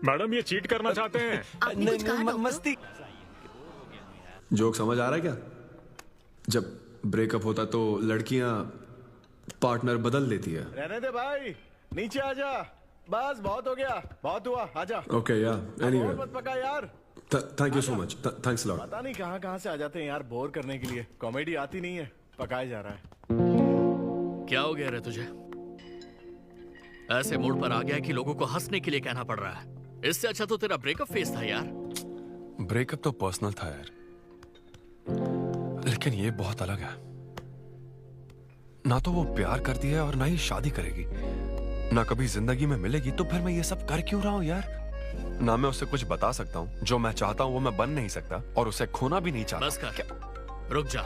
मैडम, ये चीट करना चाहते हैं? नहीं, मस्ती। जोक समझ आ रहा है क्या? जब ब्रेकअप होता तो लड़कियां पार्टनर बदल देती है। रहने दे भाई, नीचे आजा। बस बहुत हो गया, बहुत हुआ, आजा। ओके या एनीवे, मत पका यार। Thank you so much, thanks lot. पता नहीं कहाँ से आ जाते हैं यार बोर करने के लिए। कॉमेडी आती नहीं है, पकाया जा रहा है। क्या हो गया रे तुझे? ऐसे मूड पर आ गया कि लोगों को हंसने के लिए कहना पड़ रहा है। इससे अच्छा तो तेरा ब्रेकअप फेस था यार। ब्रेकअप तो पर्सनल था यार, लेकिन ये बहुत अलग है। ना तो वो प्यार करती है और ना ही शादी करेगी, ना कभी जिंदगी में मिलेगी, तो फिर मैं ये सब कर क्यों रहा हूं यार? ना मैं उसे कुछ बता सकता हूँ, जो मैं चाहता हूँ वो मैं बन नहीं सकता, और उसे खोना भी नहीं चाहता। बस कर, रुक जा।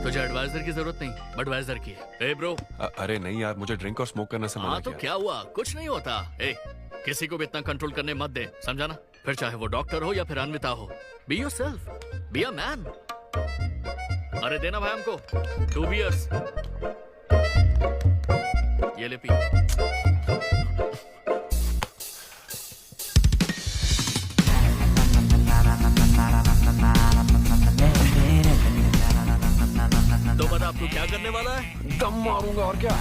तुझे एडवाइजर की जरूरत नहीं, बडवाइजर की है। ए ब्रो। अरे नहीं यार, मुझे ड्रिंक और स्मोक करने से मना हाँ तो किया। क्या हुआ? कुछ नहीं होता। ए, किसी को भी इतना कंट्रोल करने मत दे, समझा ना? फिर चाहे वो डॉक्टर हो या फिर अन्विता हो। Be yourself, be a man. अरे देना भाई हमको 2 बियर्स। ये ले पी। तो बता अब तू क्या करने वाला है? दम मारूंगा और क्या।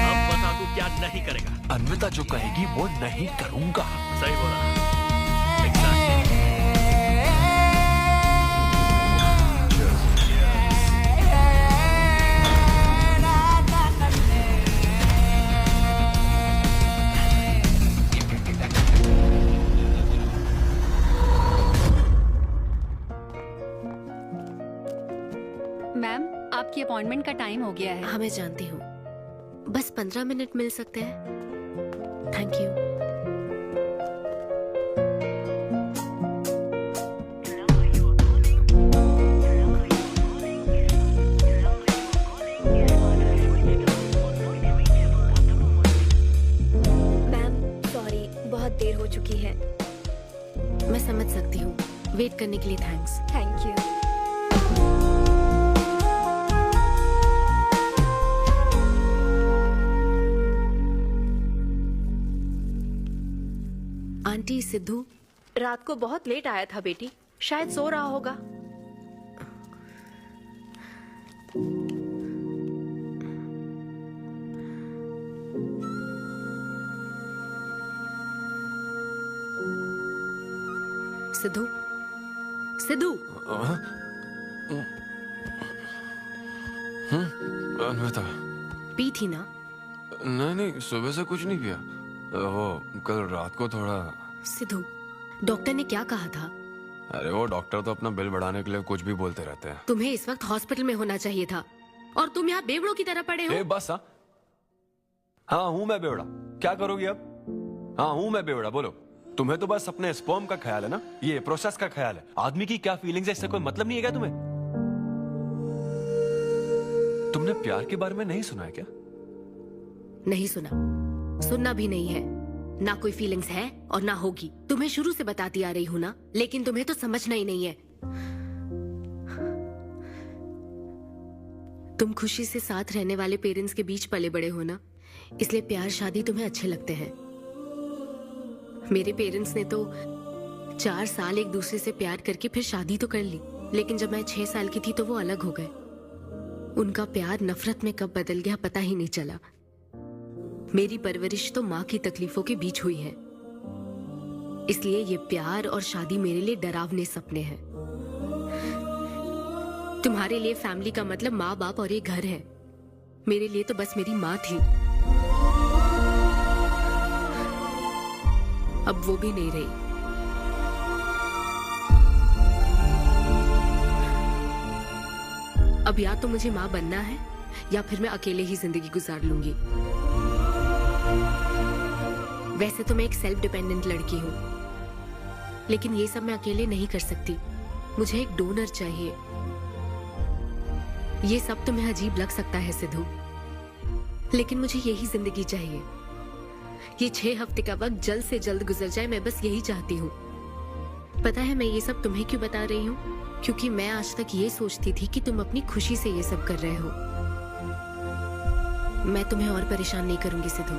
अब बता तू क्या नहीं करेगा? अन्विता जो कहेगी वो नहीं करूंगा। सही बोला। मैम, आपकी अपॉइंटमेंट का टाइम हो गया है। हाँ मैं जानती हूँ, बस 15 मिनट मिल सकते हैं? Thank you. मैम सॉरी, बहुत देर हो चुकी है। मैं समझ सकती हूँ, वेट करने के लिए thanks. Thank you. Aunty, Sidhu रात को बहुत लेट आया था बेटी, शायद सो रहा होगा। सिद्धू, सिद्धू। अन्विता, पी थी ना? नहीं सुबह से कुछ नहीं पिया। वो कल रात को थोड़ा। सिद्धू, डॉक्टर ने क्या कहा था? अरे वो डॉक्टर तो अपना बिल बढ़ाने के लिए कुछ भी बोलते रहते हैं। तुम्हें इस वक्त हॉस्पिटल में होना चाहिए था और तुम यहाँ बेवड़ों की तरह पड़े हो। बस हाँ हूँ मैं बेवड़ा। क्या करोगी अब? हाँ हूँ मैं बेवड़ा, बोलो। तुम्हें तो बस अपने स्पर्म का ख्याल है ना, ये प्रोसेस का ख्याल है। आदमी की क्या फीलिंग्स है इससे कोई मतलब नहीं है क्या तुम्हें? तुमने प्यार के बारे में नहीं सुना है क्या? नहीं सुना, सुनना भी नहीं है। ना कोई फीलिंग्स है और ना होगी। तुम्हें शुरू से बताती आ रही हूँ ना, लेकिन तुम्हें तो समझना ही नहीं है। तुम खुशी से साथ रहने वाले पेरेंट्स के बीच पले बड़े हो ना, इसलिए प्यार शादी तुम्हें अच्छे लगते हैं। मेरे पेरेंट्स ने तो 4 साल एक दूसरे से प्यार करके फिर शादी तो कर ली, लेकिन जब मैं 6 साल की थी तो वो अलग हो गए। उनका प्यार नफरत में कब बदल गया पता ही नहीं चला। मेरी परवरिश तो माँ की तकलीफों के बीच हुई है, इसलिए ये प्यार और शादी मेरे लिए डरावने सपने हैं। तुम्हारे लिए फैमिली का मतलब माँ बाप और ये घर है। मेरे लिए तो बस मेरी माँ थी, अब वो भी नहीं रही। अब या तो मुझे माँ बनना है या फिर मैं अकेले ही जिंदगी गुजार लूंगी। वैसे तो मैं एक सेल्फ डिपेंडेंट लड़की हूँ, लेकिन ये सब मैं अकेले नहीं कर सकती। मुझे एक डोनर चाहिए। ये सब तुम्हें अजीब लग सकता है सिद्धू, लेकिन मुझे यही जिंदगी चाहिए। ये 6 हफ्ते का वक्त जल्द से जल्द गुजर जाए, मैं बस यही चाहती हूँ। पता है मैं ये सब तुम्हें क्यों बता रही हूँ? क्योंकि मैं आज तक ये सोचती थी कि तुम अपनी खुशी से ये सब कर रहे हो। मैं तुम्हें और परेशान नहीं करूंगी Sidhu.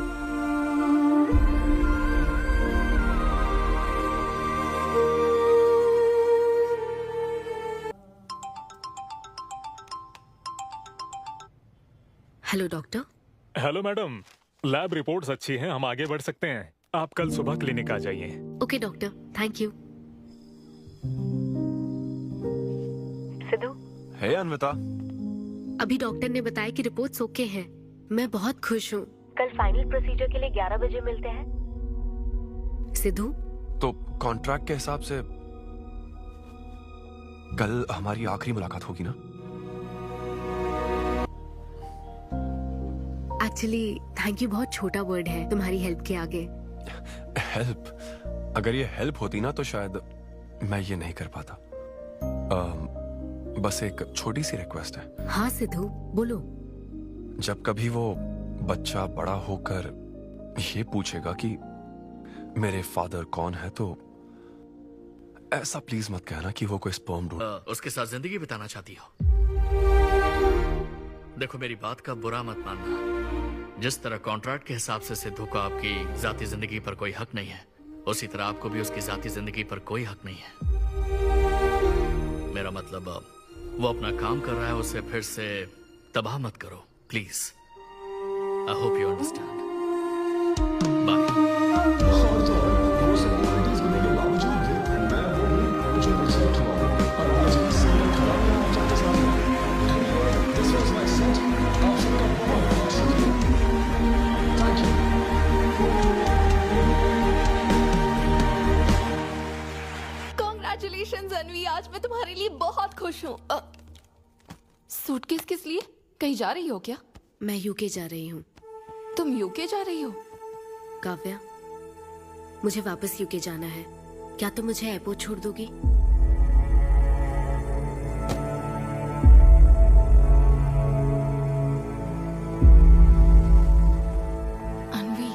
Hello doctor. Hello madam, lab reports अच्छी हैं, हम आगे बढ़ सकते हैं। आप कल सुबह क्लिनिक आ जाइए। Okay doctor, thank you. Siddhu. Hey Anvita. अभी डॉक्टर ने बताया कि रिपोर्ट्स ओके हैं। मैं बहुत खुश हूँ। कल फाइनल प्रोसीजर के लिए 11 बजे मिलते हैं। सिद्धू। तो कॉन्ट्रैक्ट के हिसाब से कल हमारी आखिरी मुलाकात होगी ना? एक्चुअली थैंक यू बहुत छोटा वर्ड है तुम्हारी हेल्प के आगे। हेल्प? अगर ये हेल्प होती ना तो शायद मैं ये नहीं कर पाता। बस एक छोटी सी रिक्वेस्ट है। हाँ सिद्धू बोलो। जब कभी वो बच्चा बड़ा होकर ये पूछेगा कि मेरे फादर कौन है, तो ऐसा प्लीज मत कहना कि वो कोई स्पर्म ढूंढ। उसके साथ जिंदगी बिताना चाहती हो? देखो मेरी बात का बुरा मत मानना। जिस तरह कॉन्ट्रैक्ट के हिसाब से सिद्धू को आपकी जाती जिंदगी पर कोई हक नहीं है, उसी तरह आपको भी उसकी जाती जिंदगी पर कोई हक नहीं है। मेरा मतलब वो अपना काम कर रहा है, उसे फिर से तबाह मत करो please. I hope you understand. Congratulations अनवी, आज मैं तुम्हारे लिए बहुत खुश हूँ। सूटकेस किस लिए? कहीं जा रही हो क्या? मैं यूके जा रही हूँ। तुम यूके जा रही हो? काव्या, मुझे वापस यूके जाना है। क्या तुम मुझे एयरपोर्ट छोड़ दोगी? अनवी,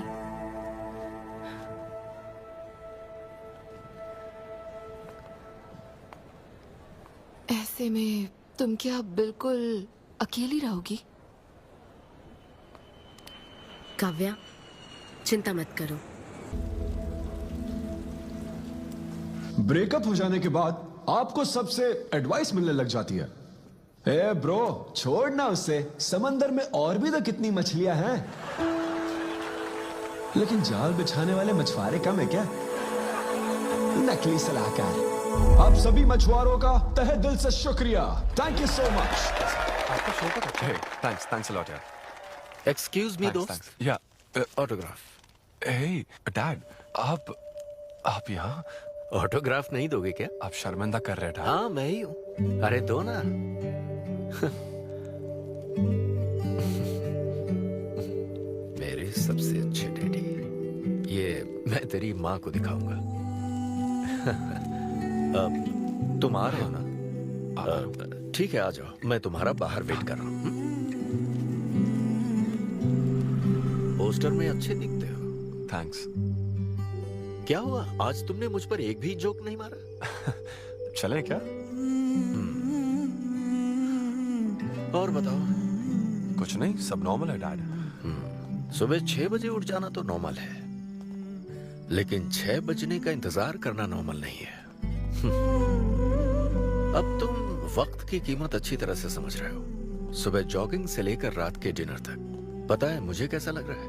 ऐसे में तुम क्या बिल्कुल अकेली रहोगी? काव्या, चिंता मत करो। ब्रेकअप हो जाने के बाद आपको सबसे एडवाइस मिलने लग जाती है। ए ब्रो, छोड़ना उसे, समंदर में और भी तो कितनी मछलियां हैं। लेकिन जाल बिछाने वाले मछुआरे कम है क्या? नकली सलाहकार। आप सभी मछुआरों का तहे दिल से शुक्रिया। Thank you so much. आपका शो का अच्छा है। थैंक्स अ लॉट यार। एक्सक्यूज मी दोस्त, या ऑटोग्राफ। हे डैड, आप यहाँ? ऑटोग्राफ नहीं दोगे क्या? आप शर्मिंदा कर रहे थे। हाँ मैं ही हूँ। अरे दो ना। मेरे सबसे अच्छे डैडी, ये मैं तेरी माँ को दिखाऊंगा। तुम आ रहे हो ना? ठीक है, आ जाओ, मैं तुम्हारा बाहर वेट कर रहा हूँ। पोस्टर में अच्छे दिखते हो। थैंक्स। क्या हुआ, आज तुमने मुझ पर एक भी जोक नहीं मारा? चले क्या? और बताओ। कुछ नहीं, सब नॉर्मल है डैड। सुबह 6 बजे उठ जाना तो नॉर्मल है, लेकिन 6 बजने का इंतजार करना नॉर्मल नहीं है। अब तुम वक्त की कीमत अच्छी तरह से समझ रहे हो। सुबह जॉगिंग से लेकर रात के डिनर तक। पता है मुझे कैसा लग रहा है?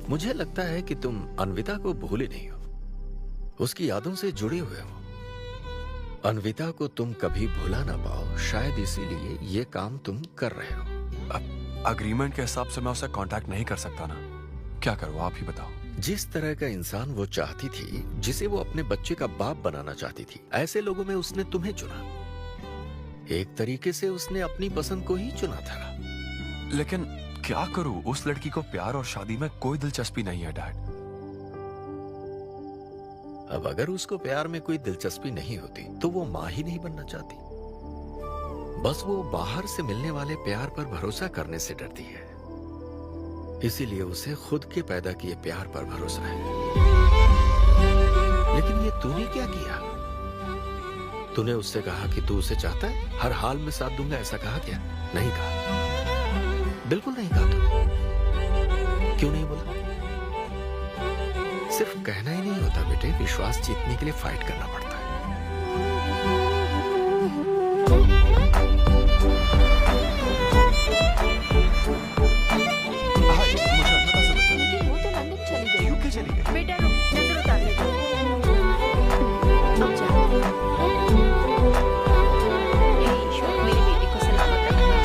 मुझे लगता है कि तुम अन्विता को भूले नहीं हो, उसकी यादों से जुड़े हुए हो। अन्विता को तुम कभी भुला ना पाओ, शायद इसीलिए ये काम तुम कर रहे हो। अब अग्रीमेंट के हिसाब से मैं उसे कांटेक्ट नहीं कर सकता ना, क्या करूँ आप ही बताओ। जिस तरह का इंसान वो चाहती थी, जिसे वो अपने बच्चे का बाप बनाना चाहती थी, ऐसे लोगों में उसने तुम्हें चुना। एक तरीके से उसने अपनी पसंद को ही चुना था। लेकिन क्या करूं, उस लड़की को प्यार और शादी में कोई दिलचस्पी नहीं है डैड। अब अगर उसको प्यार में कोई दिलचस्पी नहीं होती तो वो माँ ही नहीं बनना चाहती। बस वो बाहर से मिलने वाले प्यार पर भरोसा करने से डरती है, इसीलिए उसे खुद के पैदा किए प्यार पर भरोसा है। लेकिन ये तूने क्या किया? तूने उससे कहा कि तू उसे चाहता है, हर हाल में साथ दूंगा, ऐसा कहा क्या? नहीं कहा, बिल्कुल नहीं कहा। तू क्यों नहीं बोला? सिर्फ कहना ही नहीं होता बेटे, विश्वास जीतने के लिए फाइट करना पड़ता है। लेकिन वो तो लंदन चली गई। यूके चली गई? बेटा रुक, नजर उतार ले। अब जा। हे ईश्वर, मेरी बेटी को सलामत रखना।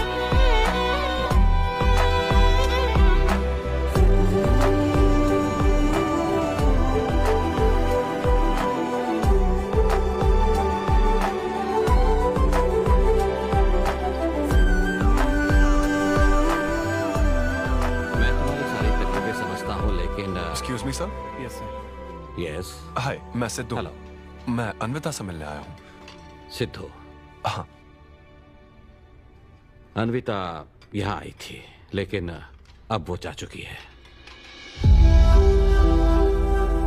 मैं तुम्हारी सारी तकलीफें समझता हूँ, लेकिन excuse me sir. Yes sir. Yes. Hi, मैं सिद्धू। हेलो। मैं अन्विता से मिलने आया हूँ। सिद्धू? हाँ। अन्विता यहाँ आई थी, लेकिन अब वो जा चुकी है।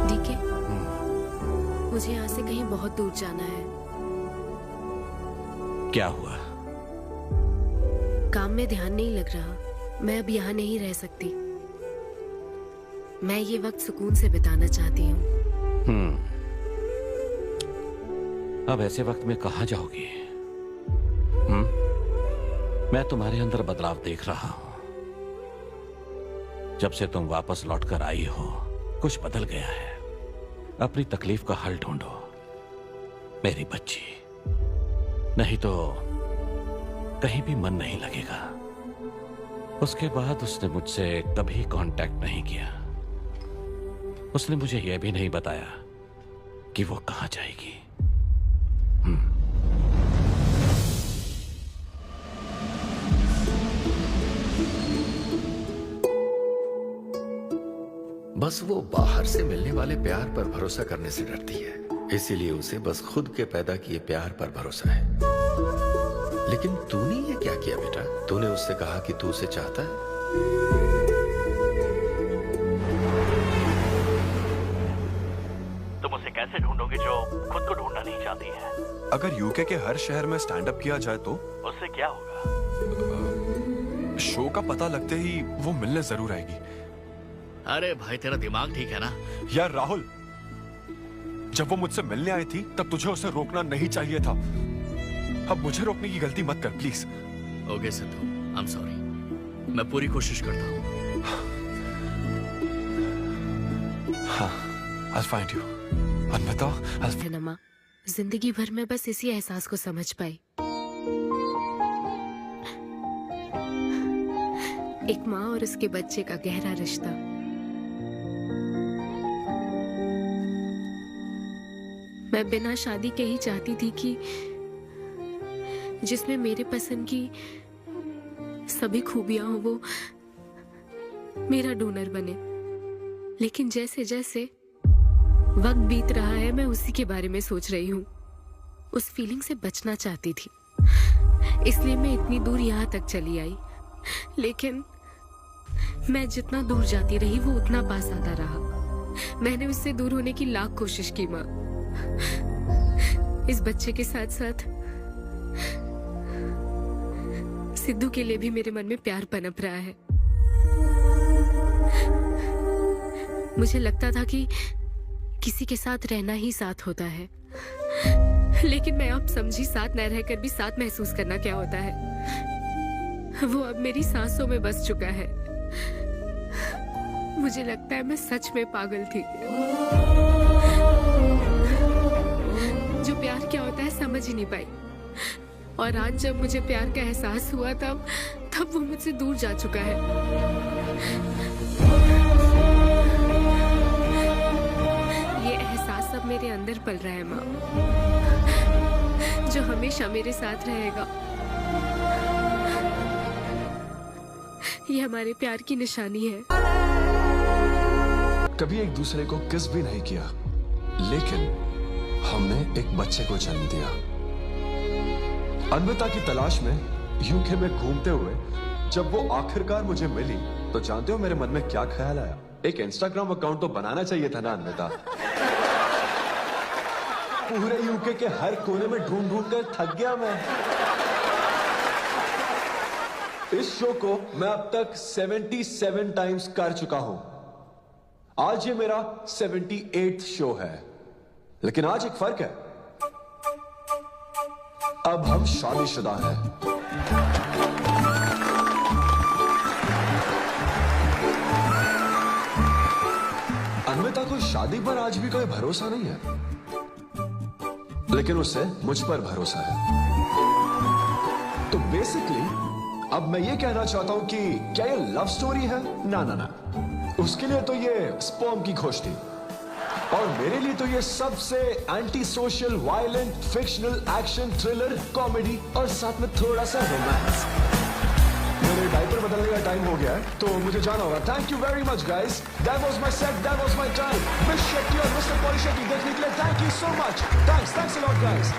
डीके, मुझे यहाँ से कहीं बहुत दूर जाना है। क्या हुआ? काम में ध्यान नहीं लग रहा, मैं अब यहाँ नहीं रह सकती। मैं ये वक्त सुकून से बिताना चाहती हूँ। अब ऐसे वक्त में कहाँ जाओगी? मैं तुम्हारे अंदर बदलाव देख रहा हूं। जब से तुम वापस लौटकर आई हो, कुछ बदल गया है। अपनी तकलीफ का हल ढूंढो मेरी बच्ची, नहीं तो कहीं भी मन नहीं लगेगा। उसके बाद उसने मुझसे कभी कांटेक्ट नहीं किया। उसने मुझे यह भी नहीं बताया कि वो कहां जाएगी। बस वो बाहर से मिलने वाले प्यार पर भरोसा करने से डरती है, इसीलिए उसे बस खुद के पैदा किए प्यार पर भरोसा है। लेकिन तूने ये क्या किया बेटा? तूने उससे कहा कि तू उसे चाहता है। तुम उसे कैसे ढूंढोगे जो खुद को ढूंढना नहीं चाहती है? अगर यूके के हर शहर में स्टैंड अप किया जाए तो उससे क्या होगा? शो का पता लगते ही वो मिलने जरूर आएगी। अरे भाई, तेरा दिमाग ठीक है ना? यार राहुल, जब वो मुझसे मिलने आई थी तब तुझे उसे रोकना नहीं चाहिए था। अब मुझे रोकने की गलती मत कर please. Okay Sidhu, I am sorry. मैं पूरी कोशिश करता हूँ। हाँ, I'll find you. अन्विता, नमा, जिंदगी भर में बस इसी एहसास को समझ पाई। एक माँ और उसके बच्चे का गहरा रिश्ता। मैं बिना शादी के ही चाहती थी कि जिसमें मेरे पसंद की सभी खूबियां हो वो मेरा डोनर बने। लेकिन जैसे जैसे वक्त बीत रहा है मैं उसी के बारे में सोच रही हूँ। उस फीलिंग से बचना चाहती थी, इसलिए मैं इतनी दूर यहाँ तक चली आई। लेकिन मैं जितना दूर जाती रही वो उतना पास आता रहा। मैंने उससे दूर होने की लाख कोशिश की माँ। इस बच्चे के साथ साथ सिद्धू के लिए भी मेरे मन में प्यार पनप रहा है। मुझे लगता था कि किसी के साथ रहना ही साथ होता है, लेकिन मैं अब समझी साथ न रहकर भी साथ महसूस करना क्या होता है। वो अब मेरी सांसों में बस चुका है। मुझे लगता है मैं सच में पागल थी। जो प्यार क्या होता है समझ ही नहीं पाई, और आज जब मुझे प्यार का एहसास हुआ तब वो मुझसे दूर जा चुका है। ये एहसास अब मेरे अंदर पल रहा है माँ, जो हमेशा मेरे साथ रहेगा। ये हमारे प्यार की निशानी है। कभी एक दूसरे को किस भी नहीं किया, लेकिन हमने एक बच्चे को जन्म दिया। अन्विता की तलाश में यूके में घूमते हुए जब वो आखिरकार मुझे मिली तो जानते हो मेरे मन में क्या ख्याल आया? एक इंस्टाग्राम अकाउंट तो बनाना चाहिए था ना अन्विता। पूरे यूके के हर कोने में ढूंढ ढूंढ कर थक गया मैं। इस शो को मैं अब तक 77 टाइम्स कर चुका हूं। आज ये मेरा 78th शो है, लेकिन आज एक फर्क है, अब हम शादीशुदा हैं। अन्विता को शादी पर आज भी कोई भरोसा नहीं है, लेकिन उसे मुझ पर भरोसा है। तो बेसिकली अब मैं ये कहना चाहता हूं कि क्या ये लव स्टोरी है? ना ना ना, उसके लिए तो ये स्पर्म की खोज थी, और मेरे लिए तो ये सबसे anti social, violent, fictional, action, thriller, comedy और साथ में थोड़ा सा रोमांस। मेरे डायपर बदलने का टाइम हो गया है, तो मुझे जाना होगा। Thank you very much guys, that was my set, that was my time. Miss Shetty और मिस्टर पॉली शेट्टी देखने के लिए thank you so much. Thanks a lot guys.